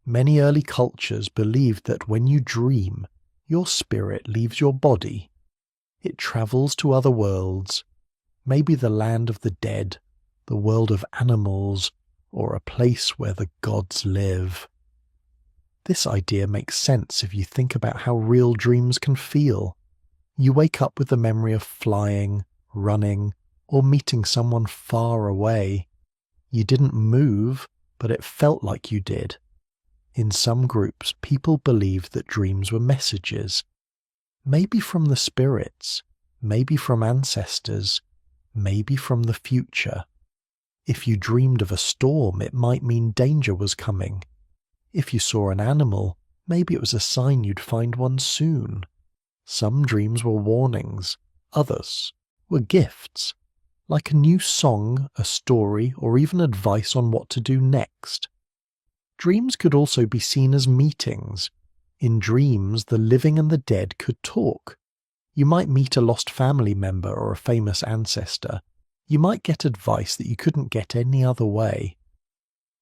Many early cultures believed that when you dream, your spirit leaves your body. It travels to other worlds, maybe the land of the dead, the world of animals, or a place where the gods live. This idea makes sense if you think about how real dreams can feel. You wake up with the memory of flying, running, or meeting someone far away. You didn't move, but it felt like you did. In some groups, people believed that dreams were messages. Maybe from the spirits, maybe from ancestors, maybe from the future. If you dreamed of a storm, it might mean danger was coming. If you saw an animal, maybe it was a sign you'd find one soon. Some dreams were warnings, others were gifts, like a new song, a story, or even advice on what to do next. Dreams could also be seen as meetings. In dreams, the living and the dead could talk. You might meet a lost family member or a famous ancestor. You might get advice that you couldn't get any other way.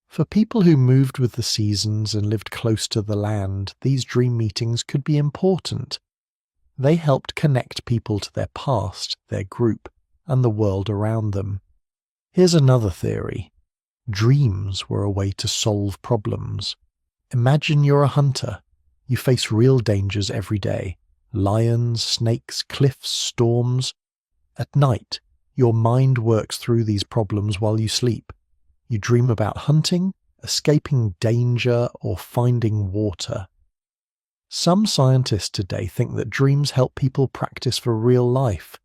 For people who moved with the seasons and lived close to the land, these dream meetings could be important. They helped connect people to their past, their group, and the world around them. Here's another theory. Dreams were a way to solve problems. Imagine you're a hunter. You face real dangers every day. Lions, snakes, cliffs, storms. At night, your mind works through these problems while you sleep. You dream about hunting, escaping danger, or finding water. Some scientists today think that dreams help people practice for real life.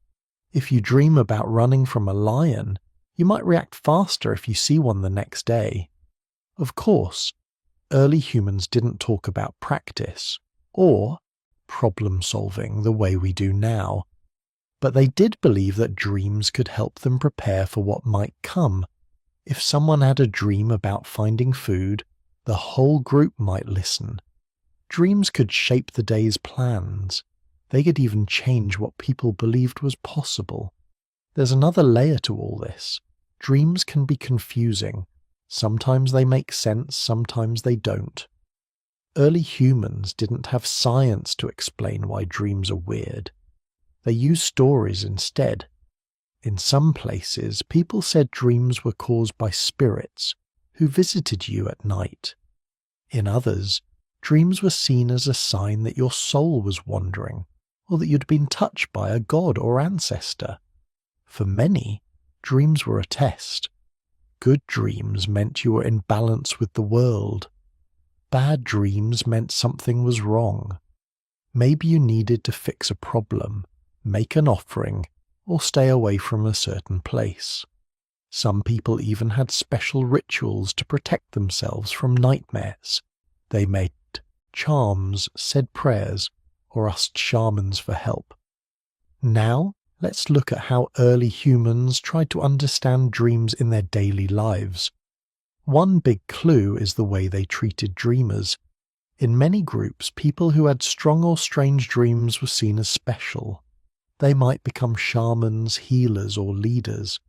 If you dream about running from a lion, you might react faster if you see one the next day. Of course, early humans didn't talk about practice or problem solving the way we do now, but they did believe that dreams could help them prepare for what might come. If someone had a dream about finding food, the whole group might listen. Dreams could shape the day's plans. They could even change what people believed was possible. There's another layer to all this. Dreams can be confusing. Sometimes they make sense, sometimes they don't. Early humans didn't have science to explain why dreams are weird. They used stories instead. In some places, people said dreams were caused by spirits who visited you at night. In others, dreams were seen as a sign that your soul was wandering, or that you'd been touched by a god or ancestor. For many, dreams were a test. Good dreams meant you were in balance with the world. Bad dreams meant something was wrong. Maybe you needed to fix a problem, make an offering, or stay away from a certain place. Some people even had special rituals to protect themselves from nightmares. They made charms, said prayers, or asked shamans for help. Now, let's look at how early humans tried to understand dreams in their daily lives. One big clue is the way they treated dreamers. In many groups, people who had strong or strange dreams were seen as special. They might become shamans, healers, or leaders.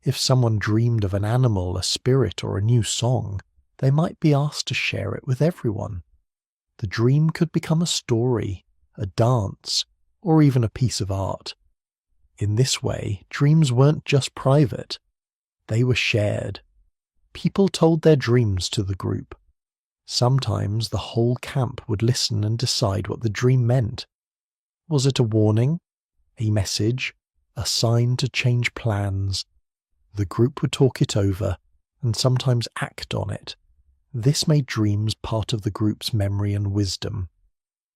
If someone dreamed of an animal, a spirit, or a new song, they might be asked to share it with everyone. The dream could become a story, a dance, or even a piece of art. In this way, dreams weren't just private. They were shared. People told their dreams to the group. Sometimes the whole camp would listen and decide what the dream meant. Was it a warning, a message, a sign to change plans? The group would talk it over and sometimes act on it. This made dreams part of the group's memory and wisdom.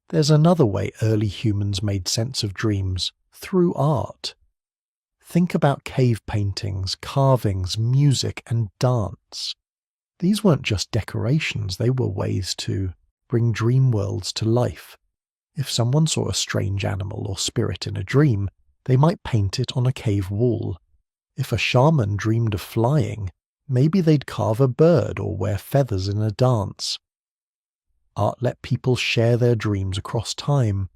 There's another way early humans made sense of dreams, through art. Think about cave paintings, carvings, music, and dance. These weren't just decorations, they were ways to bring dream worlds to life. If someone saw a strange animal or spirit in a dream, they might paint it on a cave wall. If a shaman dreamed of flying, maybe they'd carve a bird or wear feathers in a dance. Art let people share their dreams across time.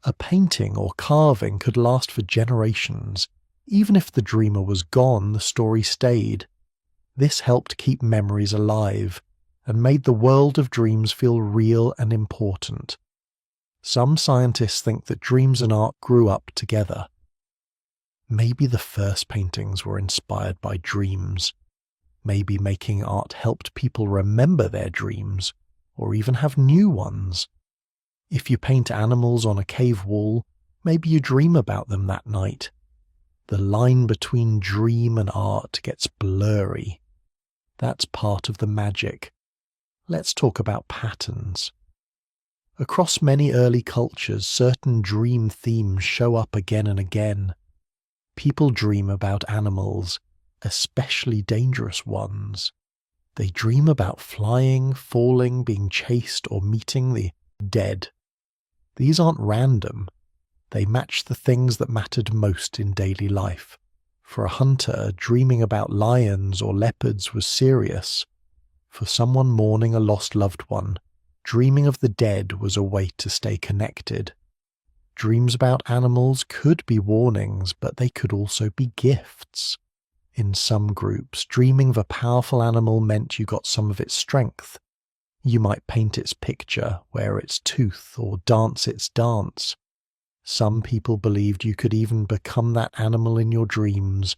A painting or carving could last for generations. Even if the dreamer was gone, the story stayed. This helped keep memories alive and made the world of dreams feel real and important. Some scientists think that dreams and art grew up together. Maybe the first paintings were inspired by dreams. Maybe making art helped people remember their dreams, or even have new ones. If you paint animals on a cave wall, maybe you dream about them that night. The line between dream and art gets blurry. That's part of the magic. Let's talk about patterns. Across many early cultures, certain dream themes show up again and again. People dream about animals, especially dangerous ones. They dream about flying, falling, being chased, or meeting the dead. These aren't random. They match the things that mattered most in daily life. For a hunter, dreaming about lions or leopards was serious. For someone mourning a lost loved one, dreaming of the dead was a way to stay connected. Dreams about animals could be warnings, but they could also be gifts. In some groups, dreaming of a powerful animal meant you got some of its strength. You might paint its picture, wear its tooth, or dance its dance. Some people believed you could even become that animal in your dreams.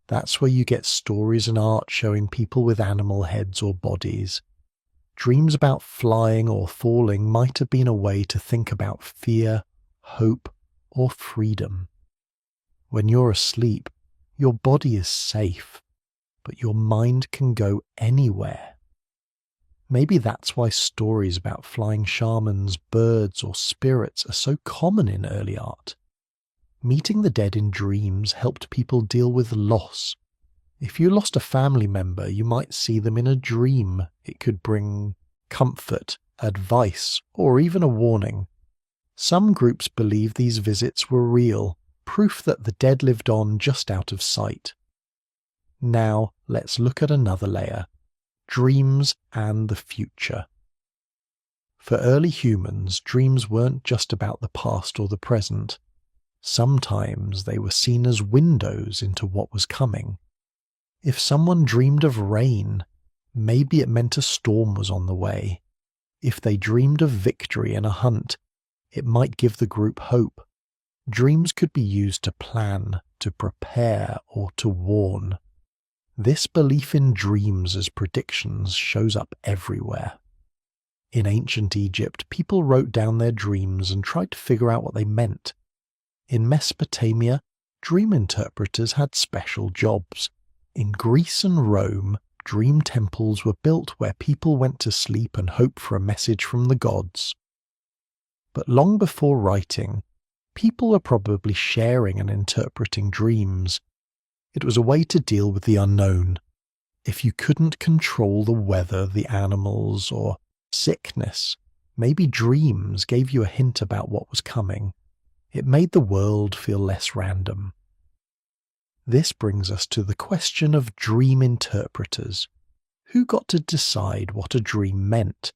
That's where you get stories and art showing people with animal heads or bodies. Dreams about flying or falling might have been a way to think about fear, hope, or freedom. When you're asleep, your body is safe, but your mind can go anywhere. Maybe that's why stories about flying shamans, birds, or spirits are so common in early art. Meeting the dead in dreams helped people deal with loss. If you lost a family member, you might see them in a dream. It could bring comfort, advice, or even a warning. Some groups believe these visits were real, proof that the dead lived on just out of sight. Now, let's look at another layer. Dreams and the future. For early humans, dreams weren't just about the past or the present. Sometimes they were seen as windows into what was coming. If someone dreamed of rain, maybe it meant a storm was on the way. If they dreamed of victory in a hunt, it might give the group hope. Dreams could be used to plan, to prepare, or to warn. This belief in dreams as predictions shows up everywhere. In ancient Egypt, people wrote down their dreams and tried to figure out what they meant. In Mesopotamia, dream interpreters had special jobs. In Greece and Rome, dream temples were built where people went to sleep and hoped for a message from the gods. But long before writing, people were probably sharing and interpreting dreams. It was a way to deal with the unknown. If you couldn't control the weather, the animals, or sickness, maybe dreams gave you a hint about what was coming. It made the world feel less random. This brings us to the question of dream interpreters. Who got to decide what a dream meant?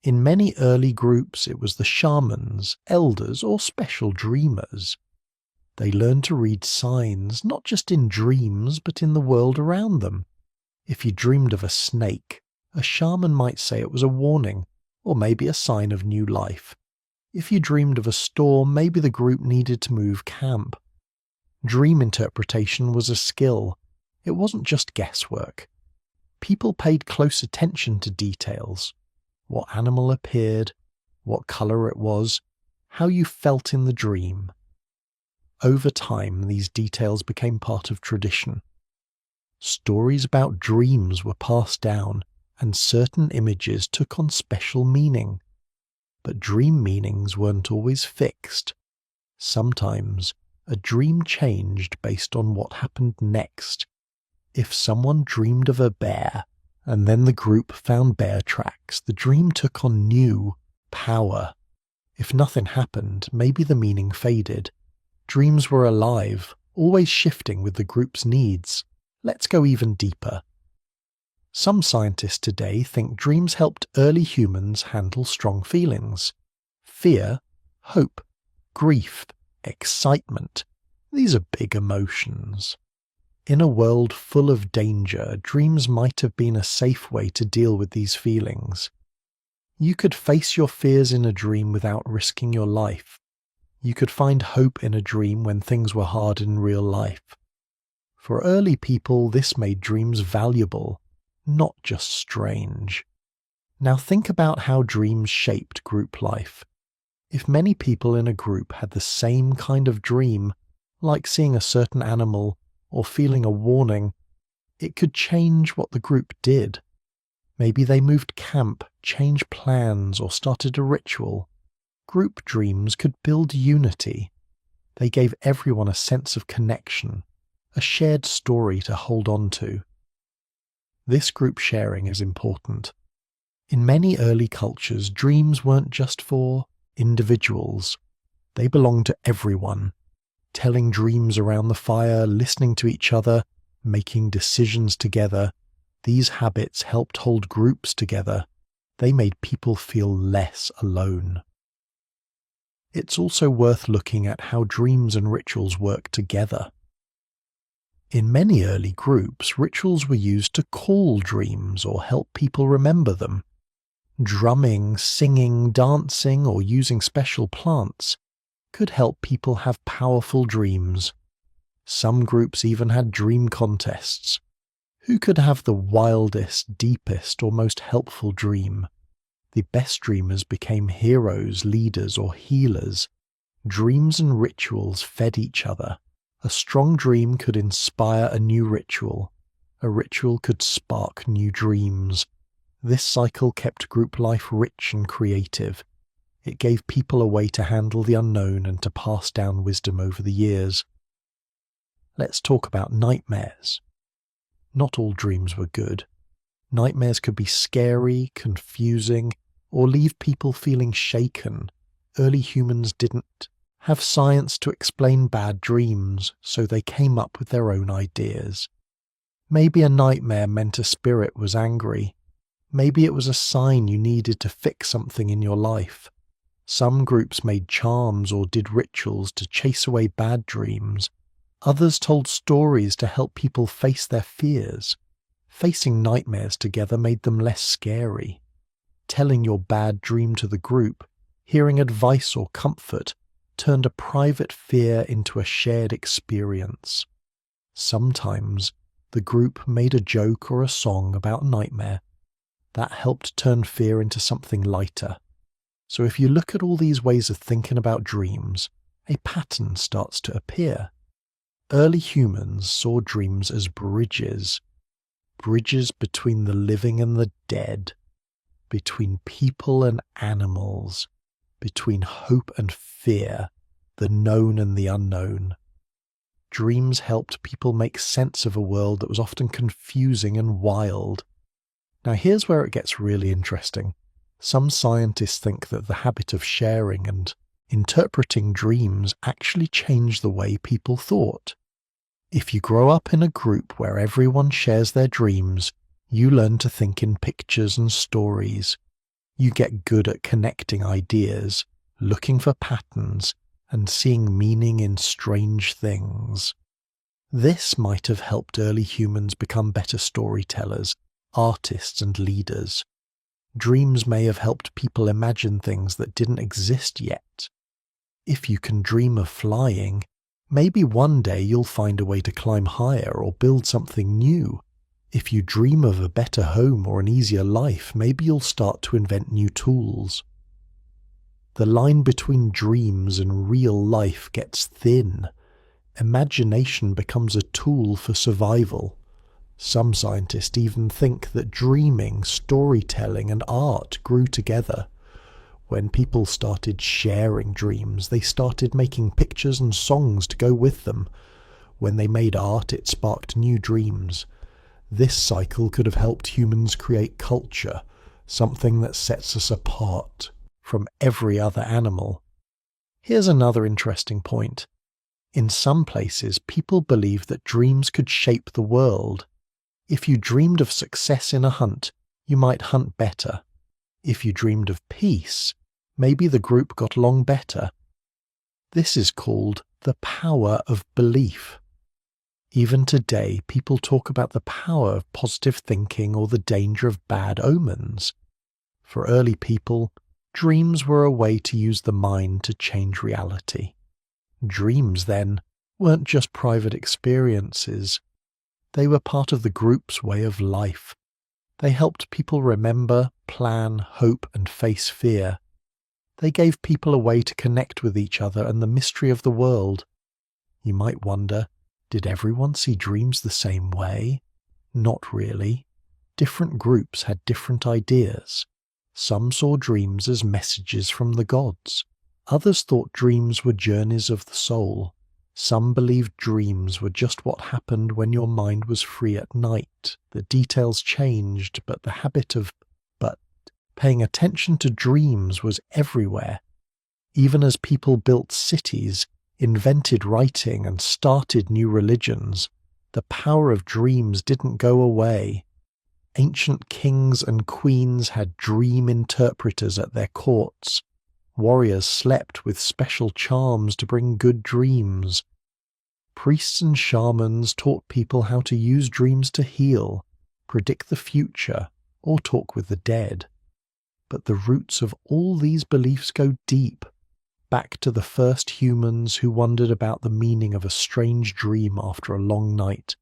In many early groups, it was the shamans, elders, or special dreamers. They learned to read signs, not just in dreams, but in the world around them. If you dreamed of a snake, a shaman might say it was a warning, or maybe a sign of new life. If you dreamed of a storm, maybe the group needed to move camp. Dream interpretation was a skill. It wasn't just guesswork. People paid close attention to details. What animal appeared, what colour it was, how you felt in the dream. Over time, these details became part of tradition. Stories about dreams were passed down, and certain images took on special meaning. But dream meanings weren't always fixed. Sometimes, a dream changed based on what happened next. If someone dreamed of a bear, and then the group found bear tracks, the dream took on new power. If nothing happened, maybe the meaning faded. Dreams were alive, always shifting with the group's needs. Let's go even deeper. Some scientists today think dreams helped early humans handle strong feelings. Fear, hope, grief, excitement. These are big emotions. In a world full of danger, dreams might have been a safe way to deal with these feelings. You could face your fears in a dream without risking your life. You could find hope in a dream when things were hard in real life. For early people, this made dreams valuable, not just strange. Now think about how dreams shaped group life. If many people in a group had the same kind of dream, like seeing a certain animal or feeling a warning, it could change what the group did. Maybe they moved camp, changed plans, or started a ritual. Group dreams could build unity. They gave everyone a sense of connection, a shared story to hold on to. This group sharing is important. In many early cultures, dreams weren't just for individuals. They belonged to everyone. Telling dreams around the fire, listening to each other, making decisions together. These habits helped hold groups together. They made people feel less alone. It's also worth looking at how dreams and rituals work together. In many early groups, rituals were used to call dreams or help people remember them. Drumming, singing, dancing, or using special plants could help people have powerful dreams. Some groups even had dream contests. Who could have the wildest, deepest, or most helpful dream? The best dreamers became heroes, leaders, or healers. Dreams and rituals fed each other. A strong dream could inspire a new ritual. A ritual could spark new dreams. This cycle kept group life rich and creative. It gave people a way to handle the unknown and to pass down wisdom over the years. Let's talk about nightmares. Not all dreams were good. Nightmares could be scary, confusing, or leave people feeling shaken. Early humans didn't have science to explain bad dreams, so they came up with their own ideas. Maybe a nightmare meant a spirit was angry. Maybe it was a sign you needed to fix something in your life. Some groups made charms or did rituals to chase away bad dreams. Others told stories to help people face their fears. Facing nightmares together made them less scary. Telling your bad dream to the group, hearing advice or comfort, turned a private fear into a shared experience. Sometimes, the group made a joke or a song about nightmare. That helped turn fear into something lighter. So if you look at all these ways of thinking about dreams, a pattern starts to appear. Early humans saw dreams as bridges. Bridges between the living and the dead, between people and animals, between hope and fear, the known and the unknown. Dreams helped people make sense of a world that was often confusing and wild. Now here's where it gets really interesting. Some scientists think that the habit of sharing and interpreting dreams actually changed the way people thought. If you grow up in a group where everyone shares their dreams, you learn to think in pictures and stories. You get good at connecting ideas, looking for patterns, and seeing meaning in strange things. This might have helped early humans become better storytellers, artists, and leaders. Dreams may have helped people imagine things that didn't exist yet. If you can dream of flying, maybe one day you'll find a way to climb higher or build something new. If you dream of a better home or an easier life, maybe you'll start to invent new tools. The line between dreams and real life gets thin. Imagination becomes a tool for survival. Some scientists even think that dreaming, storytelling, and art grew together. When people started sharing dreams, they started making pictures and songs to go with them. When they made art, it sparked new dreams. This cycle could have helped humans create culture, something that sets us apart from every other animal. Here's another interesting point. In some places, people believe that dreams could shape the world. If you dreamed of success in a hunt, you might hunt better. If you dreamed of peace, maybe the group got along better. This is called the power of belief. Even today, people talk about the power of positive thinking or the danger of bad omens. For early people, dreams were a way to use the mind to change reality. Dreams, then, weren't just private experiences. They were part of the group's way of life. They helped people remember, plan, hope, and face fear. They gave people a way to connect with each other and the mystery of the world. You might wonder, did everyone see dreams the same way? Not really. Different groups had different ideas. Some saw dreams as messages from the gods. Others thought dreams were journeys of the soul. Some believed dreams were just what happened when your mind was free at night. The details changed, but the habit of paying attention to dreams was everywhere. Even as people built cities, invented writing, and started new religions, the power of dreams didn't go away. Ancient kings and queens had dream interpreters at their courts. Warriors slept with special charms to bring good dreams. Priests and shamans taught people how to use dreams to heal, predict the future, or talk with the dead. But the roots of all these beliefs go deep, back to the first humans who wondered about the meaning of a strange dream after a long night.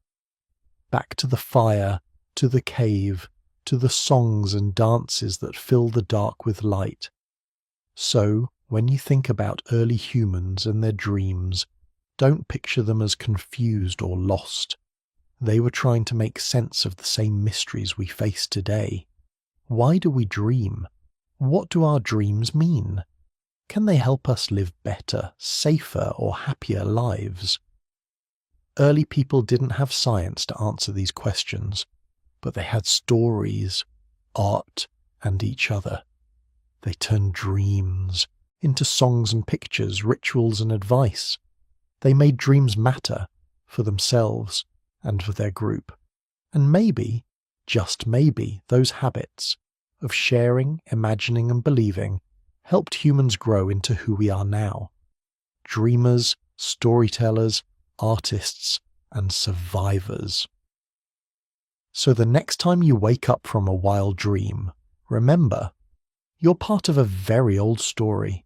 Back to the fire, to the cave, to the songs and dances that fill the dark with light. So, when you think about early humans and their dreams, don't picture them as confused or lost. They were trying to make sense of the same mysteries we face today. Why do we dream? What do our dreams mean? Can they help us live better, safer, or happier lives? Early people didn't have science to answer these questions, but they had stories, art, and each other. They turned dreams into songs and pictures, rituals and advice. They made dreams matter for themselves and for their group. And maybe, just maybe, those habits of sharing, imagining, and believing helped humans grow into who we are now. Dreamers, storytellers, artists, and survivors. So the next time you wake up from a wild dream, remember, you're part of a very old story.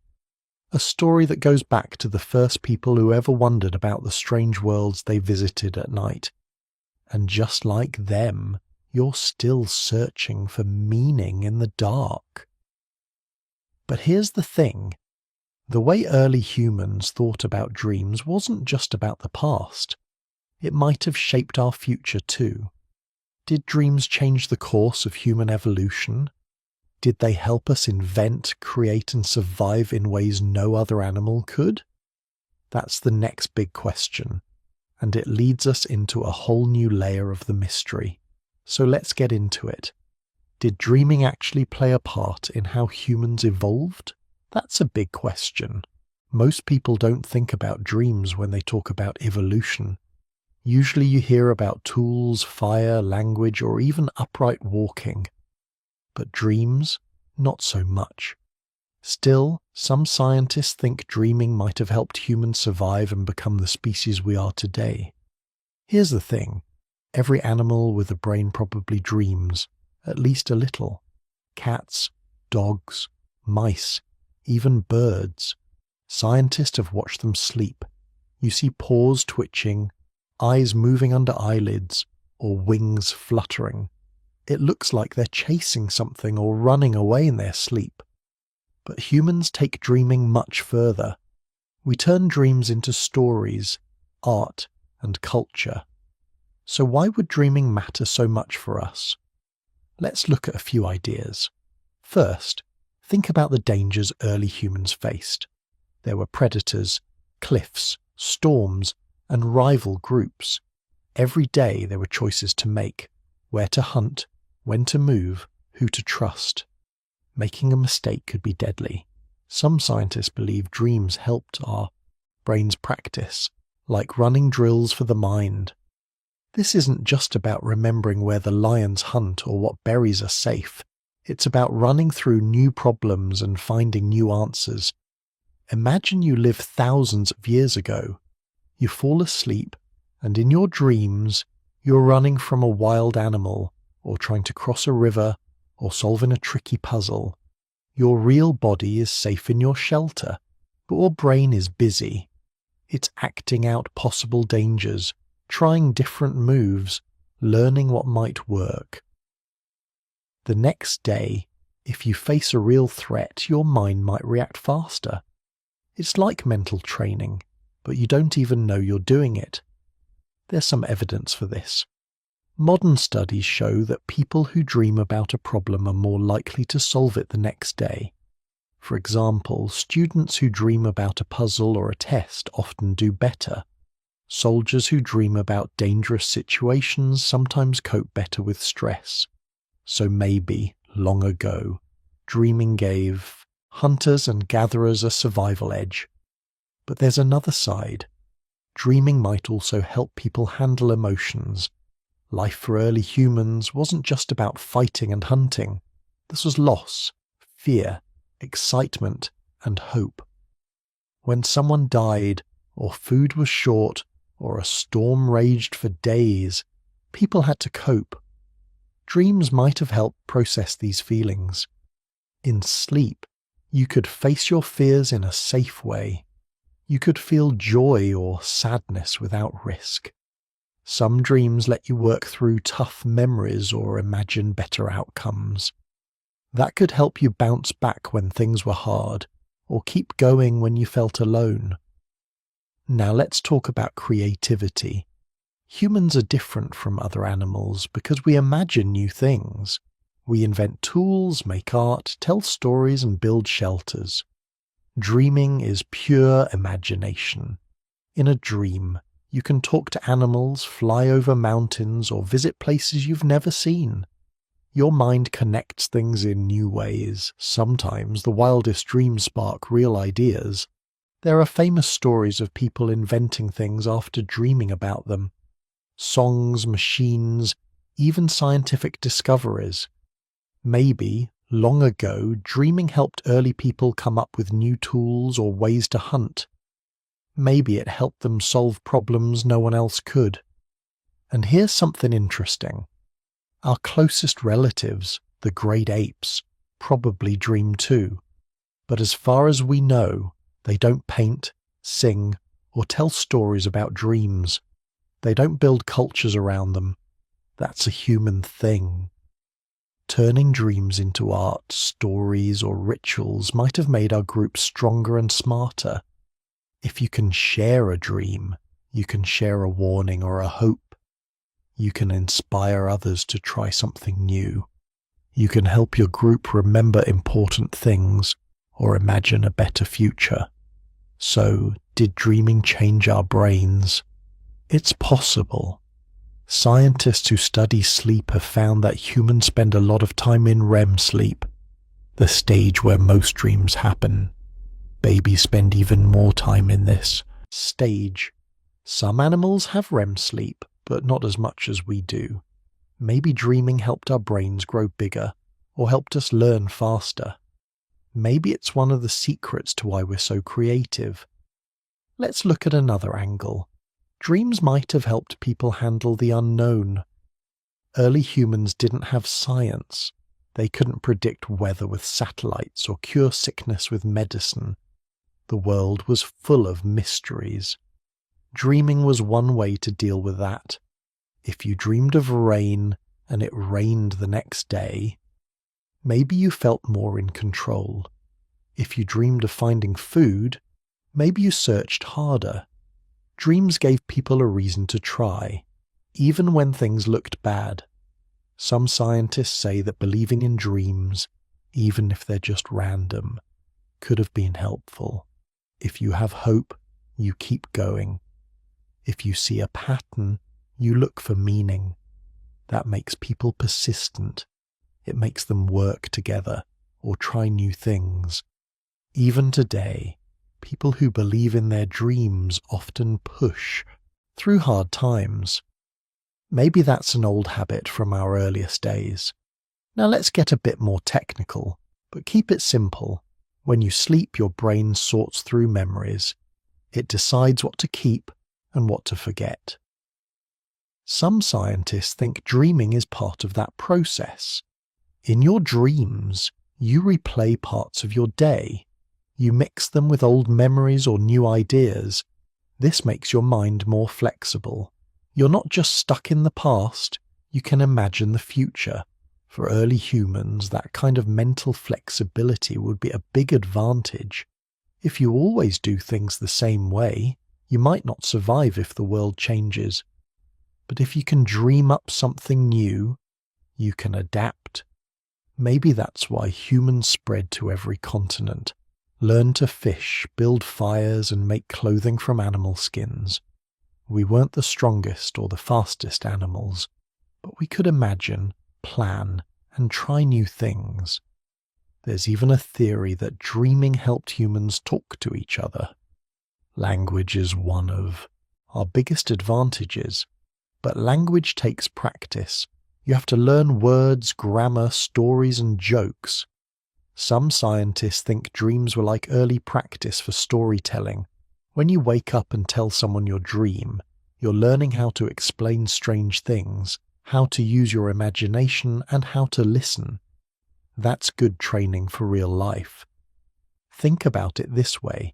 A story that goes back to the first people who ever wondered about the strange worlds they visited at night. And just like them, you're still searching for meaning in the dark. But here's the thing. The way early humans thought about dreams wasn't just about the past. It might have shaped our future too. Did dreams change the course of human evolution? Did they help us invent, create, and survive in ways no other animal could? That's the next big question, and it leads us into a whole new layer of the mystery. So let's get into it. Did dreaming actually play a part in how humans evolved? That's a big question. Most people don't think about dreams when they talk about evolution. Usually you hear about tools, fire, language, or even upright walking. But dreams? Not so much. Still, some scientists think dreaming might have helped humans survive and become the species we are today. Here's the thing. Every animal with a brain probably dreams, at least a little. Cats, dogs, mice, even birds. Scientists have watched them sleep. You see paws twitching, eyes moving under eyelids, or wings fluttering. It looks like they're chasing something or running away in their sleep. But humans take dreaming much further. We turn dreams into stories, art, and culture. So why would dreaming matter so much for us? Let's look at a few ideas. First, think about the dangers early humans faced. There were predators, cliffs, storms, and rival groups. Every day there were choices to make: where to hunt, when to move, who to trust. Making a mistake could be deadly. Some scientists believe dreams helped our brains practice, like running drills for the mind. This isn't just about remembering where the lions hunt or what berries are safe. It's about running through new problems and finding new answers. Imagine you live thousands of years ago. You fall asleep, and in your dreams, you're running from a wild animal, or trying to cross a river, or solving a tricky puzzle. Your real body is safe in your shelter, but your brain is busy. It's acting out possible dangers, trying different moves, learning what might work. The next day, if you face a real threat, your mind might react faster. It's like mental training, but you don't even know you're doing it. There's some evidence for this. Modern studies show that people who dream about a problem are more likely to solve it the next day. For example, students who dream about a puzzle or a test often do better. Soldiers who dream about dangerous situations sometimes cope better with stress. So maybe, long ago, dreaming gave hunters and gatherers a survival edge. But there's another side. Dreaming might also help people handle emotions. Life for early humans wasn't just about fighting and hunting. This was loss, fear, excitement, and hope. When someone died, or food was short, or a storm raged for days, people had to cope. Dreams might have helped process these feelings. In sleep, you could face your fears in a safe way. You could feel joy or sadness without risk. Some dreams let you work through tough memories or imagine better outcomes. That could help you bounce back when things were hard, or keep going when you felt alone. Now let's talk about creativity. Humans are different from other animals because we imagine new things. We invent tools, make art, tell stories, and build shelters. Dreaming is pure imagination. In a dream, you can talk to animals, fly over mountains, or visit places you've never seen. Your mind connects things in new ways. Sometimes the wildest dreams spark real ideas. There are famous stories of people inventing things after dreaming about them. Songs, machines, even scientific discoveries. Maybe, long ago, dreaming helped early people come up with new tools or ways to hunt. Maybe it helped them solve problems no one else could. And here's something interesting. Our closest relatives, the great apes, probably dream too. But as far as we know, they don't paint, sing, or tell stories about dreams. They don't build cultures around them. That's a human thing. Turning dreams into art, stories, or rituals might have made our group stronger and smarter. If you can share a dream, you can share a warning or a hope. You can inspire others to try something new. You can help your group remember important things or imagine a better future. So, did dreaming change our brains? It's possible. Scientists who study sleep have found that humans spend a lot of time in REM sleep, the stage where most dreams happen. Babies spend even more time in this stage. Some animals have REM sleep, but not as much as we do. Maybe dreaming helped our brains grow bigger, or helped us learn faster. Maybe it's one of the secrets to why we're so creative. Let's look at another angle. Dreams might have helped people handle the unknown. Early humans didn't have science. They couldn't predict weather with satellites or cure sickness with medicine. The world was full of mysteries. Dreaming was one way to deal with that. If you dreamed of rain and it rained the next day, maybe you felt more in control. If you dreamed of finding food, maybe you searched harder. Dreams gave people a reason to try, even when things looked bad. Some scientists say that believing in dreams, even if they're just random, could have been helpful. If you have hope, you keep going. If you see a pattern, you look for meaning. That makes people persistent. It makes them work together or try new things. Even today, people who believe in their dreams often push through hard times. Maybe that's an old habit from our earliest days. Now let's get a bit more technical, but keep it simple. When you sleep, your brain sorts through memories. It decides what to keep and what to forget. Some scientists think dreaming is part of that process. In your dreams, you replay parts of your day. You mix them with old memories or new ideas. This makes your mind more flexible. You're not just stuck in the past, you can imagine the future. For early humans, that kind of mental flexibility would be a big advantage. If you always do things the same way, you might not survive if the world changes. But if you can dream up something new, you can adapt. Maybe that's why humans spread to every continent, learn to fish, build fires, and make clothing from animal skins. We weren't the strongest or the fastest animals, but we could imagine, plan, and try new things. There's even a theory that dreaming helped humans talk to each other. Language is one of our biggest advantages, but language takes practice. You have to learn words, grammar, stories, and jokes. Some scientists think dreams were like early practice for storytelling. When you wake up and tell someone your dream, you're learning how to explain strange things, how to use your imagination, and how to listen. That's good training for real life. Think about it this way.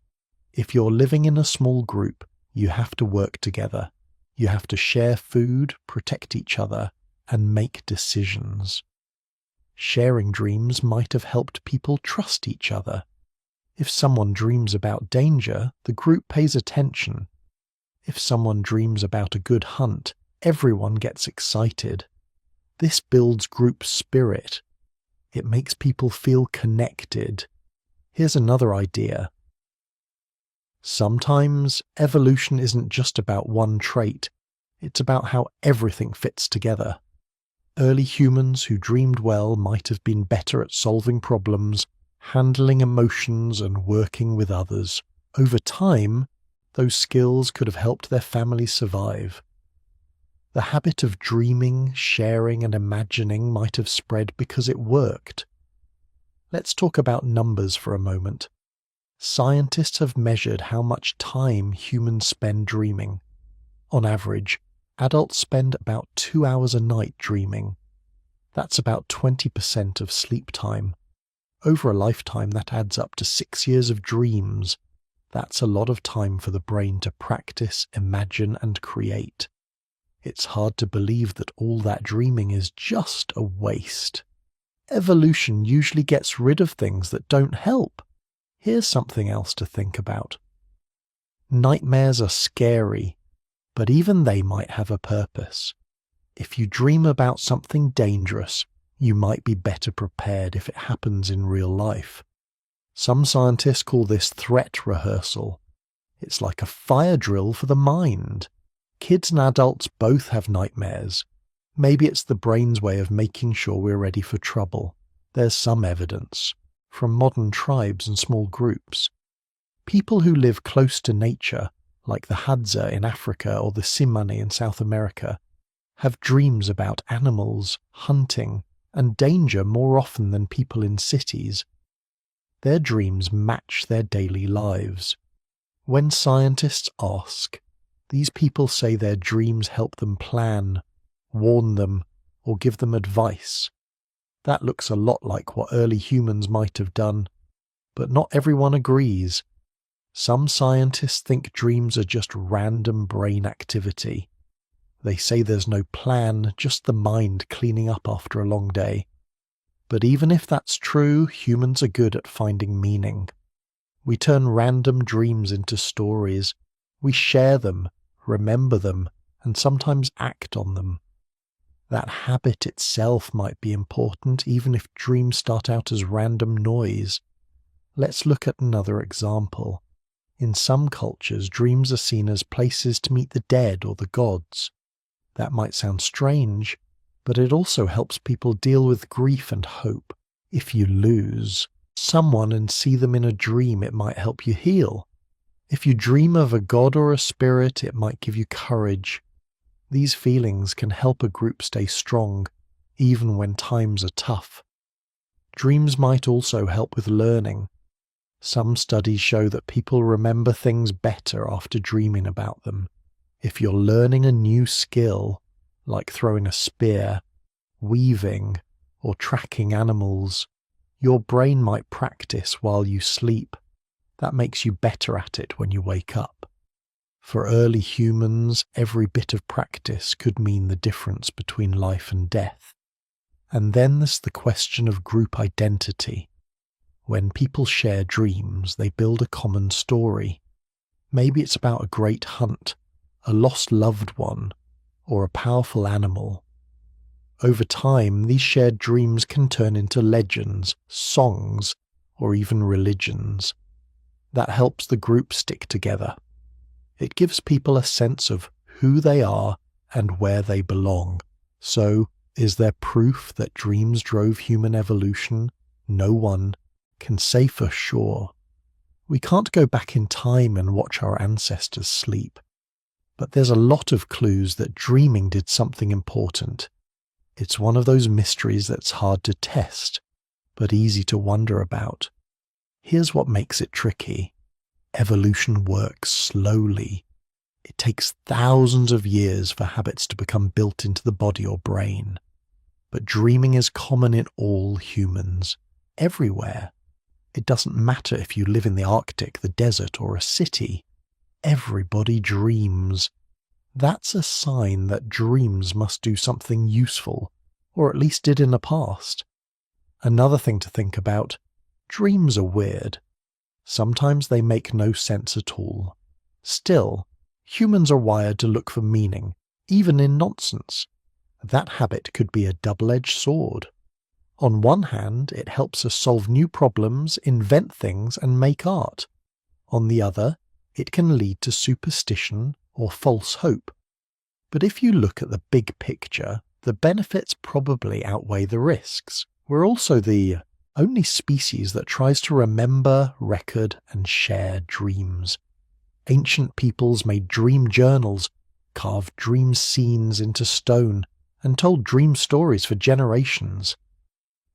If you're living in a small group, you have to work together. You have to share food, protect each other, and make decisions. Sharing dreams might have helped people trust each other. If someone dreams about danger, the group pays attention. If someone dreams about a good hunt, everyone gets excited. This builds group spirit. It makes people feel connected. Here's another idea. Sometimes evolution isn't just about one trait. It's about how everything fits together. Early humans who dreamed well might have been better at solving problems, handling emotions, and working with others. Over time, those skills could have helped their families survive. The habit of dreaming, sharing, and imagining might have spread because it worked. Let's talk about numbers for a moment. Scientists have measured how much time humans spend dreaming. On average, adults spend about 2 hours a night dreaming. That's about 20% of sleep time. Over a lifetime, that adds up to 6 years of dreams. That's a lot of time for the brain to practice, imagine, and create. It's hard to believe that all that dreaming is just a waste. Evolution usually gets rid of things that don't help. Here's something else to think about. Nightmares are scary, but even they might have a purpose. If you dream about something dangerous, you might be better prepared if it happens in real life. Some scientists call this threat rehearsal. It's like a fire drill for the mind. Kids and adults both have nightmares. Maybe it's the brain's way of making sure we're ready for trouble. There's some evidence, from modern tribes and small groups. People who live close to nature, like the Hadza in Africa or the Tsimane in South America, have dreams about animals, hunting, and danger more often than people in cities. Their dreams match their daily lives. When scientists ask, these people say their dreams help them plan, warn them, or give them advice. That looks a lot like what early humans might have done, but not everyone agrees. Some scientists think dreams are just random brain activity. They say there's no plan, just the mind cleaning up after a long day. But even if that's true, humans are good at finding meaning. We turn random dreams into stories. We share them, remember them, and sometimes act on them. That habit itself might be important, even if dreams start out as random noise. Let's look at another example. In some cultures, dreams are seen as places to meet the dead or the gods. That might sound strange, but it also helps people deal with grief and hope. If you lose someone and see them in a dream, it might help you heal. If you dream of a god or a spirit, it might give you courage. These feelings can help a group stay strong, even when times are tough. Dreams might also help with learning. Some studies show that people remember things better after dreaming about them. If you're learning a new skill, like throwing a spear, weaving, or tracking animals, your brain might practice while you sleep. That makes you better at it when you wake up. For early humans, every bit of practice could mean the difference between life and death. And then there's the question of group identity. When people share dreams, they build a common story. Maybe it's about a great hunt, a lost loved one, or a powerful animal. Over time, these shared dreams can turn into legends, songs, or even religions. That helps the group stick together. It gives people a sense of who they are and where they belong. So, is there proof that dreams drove human evolution? No one can say for sure. We can't go back in time and watch our ancestors sleep. But there's a lot of clues that dreaming did something important. It's one of those mysteries that's hard to test, but easy to wonder about. Here's what makes it tricky. Evolution works slowly. It takes thousands of years for habits to become built into the body or brain. But dreaming is common in all humans, everywhere. It doesn't matter if you live in the Arctic, the desert, or a city. Everybody dreams. That's a sign that dreams must do something useful, or at least did in the past. Another thing to think about, dreams are weird. Sometimes they make no sense at all. Still, humans are wired to look for meaning, even in nonsense. That habit could be a double-edged sword. On one hand, it helps us solve new problems, invent things, and make art. On the other, it can lead to superstition or false hope. But if you look at the big picture, the benefits probably outweigh the risks. We're also the only species that tries to remember, record, and share dreams. Ancient peoples made dream journals, carved dream scenes into stone, and told dream stories for generations.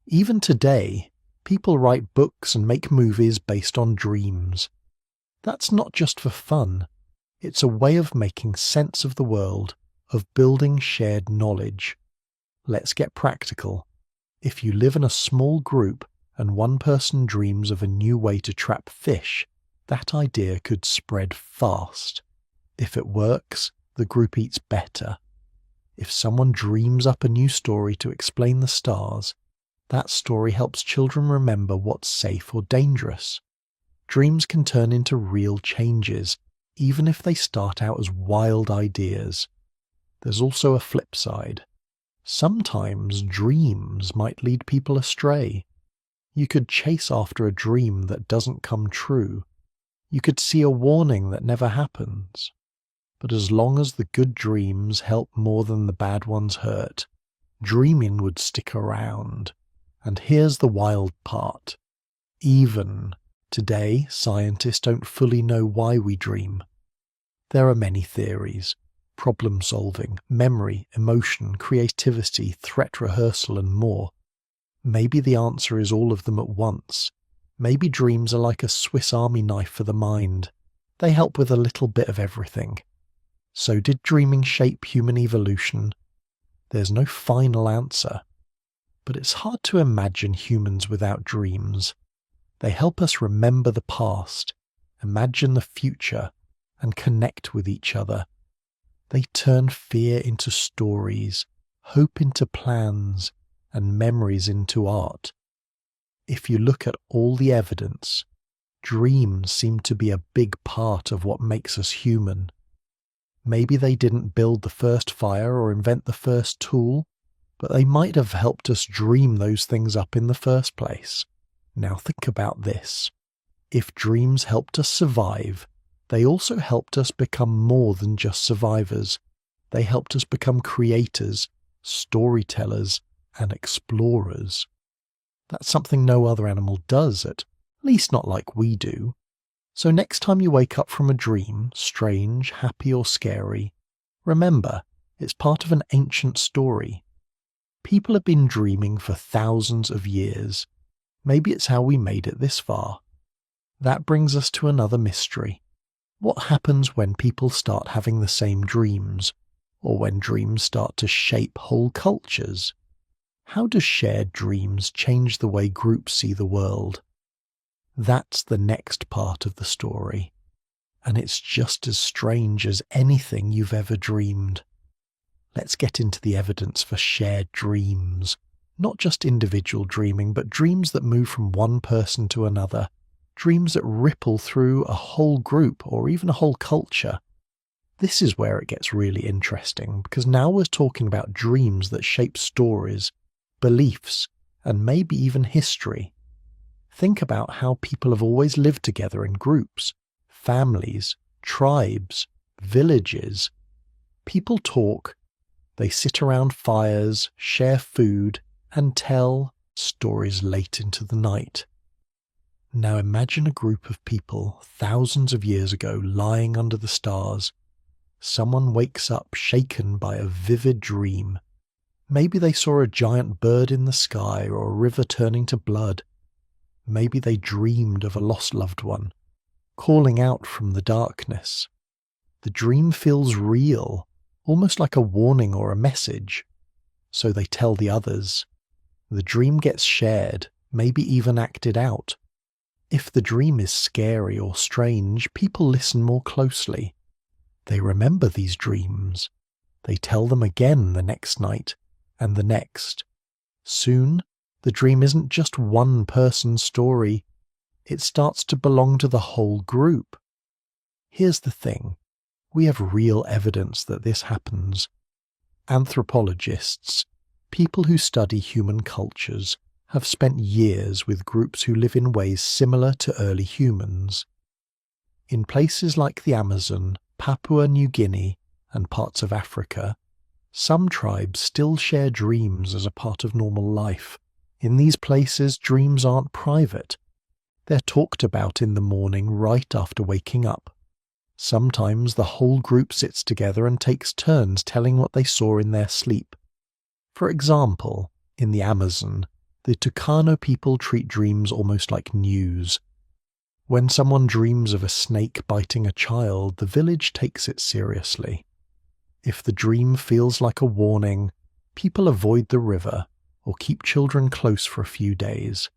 Even today, people write books and make movies based on dreams. That's not just for fun. It's a way of making sense of the world, of building shared knowledge. Let's get practical. If you live in a small group and one person dreams of a new way to trap fish, that idea could spread fast. If it works, the group eats better. If someone dreams up a new story to explain the stars, that story helps children remember what's safe or dangerous. Dreams can turn into real changes, even if they start out as wild ideas. There's also a flip side. Sometimes dreams might lead people astray. You could chase after a dream that doesn't come true. You could see a warning that never happens. But as long as the good dreams help more than the bad ones hurt, dreaming would stick around. And here's the wild part. Even today, scientists don't fully know why we dream. There are many theories: problem solving, memory, emotion, creativity, threat rehearsal, and more. Maybe the answer is all of them at once. Maybe dreams are like a Swiss Army knife for the mind. They help with a little bit of everything. So did dreaming shape human evolution? There's no final answer. But it's hard to imagine humans without dreams. They help us remember the past, imagine the future, and connect with each other. They turn fear into stories, hope into plans, and memories into art. If you look at all the evidence, dreams seem to be a big part of what makes us human. Maybe they didn't build the first fire or invent the first tool, but they might have helped us dream those things up in the first place. Now think about this. If dreams helped us survive, they also helped us become more than just survivors. They helped us become creators, storytellers, and explorers. That's something no other animal does, at least not like we do. So next time you wake up from a dream, strange, happy, or scary, remember, it's part of an ancient story. People have been dreaming for thousands of years. Maybe it's how we made it this far. That brings us to another mystery. What happens when people start having the same dreams, or when dreams start to shape whole cultures? How do shared dreams change the way groups see the world? That's the next part of the story, and it's just as strange as anything you've ever dreamed. Let's get into the evidence for shared dreams. Not just individual dreaming, but dreams that move from one person to another. Dreams that ripple through a whole group or even a whole culture. This is where it gets really interesting, because now we're talking about dreams that shape stories, beliefs, and maybe even history. Think about how people have always lived together in groups, families, tribes, villages. People talk, they sit around fires, share food, and tell stories late into the night. Now imagine a group of people thousands of years ago lying under the stars. Someone wakes up shaken by a vivid dream. Maybe they saw a giant bird in the sky or a river turning to blood. Maybe they dreamed of a lost loved one, calling out from the darkness. The dream feels real, almost like a warning or a message. So they tell the others. The dream gets shared, maybe even acted out. If the dream is scary or strange, people listen more closely. They remember these dreams. They tell them again the next night, and the next. Soon, the dream isn't just one person's story. It starts to belong to the whole group. Here's the thing. We have real evidence that this happens. Anthropologists, people who study human cultures, have spent years with groups who live in ways similar to early humans. In places like the Amazon, Papua New Guinea, and parts of Africa, some tribes still share dreams as a part of normal life. In these places, dreams aren't private. They're talked about in the morning right after waking up. Sometimes the whole group sits together and takes turns telling what they saw in their sleep. For example, in the Amazon, the Tucano people treat dreams almost like news. When someone dreams of a snake biting a child, the village takes it seriously. If the dream feels like a warning, people avoid the river or keep children close for a few days.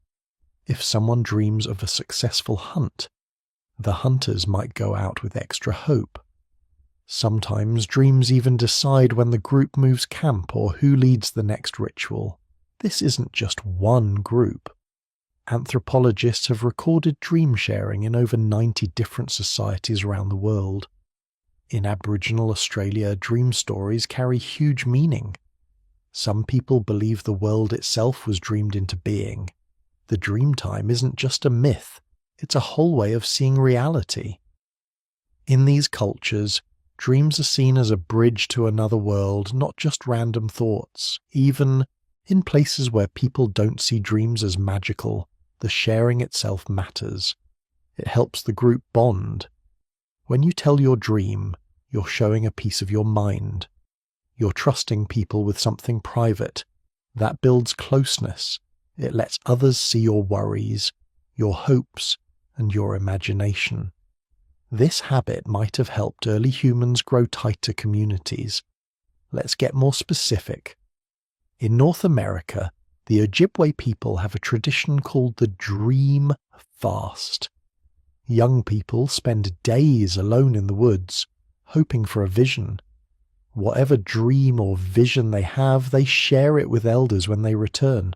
If someone dreams of a successful hunt, the hunters might go out with extra hope. Sometimes dreams even decide when the group moves camp or who leads the next ritual. This isn't just one group. Anthropologists have recorded dream sharing in over 90 different societies around the world. In Aboriginal Australia, dream stories carry huge meaning. Some people believe the world itself was dreamed into being. The dream time isn't just a myth, it's a whole way of seeing reality. In these cultures, dreams are seen as a bridge to another world, not just random thoughts. Even in places where people don't see dreams as magical, the sharing itself matters. It helps the group bond. When you tell your dream, you're showing a piece of your mind. You're trusting people with something private. That builds closeness, It lets others see your worries, your hopes, and your imagination. This habit might have helped early humans grow tighter communities. Let's get more specific. In North America, the Ojibwe people have a tradition called the Dream Fast. Young people spend days alone in the woods, hoping for a vision. Whatever dream or vision they have, they share it with elders when they return.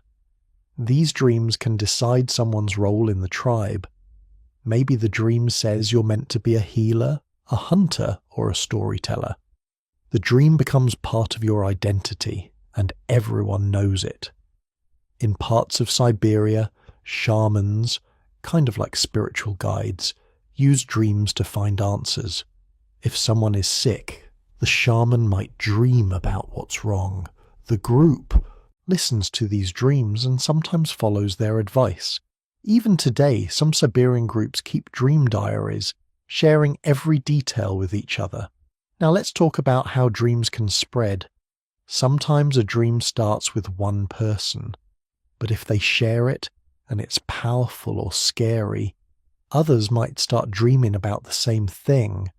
These dreams can decide someone's role in the tribe. Maybe the dream says you're meant to be a healer, a hunter, or a storyteller. The dream becomes part of your identity, and everyone knows it. In parts of Siberia, shamans, kind of like spiritual guides, use dreams to find answers. If someone is sick, the shaman might dream about what's wrong. The group listens to these dreams and sometimes follows their advice. Even today, some Siberian groups keep dream diaries, sharing every detail with each other. Now let's talk about how dreams can spread. Sometimes a dream starts with one person, but if they share it and it's powerful or scary, others might start dreaming about the same thing.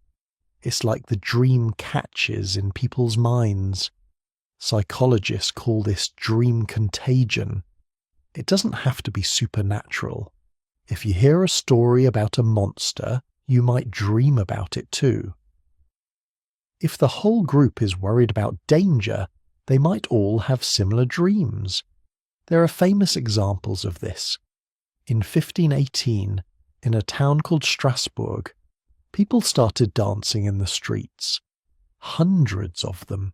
It's like the dream catches in people's minds. Psychologists call this dream contagion. It doesn't have to be supernatural. If you hear a story about a monster, you might dream about it too. If the whole group is worried about danger, they might all have similar dreams. There are famous examples of this. In 1518, in a town called Strasbourg, people started dancing in the streets. Hundreds of them.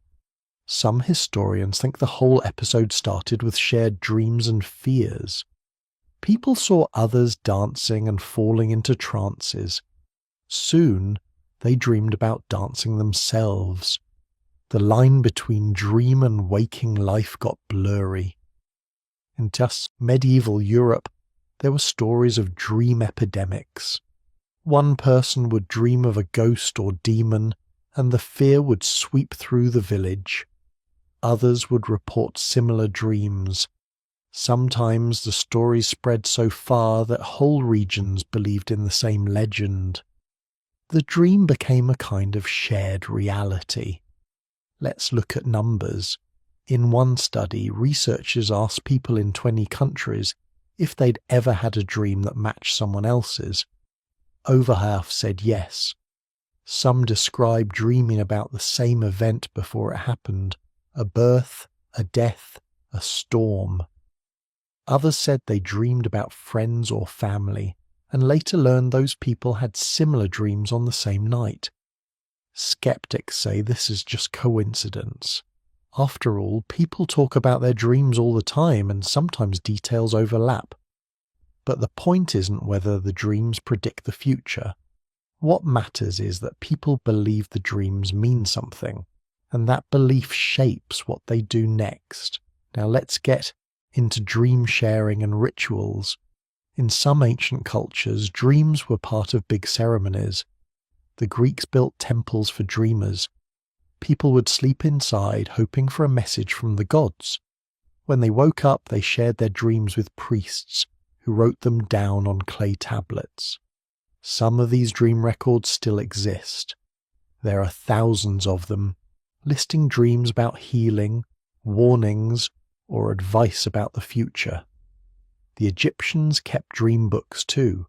Some historians think the whole episode started with shared dreams and fears. People saw others dancing and falling into trances. Soon, they dreamed about dancing themselves. The line between dream and waking life got blurry. In just medieval Europe, there were stories of dream epidemics. One person would dream of a ghost or demon, and the fear would sweep through the village. Others would report similar dreams. Sometimes the stories spread so far that whole regions believed in the same legend. The dream became a kind of shared reality. Let's look at numbers. In one study, researchers asked people in 20 countries if they'd ever had a dream that matched someone else's. Over half said yes. Some described dreaming about the same event before it happened. A birth, a death, a storm. Others said they dreamed about friends or family, and later learned those people had similar dreams on the same night. Skeptics say this is just coincidence. After all, people talk about their dreams all the time, and sometimes details overlap. But the point isn't whether the dreams predict the future. What matters is that people believe the dreams mean something, and that belief shapes what they do next. Now let's get into dream sharing and rituals. In some ancient cultures, dreams were part of big ceremonies. The Greeks built temples for dreamers. People would sleep inside, hoping for a message from the gods. When they woke up, they shared their dreams with priests, who wrote them down on clay tablets. Some of these dream records still exist. There are thousands of them, listing dreams about healing, warnings, or advice about the future. The Egyptians kept dream books too.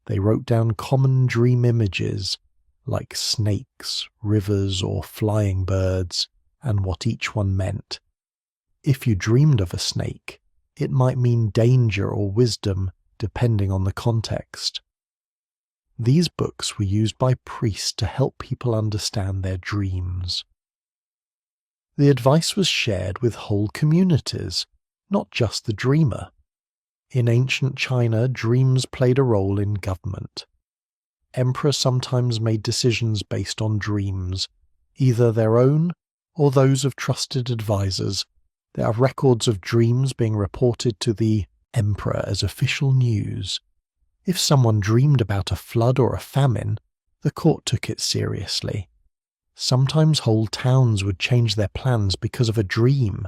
They wrote down common dream images, like snakes, rivers, or flying birds, and what each one meant. If you dreamed of a snake, it might mean danger or wisdom, depending on the context. These books were used by priests to help people understand their dreams. The advice was shared with whole communities, not just the dreamer. In ancient China, dreams played a role in government. Emperors sometimes made decisions based on dreams, either their own or those of trusted advisors. There are records of dreams being reported to the emperor as official news. If someone dreamed about a flood or a famine, the court took it seriously. Sometimes whole towns would change their plans because of a dream.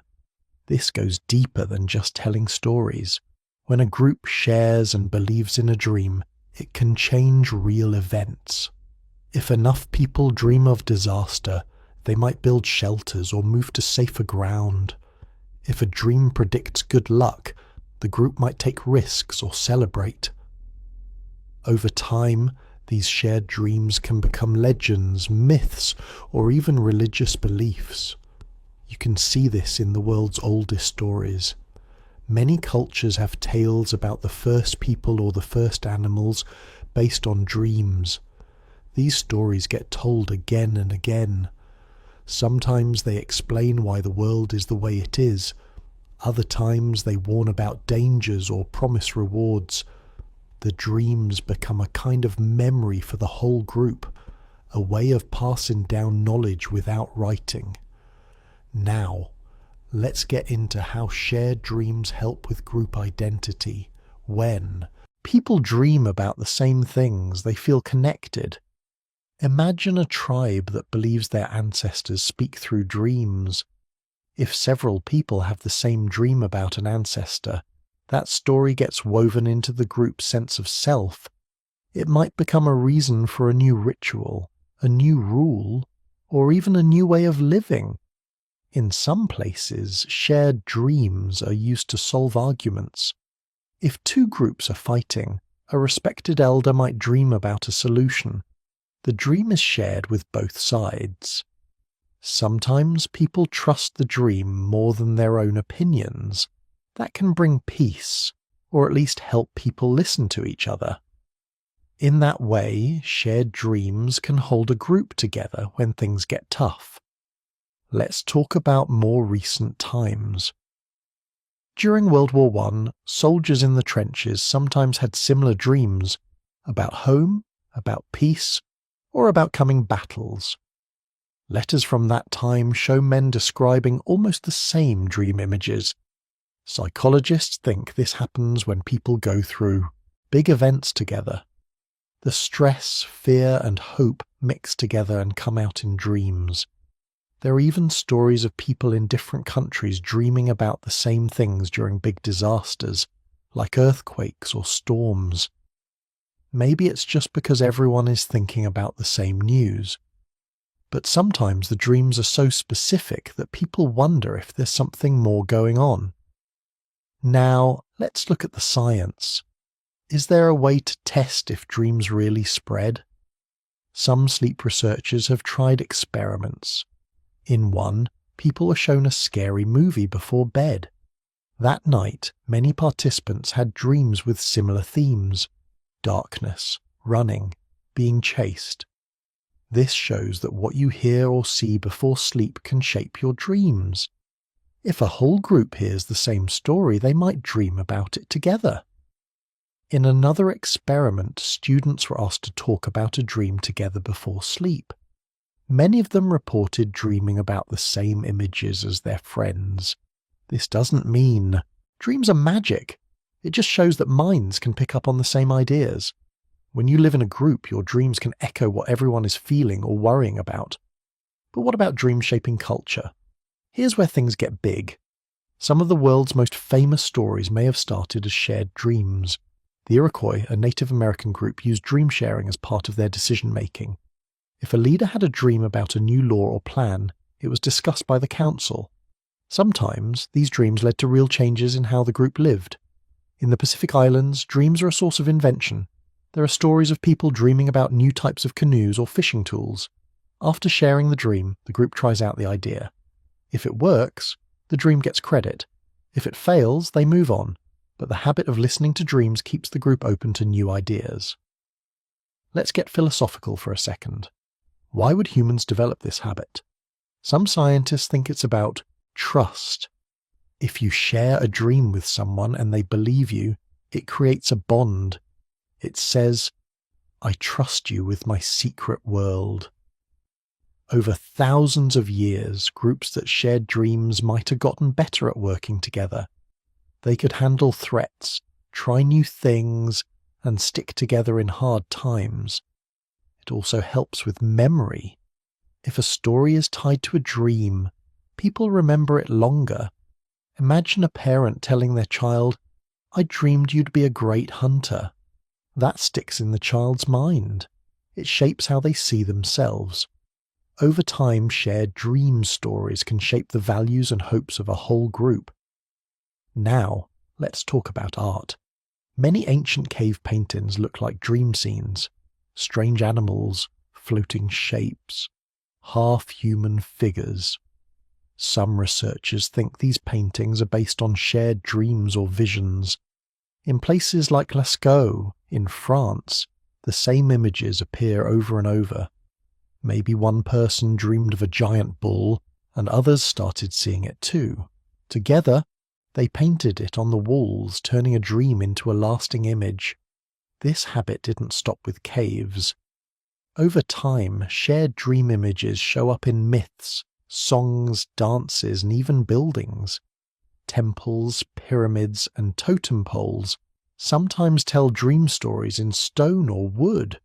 This goes deeper than just telling stories. When a group shares and believes in a dream, it can change real events. If enough people dream of disaster, they might build shelters or move to safer ground. If a dream predicts good luck, the group might take risks or celebrate. Over time, these shared dreams can become legends, myths, or even religious beliefs. You can see this in the world's oldest stories. Many cultures have tales about the first people or the first animals based on dreams. These stories get told again and again. Sometimes they explain why the world is the way it is. Other times they warn about dangers or promise rewards. The dreams become a kind of memory for the whole group, a way of passing down knowledge without writing. Now, let's get into how shared dreams help with group identity. When people dream about the same things, they feel connected. Imagine a tribe that believes their ancestors speak through dreams. If several people have the same dream about an ancestor, that story gets woven into the group's sense of self. It might become a reason for a new ritual, a new rule, or even a new way of living. In some places, shared dreams are used to solve arguments. If two groups are fighting, a respected elder might dream about a solution. The dream is shared with both sides. Sometimes people trust the dream more than their own opinions. That can bring peace, or at least help people listen to each other. In that way, shared dreams can hold a group together when things get tough. Let's talk about more recent times. During World War I, soldiers in the trenches sometimes had similar dreams about home, about peace, or about coming battles. Letters from that time show men describing almost the same dream images. Psychologists think this happens when people go through big events together. The stress, fear, and hope mix together and come out in dreams. There are even stories of people in different countries dreaming about the same things during big disasters, like earthquakes or storms. Maybe it's just because everyone is thinking about the same news. But sometimes the dreams are so specific that people wonder if there's something more going on. Now, let's look at the science. Is there a way to test if dreams really spread? Some sleep researchers have tried experiments. In one, people were shown a scary movie before bed. That night, many participants had dreams with similar themes: darkness, running, being chased. This shows that what you hear or see before sleep can shape your dreams. If a whole group hears the same story, they might dream about it together. In another experiment, students were asked to talk about a dream together before sleep. Many of them reported dreaming about the same images as their friends. This doesn't mean dreams are magic. It just shows that minds can pick up on the same ideas. When you live in a group, your dreams can echo what everyone is feeling or worrying about. But what about dream shaping culture? Here's where things get big. Some of the world's most famous stories may have started as shared dreams. The Iroquois, a Native American group, used dream sharing as part of their decision-making. If a leader had a dream about a new law or plan, it was discussed by the council. Sometimes, these dreams led to real changes in how the group lived. In the Pacific Islands, dreams are a source of invention. There are stories of people dreaming about new types of canoes or fishing tools. After sharing the dream, the group tries out the idea. If it works, the dream gets credit. If it fails, they move on. But the habit of listening to dreams keeps the group open to new ideas. Let's get philosophical for a second. Why would humans develop this habit? Some scientists think it's about trust. If you share a dream with someone and they believe you, it creates a bond. It says, "I trust you with my secret world." Over thousands of years, groups that shared dreams might have gotten better at working together. They could handle threats, try new things, and stick together in hard times. It also helps with memory. If a story is tied to a dream, people remember it longer. Imagine a parent telling their child, "I dreamed you'd be a great hunter." That sticks in the child's mind. It shapes how they see themselves. Over time, shared dream stories can shape the values and hopes of a whole group. Now, let's talk about art. Many ancient cave paintings look like dream scenes. Strange animals, floating shapes, half-human figures. Some researchers think these paintings are based on shared dreams or visions. In places like Lascaux, in France, the same images appear over and over. Maybe one person dreamed of a giant bull, and others started seeing it too. Together, they painted it on the walls, turning a dream into a lasting image. This habit didn't stop with caves. Over time, shared dream images show up in myths, songs, dances, and even buildings. Temples, pyramids, and totem poles sometimes tell dream stories in stone or wood.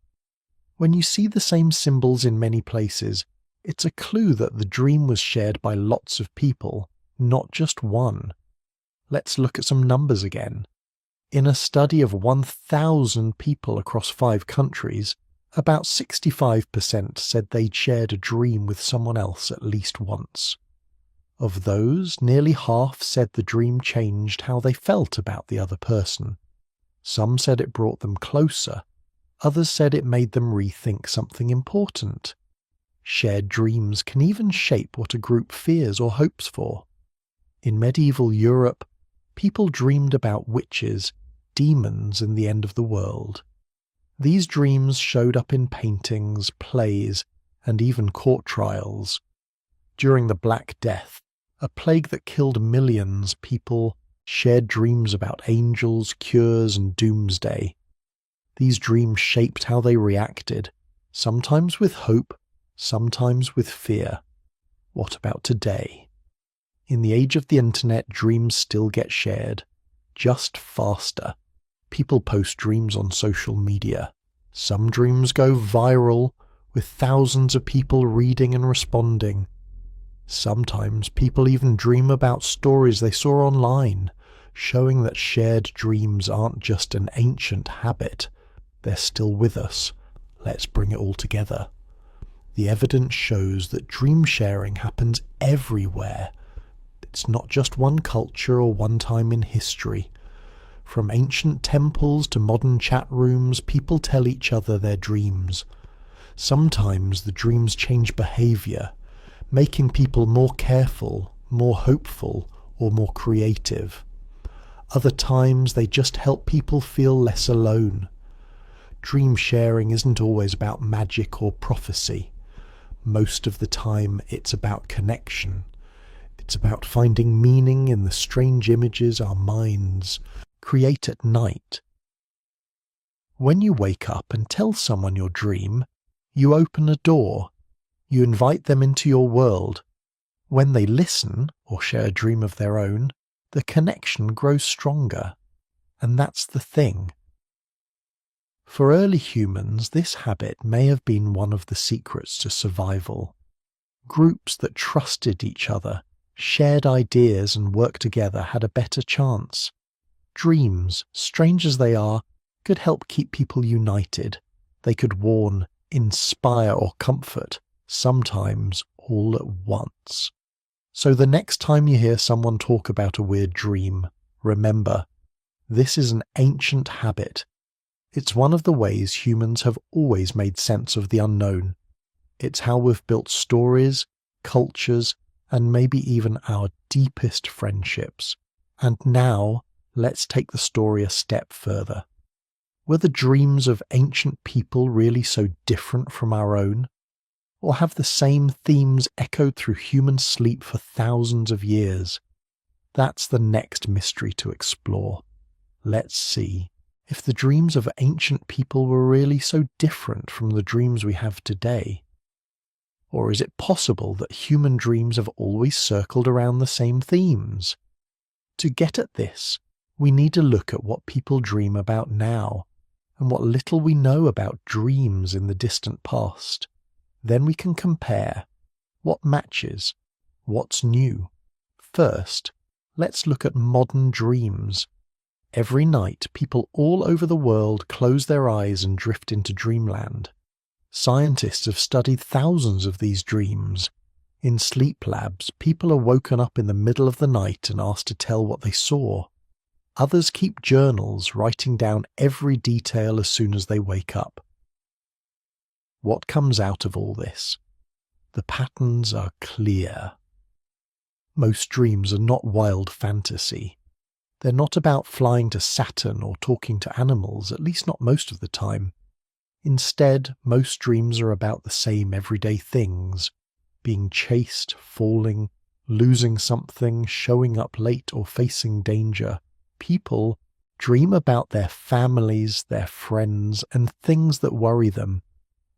When you see the same symbols in many places, it's a clue that the dream was shared by lots of people, not just one. Let's look at some numbers again. In a study of 1,000 people across 5 countries, about 65% said they'd shared a dream with someone else at least once. Of those, nearly half said the dream changed how they felt about the other person. Some said it brought them closer. Others said it made them rethink something important. Shared dreams can even shape what a group fears or hopes for. In medieval Europe, people dreamed about witches, demons, and the end of the world. These dreams showed up in paintings, plays, and even court trials. During the Black Death, a plague that killed millions, people shared dreams about angels, cures, and doomsday. These dreams shaped how they reacted, sometimes with hope, sometimes with fear. What about today? In the age of the internet, dreams still get shared, just faster. People post dreams on social media. Some dreams go viral, with thousands of people reading and responding. Sometimes people even dream about stories they saw online, showing that shared dreams aren't just an ancient habit. They're still with us. Let's bring it all together. The evidence shows that dream sharing happens everywhere. It's not just one culture or one time in history. From ancient temples to modern chat rooms, people tell each other their dreams. Sometimes the dreams change behavior, making people more careful, more hopeful, or more creative. Other times they just help people feel less alone. Dream sharing isn't always about magic or prophecy. Most of the time it's about connection. It's about finding meaning in the strange images our minds create at night. When you wake up and tell someone your dream, you open a door. You invite them into your world. When they listen or share a dream of their own, the connection grows stronger. And that's the thing. For early humans, this habit may have been one of the secrets to survival. Groups that trusted each other, shared ideas, and worked together had a better chance. Dreams, strange as they are, could help keep people united. They could warn, inspire, or comfort, sometimes all at once. So the next time you hear someone talk about a weird dream, remember, this is an ancient habit. It's one of the ways humans have always made sense of the unknown. It's how we've built stories, cultures, and maybe even our deepest friendships. And now, let's take the story a step further. Were the dreams of ancient people really so different from our own? Or have the same themes echoed through human sleep for thousands of years? That's the next mystery to explore. Let's see if the dreams of ancient people were really so different from the dreams we have today. Or is it possible that human dreams have always circled around the same themes? To get at this, we need to look at what people dream about now, and what little we know about dreams in the distant past. Then we can compare what matches, what's new. First, let's look at modern dreams. Every night, people all over the world close their eyes and drift into dreamland. Scientists have studied thousands of these dreams. In sleep labs, people are woken up in the middle of the night and asked to tell what they saw. Others keep journals, writing down every detail as soon as they wake up. What comes out of all this? The patterns are clear. Most dreams are not wild fantasy. They're not about flying to Saturn or talking to animals, at least not most of the time. Instead, most dreams are about the same everyday things: being chased, falling, losing something, showing up late, or facing danger. People dream about their families, their friends, and things that worry them.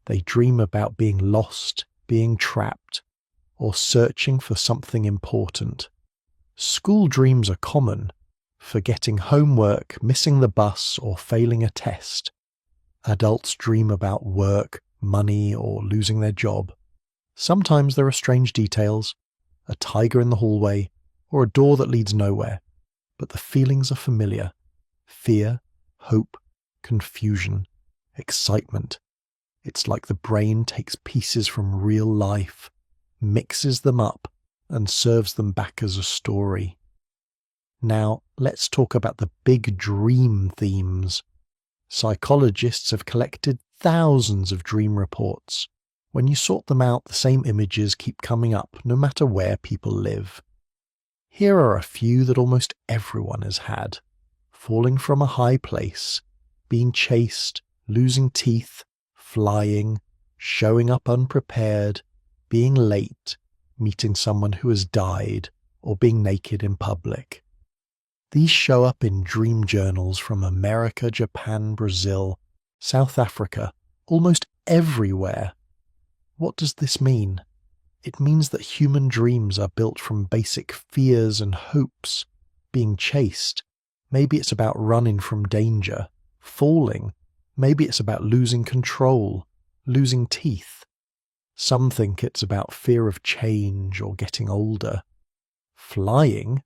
They dream about being lost, being trapped, or searching for something important. School dreams are common: forgetting homework, missing the bus, or failing a test. Adults dream about work, money, or losing their job. Sometimes there are strange details: a tiger in the hallway, or a door that leads nowhere. But the feelings are familiar: fear, hope, confusion, excitement. It's like the brain takes pieces from real life, mixes them up, and serves them back as a story. Now, let's talk about the big dream themes. Psychologists have collected thousands of dream reports. When you sort them out, the same images keep coming up, no matter where people live. Here are a few that almost everyone has had: falling from a high place, being chased, losing teeth, flying, showing up unprepared, being late, meeting someone who has died, or being naked in public. These show up in dream journals from America, Japan, Brazil, South Africa, almost everywhere. What does this mean? It means that human dreams are built from basic fears and hopes. Being chased, maybe it's about running from danger. Falling, maybe it's about losing control, losing teeth. Some think it's about fear of change or getting older. Flying,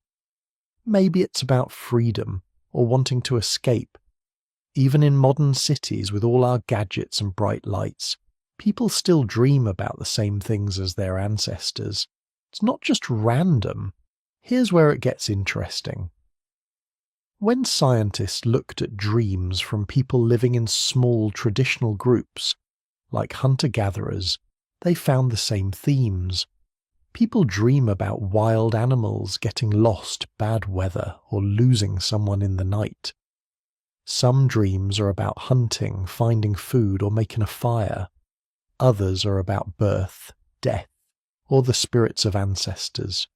maybe it's about freedom or wanting to escape. Even in modern cities with all our gadgets and bright lights, people still dream about the same things as their ancestors. It's not just random. Here's where it gets interesting. When scientists looked at dreams from people living in small traditional groups, like hunter-gatherers, they found the same themes. People dream about wild animals, getting lost, bad weather, or losing someone in the night. Some dreams are about hunting, finding food, or making a fire. Others are about birth, death, or the spirits of ancestors.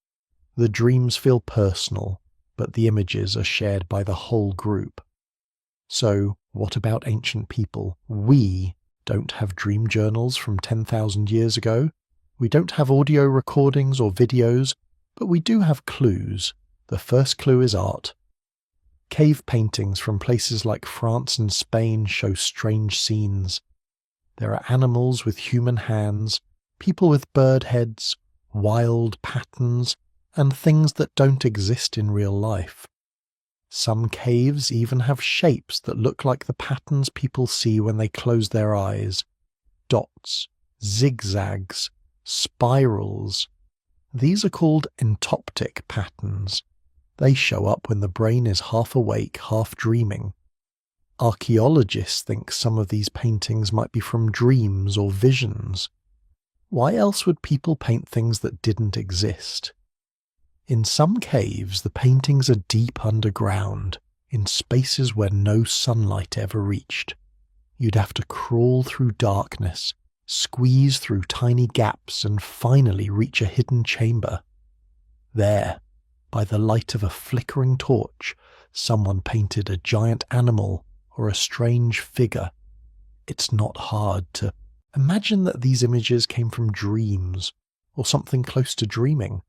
The dreams feel personal, but the images are shared by the whole group. So, what about ancient people? We don't have dream journals from 10,000 years ago. We don't have audio recordings or videos, but we do have clues. The first clue is art. Cave paintings from places like France and Spain show strange scenes. There are animals with human hands, people with bird heads, wild patterns, and things that don't exist in real life. Some caves even have shapes that look like the patterns people see when they close their eyes. Dots, zigzags, spirals. These are called entoptic patterns. They show up when the brain is half awake, half dreaming. Archaeologists think some of these paintings might be from dreams or visions. Why else would people paint things that didn't exist? In some caves, the paintings are deep underground, in spaces where no sunlight ever reached. You'd have to crawl through darkness, squeeze through tiny gaps, and finally reach a hidden chamber. There, by the light of a flickering torch, someone painted a giant animal or a strange figure. It's not hard to imagine that these images came from dreams, or something close to dreaming.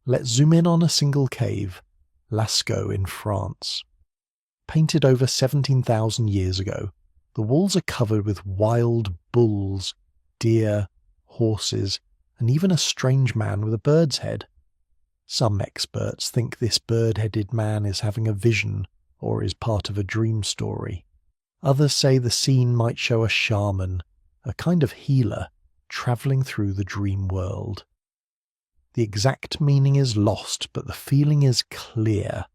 Let's zoom in on a single cave, Lascaux in France. Painted over 17,000 years ago, the walls are covered with wild bulls, deer, horses, and even a strange man with a bird's head. Some experts think this bird-headed man is having a vision or is part of a dream story. Others say the scene might show a shaman, a kind of healer, travelling through the dream world. The exact meaning is lost, but the feeling is clear.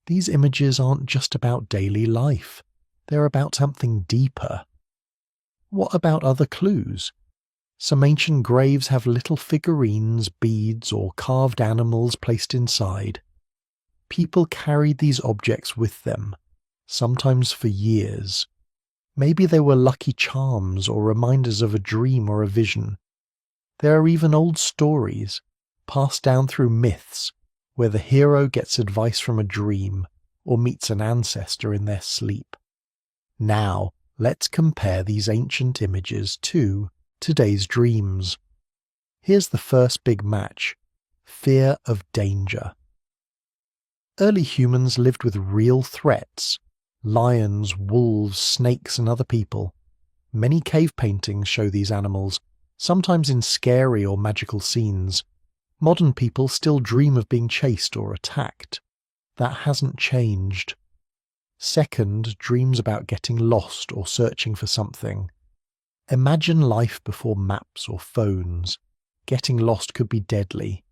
These images aren't just about daily life. They're about something deeper. What about other clues? Some ancient graves have little figurines, beads, or carved animals placed inside. People carried these objects with them, sometimes for years. Maybe they were lucky charms or reminders of a dream or a vision. There are even old stories, passed down through myths, where the hero gets advice from a dream or meets an ancestor in their sleep. Now, let's compare these ancient images to today's dreams. Here's the first big match: fear of danger. Early humans lived with real threats: lions, wolves, snakes, and other people. Many cave paintings show these animals, sometimes in scary or magical scenes. Modern people still dream of being chased or attacked. That hasn't changed. Second, dreams about getting lost or searching for something. Imagine life before maps or phones. Getting lost could be deadly.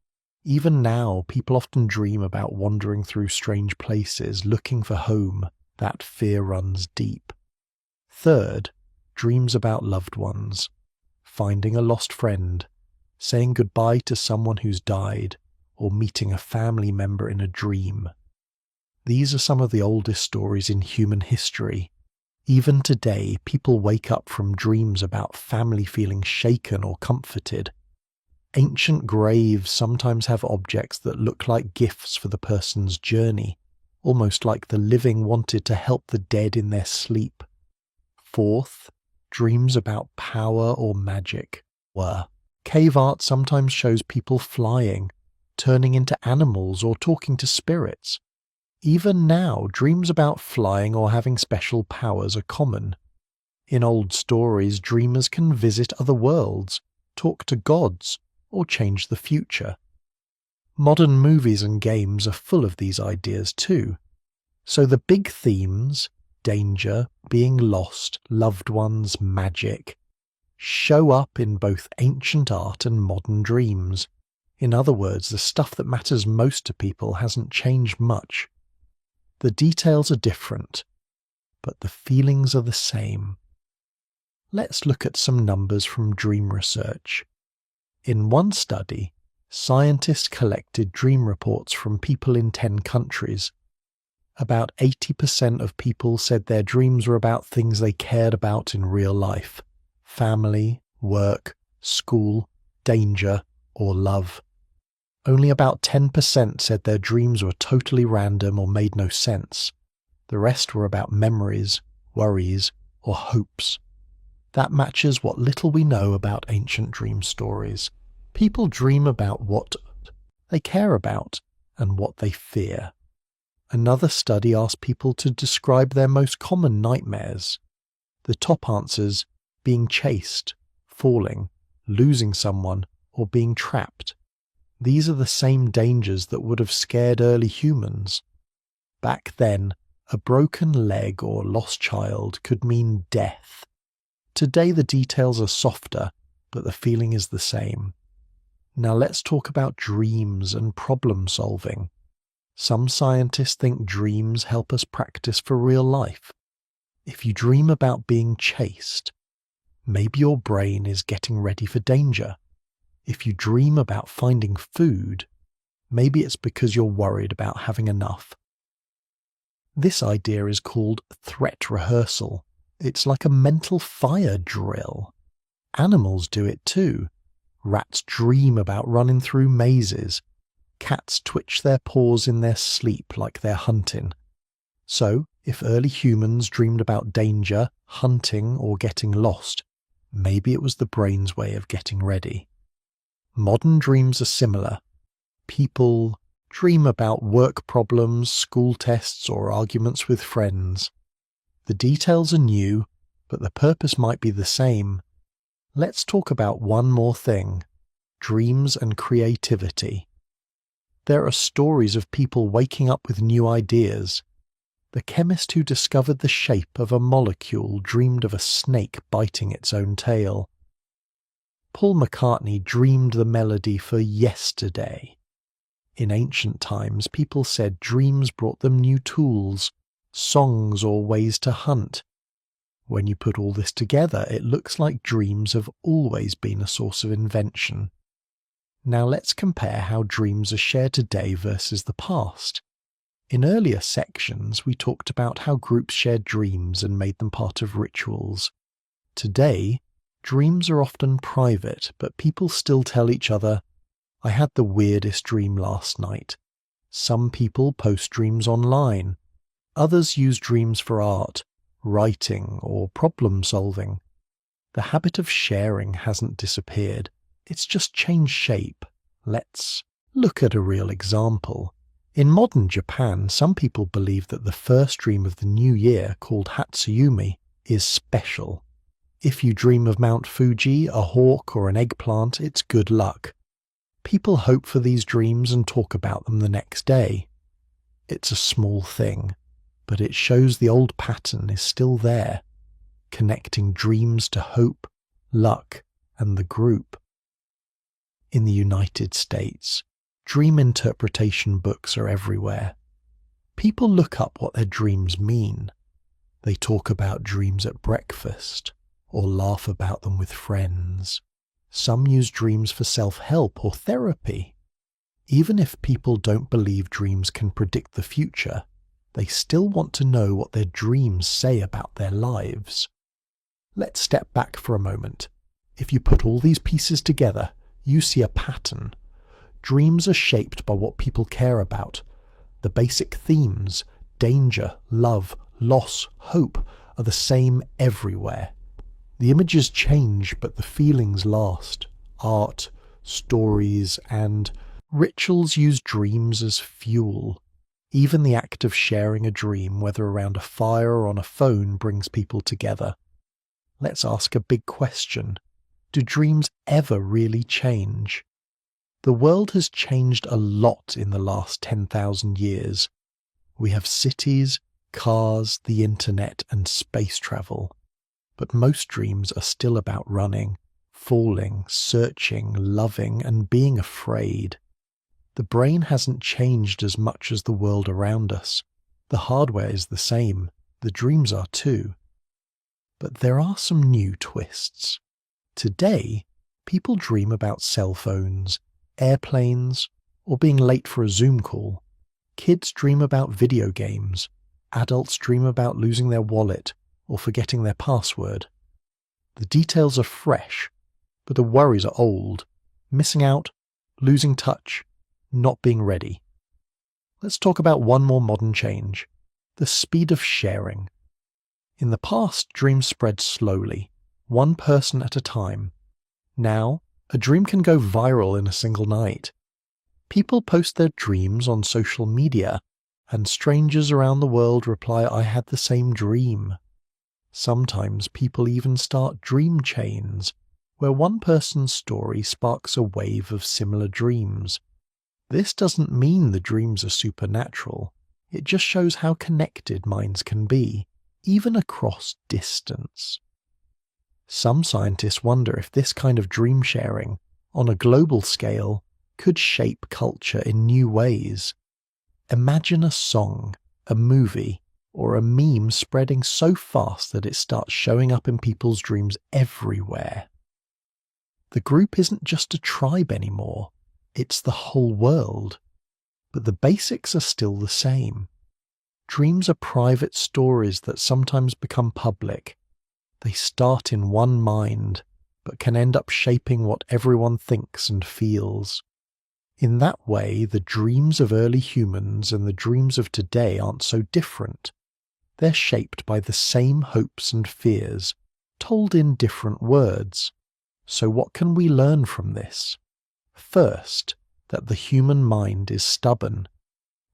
Even now, people often dream about wandering through strange places, looking for home. That fear runs deep. Third, dreams about loved ones. Finding a lost friend, saying goodbye to someone who's died, or meeting a family member in a dream. These are some of the oldest stories in human history. Even today, people wake up from dreams about family feeling shaken or comforted. Ancient graves sometimes have objects that look like gifts for the person's journey, almost like the living wanted to help the dead in their sleep. Fourth, dreams about power or magic. Cave art sometimes shows people flying, turning into animals, or talking to spirits. Even now, dreams about flying or having special powers are common. In old stories, dreamers can visit other worlds, talk to gods, or change the future. Modern movies and games are full of these ideas too. So the big themes, danger, being lost, loved ones, magic, show up in both ancient art and modern dreams. In other words, the stuff that matters most to people hasn't changed much. The details are different, but the feelings are the same. Let's look at some numbers from dream research. In one study, scientists collected dream reports from people in 10 countries. About 80% of people said their dreams were about things they cared about in real life: family, work, school, danger, or love. Only about 10% said their dreams were totally random or made no sense. The rest were about memories, worries, or hopes. That matches what little we know about ancient dream stories. People dream about what they care about and what they fear. Another study asked people to describe their most common nightmares. The top answers: being chased, falling, losing someone, or being trapped. These are the same dangers that would have scared early humans. Back then, a broken leg or lost child could mean death. Today the details are softer, but the feeling is the same. Now let's talk about dreams and problem solving. Some scientists think dreams help us practice for real life. If you dream about being chased, maybe your brain is getting ready for danger. If you dream about finding food, maybe it's because you're worried about having enough. This idea is called threat rehearsal. It's like a mental fire drill. Animals do it too. Rats dream about running through mazes. Cats twitch their paws in their sleep like they're hunting. So, if early humans dreamed about danger, hunting, or getting lost, maybe it was the brain's way of getting ready. Modern dreams are similar. People dream about work problems, school tests, or arguments with friends. The details are new, but the purpose might be the same. Let's talk about one more thing: dreams and creativity. There are stories of people waking up with new ideas. The chemist who discovered the shape of a molecule dreamed of a snake biting its own tail. Paul McCartney dreamed the melody for Yesterday. In ancient times, people said dreams brought them new tools, songs or ways to hunt. When you put all this together, it looks like dreams have always been a source of invention. Now let's compare how dreams are shared today versus the past. In earlier sections, we talked about how groups shared dreams and made them part of rituals. Today, dreams are often private, but people still tell each other, "I had the weirdest dream last night." Some people post dreams online. Others use dreams for art, writing, or problem solving. The habit of sharing hasn't disappeared. It's just changed shape. Let's look at a real example. In modern Japan, some people believe that the first dream of the new year, called Hatsuyumi, is special. If you dream of Mount Fuji, a hawk, or an eggplant, it's good luck. People hope for these dreams and talk about them the next day. It's a small thing, but it shows the old pattern is still there, connecting dreams to hope, luck, and the group. In the United States, dream interpretation books are everywhere. People look up what their dreams mean. They talk about dreams at breakfast, or laugh about them with friends. Some use dreams for self-help or therapy. Even if people don't believe dreams can predict the future, they still want to know what their dreams say about their lives. Let's step back for a moment. If you put all these pieces together, you see a pattern. Dreams are shaped by what people care about. The basic themes, danger, love, loss, hope, are the same everywhere. The images change, but the feelings last. Art, stories, and rituals use dreams as fuel. Even the act of sharing a dream, whether around a fire or on a phone, brings people together. Let's ask a big question. Do dreams ever really change? The world has changed a lot in the last 10,000 years. We have cities, cars, the internet, and space travel. But most dreams are still about running, falling, searching, loving, and being afraid. The brain hasn't changed as much as the world around us. The hardware is the same. The dreams are too. But there are some new twists. Today, people dream about cell phones, airplanes, or being late for a Zoom call. Kids dream about video games. Adults dream about losing their wallet or forgetting their password. The details are fresh, but the worries are old. Missing out, losing touch, not being ready. Let's talk about one more modern change, the speed of sharing. In the past, dreams spread slowly, one person at a time. Now, a dream can go viral in a single night. People post their dreams on social media, and strangers around the world reply, "I had the same dream." Sometimes people even start dream chains, where one person's story sparks a wave of similar dreams. This doesn't mean the dreams are supernatural. It just shows how connected minds can be, even across distance. Some scientists wonder if this kind of dream sharing, on a global scale, could shape culture in new ways. Imagine a song, a movie, or a meme spreading so fast that it starts showing up in people's dreams everywhere. The group isn't just a tribe anymore, it's the whole world. But the basics are still the same. Dreams are private stories that sometimes become public. They start in one mind, but can end up shaping what everyone thinks and feels. In that way, the dreams of early humans and the dreams of today aren't so different. They're shaped by the same hopes and fears, told in different words. So what can we learn from this? First, that the human mind is stubborn.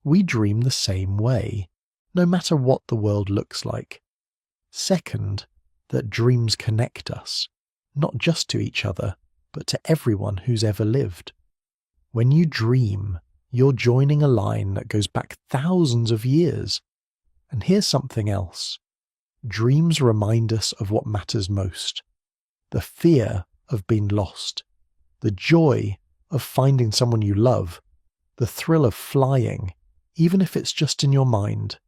We dream the same way, no matter what the world looks like. Second, that dreams connect us, not just to each other, but to everyone who's ever lived. When you dream, You're joining a line that goes back thousands of years. And here's something else. Dreams remind us of what matters most. The fear of being lost, the joy of finding someone you love, the thrill of flying, even if it's just in your mind.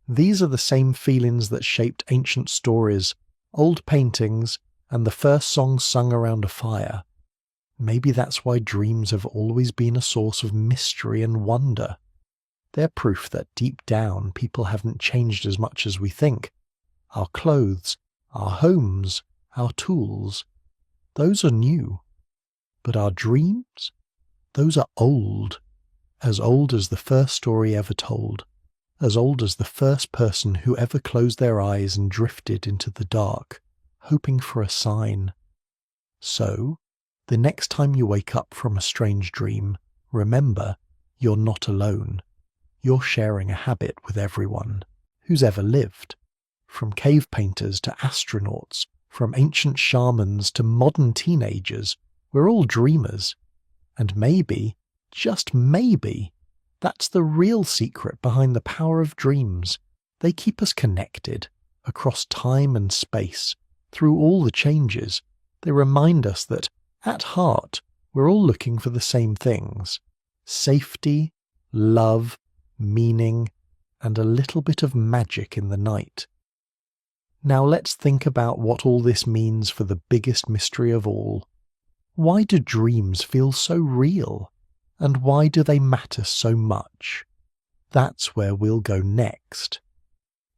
These are the same feelings that shaped ancient stories, old paintings, and the first songs sung around a fire. Maybe that's why dreams have always been a source of mystery and wonder. They're proof that deep down people haven't changed as much as we think. Our clothes, our homes, our tools, those are new. But our dreams? Those are old as the first story ever told, as old as the first person who ever closed their eyes and drifted into the dark, hoping for a sign. So, the next time you wake up from a strange dream, remember, you're not alone. You're sharing a habit with everyone who's ever lived. From cave painters to astronauts, from ancient shamans to modern teenagers, we're all dreamers. And maybe, just maybe, that's the real secret behind the power of dreams. They keep us connected, across time and space, through all the changes. They remind us that, at heart, we're all looking for the same things: safety, love, meaning, and a little bit of magic in the night. Now let's think about what all this means for the biggest mystery of all. Why do dreams feel so real? And why do they matter so much? That's where we'll go next.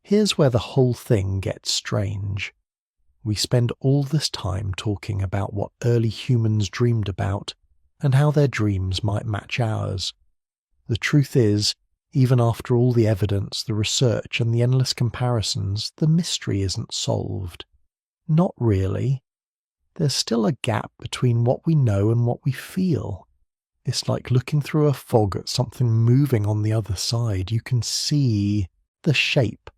Here's where the whole thing gets strange. We spend all this time talking about what early humans dreamed about and how their dreams might match ours. The truth is, even after all the evidence, the research, and the endless comparisons, the mystery isn't solved. Not really. There's still a gap between what we know and what we feel. It's like looking through a fog at something moving on the other side. You can see the shape,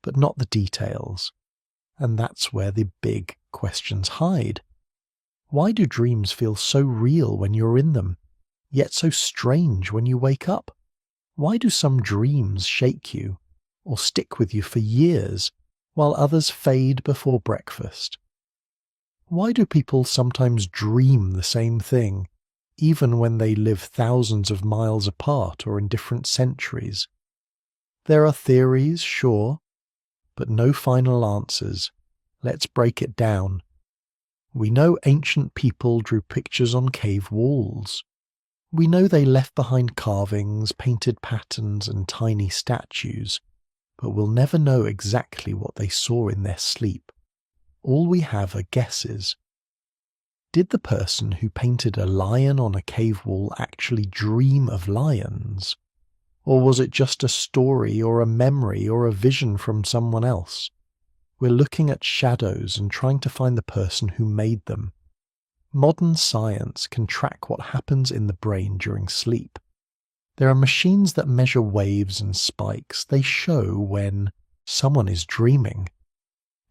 but not the details. And that's where the big questions hide. Why do dreams feel so real when you're in them, yet so strange when you wake up? Why do some dreams shake you, or stick with you for years, while others fade before breakfast? Why do people sometimes dream the same thing, even when they live thousands of miles apart or in different centuries? There are theories, sure, but no final answers. Let's break it down. We know ancient people drew pictures on cave walls. We know they left behind carvings, painted patterns, and tiny statues, but we'll never know exactly what they saw in their sleep. All we have are guesses. Did the person who painted a lion on a cave wall actually dream of lions? Or was it just a story or a memory or a vision from someone else? We're looking at shadows and trying to find the person who made them. Modern science can track what happens in the brain during sleep. There are machines that measure waves and spikes. They show when someone is dreaming.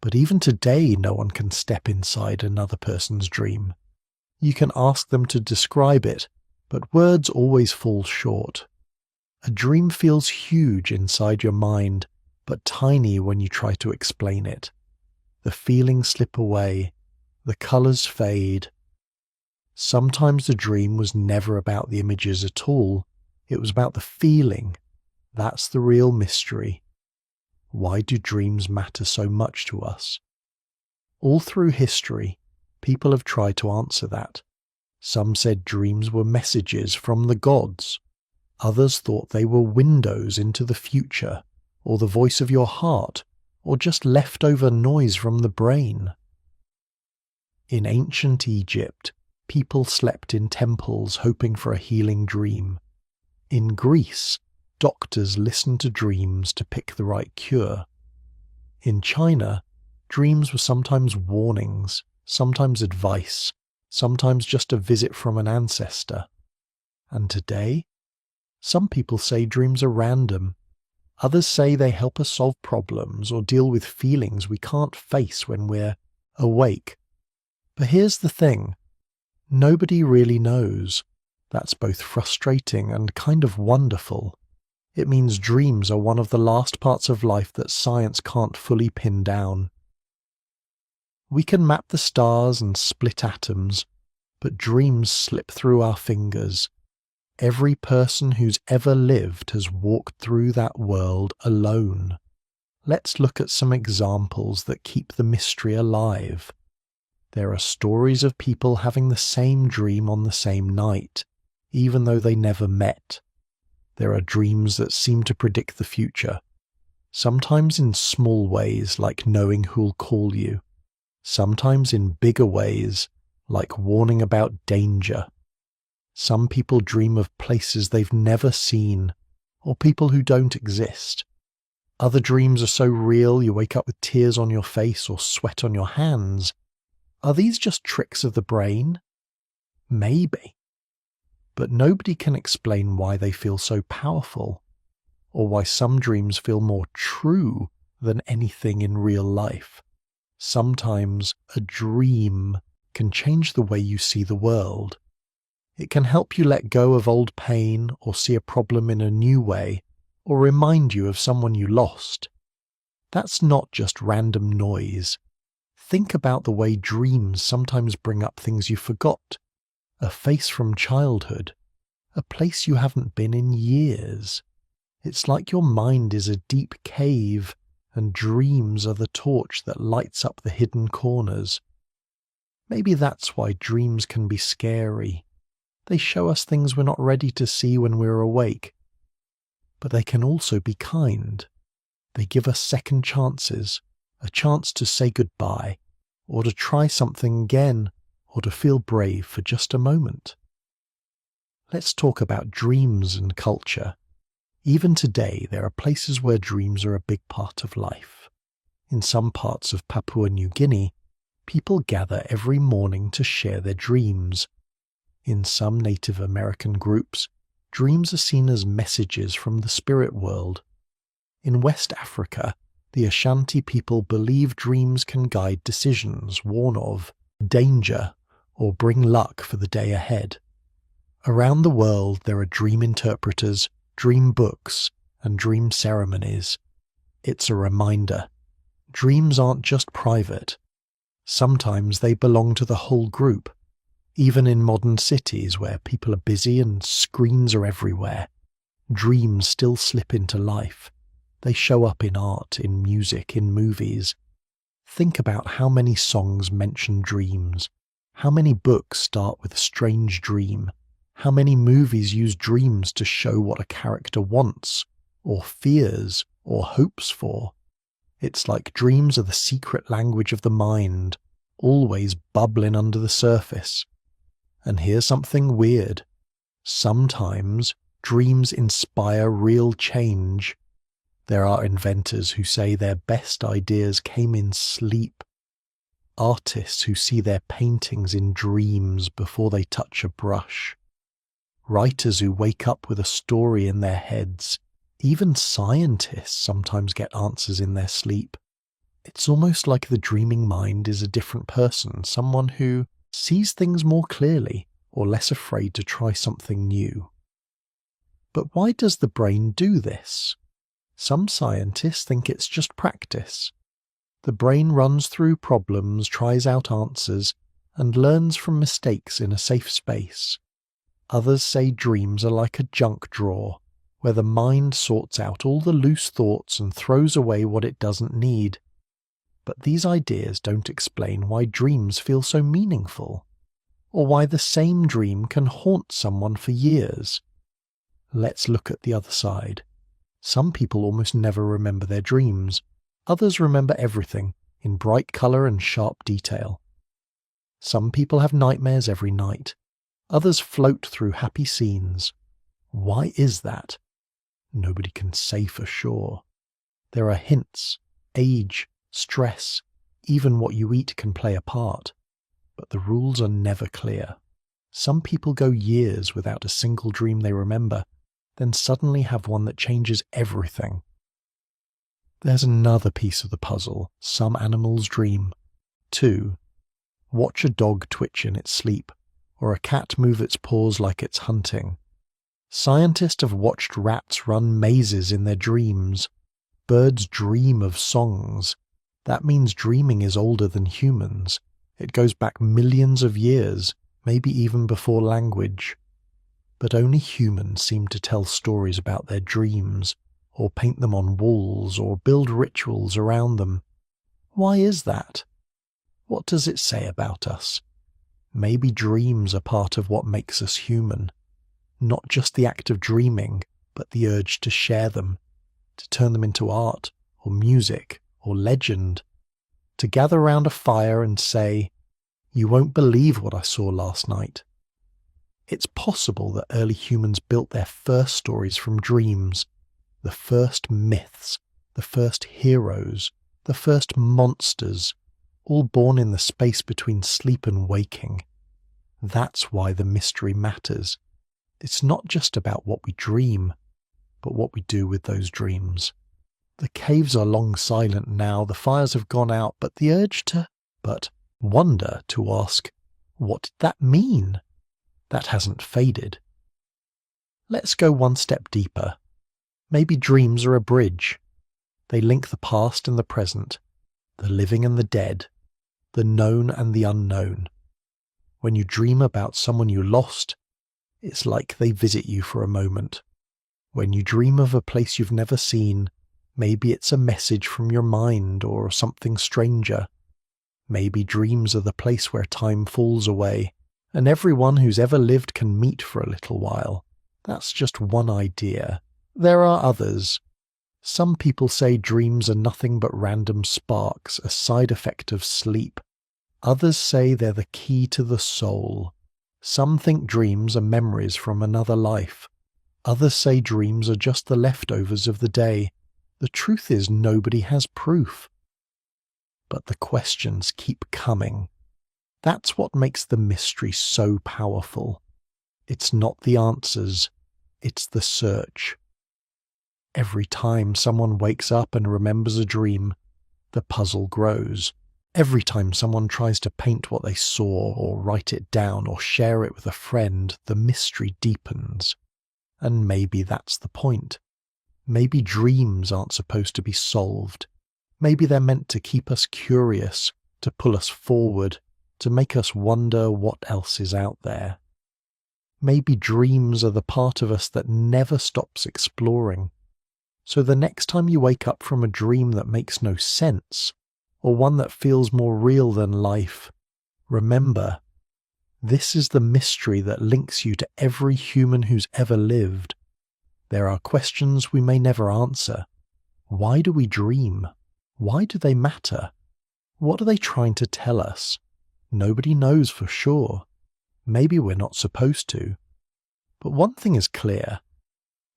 But even today, no one can step inside another person's dream. You can ask them to describe it, but words always fall short. A dream feels huge inside your mind, but tiny when you try to explain it. The feelings slip away, the colours fade. Sometimes the dream was never about the images at all. It was about the feeling. That's the real mystery. Why do dreams matter so much to us? All through history, people have tried to answer that. Some said dreams were messages from the gods. Others thought they were windows into the future, or the voice of your heart, or just leftover noise from the brain. In ancient Egypt, people slept in temples hoping for a healing dream. In Greece, doctors listened to dreams to pick the right cure. In China, dreams were sometimes warnings, sometimes advice, sometimes just a visit from an ancestor. And today, some people say dreams are random. Others say they help us solve problems or deal with feelings we can't face when we're awake. But here's the thing. Nobody really knows. That's both frustrating and kind of wonderful. It means dreams are one of the last parts of life that science can't fully pin down. We can map the stars and split atoms, but dreams slip through our fingers. Every person who's ever lived has walked through that world alone. Let's look at some examples that keep the mystery alive. There are stories of people having the same dream on the same night, even though they never met. There are dreams that seem to predict the future, sometimes in small ways like knowing who'll call you, sometimes in bigger ways like warning about danger. Some people dream of places they've never seen, or people who don't exist. Other dreams are so real you wake up with tears on your face or sweat on your hands. Are these just tricks of the brain? Maybe. But nobody can explain why they feel so powerful, or why some dreams feel more true than anything in real life. Sometimes a dream can change the way you see the world. It can help you let go of old pain or see a problem in a new way, or remind you of someone you lost. That's not just random noise. Think about the way dreams sometimes bring up things you forgot. A face from childhood. A place you haven't been in years. It's like your mind is a deep cave, and dreams are the torch that lights up the hidden corners. Maybe that's why dreams can be scary. They show us things we're not ready to see when we're awake. But they can also be kind. They give us second chances, a chance to say goodbye, or to try something again, or to feel brave for just a moment. Let's talk about dreams and culture. Even today, there are places where dreams are a big part of life. In some parts of Papua New Guinea, people gather every morning to share their dreams. In some Native American groups, dreams are seen as messages from the spirit world. In West Africa, the Ashanti people believe dreams can guide decisions, warn of danger, or bring luck for the day ahead. Around the world, there are dream interpreters, dream books, and dream ceremonies. It's a reminder. Dreams aren't just private. Sometimes they belong to the whole group. Even in modern cities where people are busy and screens are everywhere, dreams still slip into life. They show up in art, in music, in movies. Think about how many songs mention dreams, how many books start with a strange dream, how many movies use dreams to show what a character wants, or fears, or hopes for. It's like dreams are the secret language of the mind, always bubbling under the surface. And here's something weird. Sometimes dreams inspire real change. There are inventors who say their best ideas came in sleep. Artists who see their paintings in dreams before they touch a brush. Writers who wake up with a story in their heads. Even scientists sometimes get answers in their sleep. It's almost like the dreaming mind is a different person, someone who sees things more clearly or less afraid to try something new. But why does the brain do this? Some scientists think it's just practice. The brain runs through problems, tries out answers, and learns from mistakes in a safe space. Others say dreams are like a junk drawer, where the mind sorts out all the loose thoughts and throws away what it doesn't need. But these ideas don't explain why dreams feel so meaningful, or why the same dream can haunt someone for years. Let's look at the other side. Some people almost never remember their dreams. Others remember everything, in bright colour and sharp detail. Some people have nightmares every night. Others float through happy scenes. Why is that? Nobody can say for sure. There are hints, age, stress, even what you eat can play a part. But the rules are never clear. Some people go years without a single dream they remember, then suddenly have one that changes everything. There's another piece of the puzzle. Some animals dream. 2. Watch a dog twitch in its sleep, or a cat move its paws like it's hunting. Scientists have watched rats run mazes in their dreams. Birds dream of songs. That means dreaming is older than humans. It goes back millions of years, maybe even before language. But only humans seem to tell stories about their dreams, or paint them on walls, or build rituals around them. Why is that? What does it say about us? Maybe dreams are part of what makes us human. Not just the act of dreaming, but the urge to share them, to turn them into art, or music, or legend. To gather round a fire and say, "You won't believe what I saw last night." It's possible that early humans built their first stories from dreams, the first myths, the first heroes, the first monsters, all born in the space between sleep and waking. That's why the mystery matters. It's not just about what we dream, but what we do with those dreams. The caves are long silent now, the fires have gone out, but the urge to wonder, to ask, what did that mean? That hasn't faded. Let's go one step deeper. Maybe dreams are a bridge. They link the past and the present, the living and the dead, the known and the unknown. When you dream about someone you lost, it's like they visit you for a moment. When you dream of a place you've never seen, maybe it's a message from your mind or something stranger. Maybe dreams are the place where time falls away, and everyone who's ever lived can meet for a little while. That's just one idea. There are others. Some people say dreams are nothing but random sparks, a side effect of sleep. Others say they're the key to the soul. Some think dreams are memories from another life. Others say dreams are just the leftovers of the day. The truth is, nobody has proof. But the questions keep coming. That's what makes the mystery so powerful. It's not the answers, it's the search. Every time someone wakes up and remembers a dream, the puzzle grows. Every time someone tries to paint what they saw, or write it down, or share it with a friend, the mystery deepens. And maybe that's the point. Maybe dreams aren't supposed to be solved. Maybe they're meant to keep us curious, to pull us forward, to make us wonder what else is out there. Maybe dreams are the part of us that never stops exploring. So the next time you wake up from a dream that makes no sense, or one that feels more real than life, remember, this is the mystery that links you to every human who's ever lived. There are questions we may never answer. Why do we dream? Why do they matter? What are they trying to tell us? Nobody knows for sure. Maybe we're not supposed to. But one thing is clear.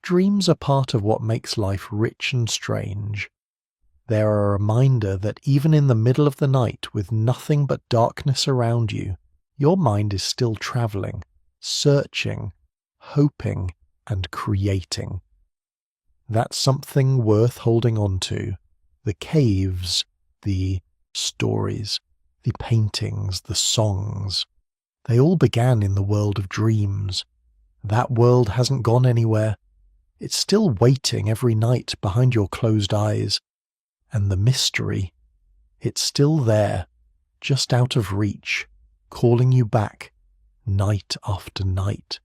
Dreams are part of what makes life rich and strange. They are a reminder that even in the middle of the night, with nothing but darkness around you, your mind is still traveling, searching, hoping, and creating. That's something worth holding on to. The caves, the stories, the paintings, the songs. They all began in the world of dreams. That world hasn't gone anywhere. It's still waiting every night behind your closed eyes. And the mystery, it's still there, just out of reach, calling you back, night after night.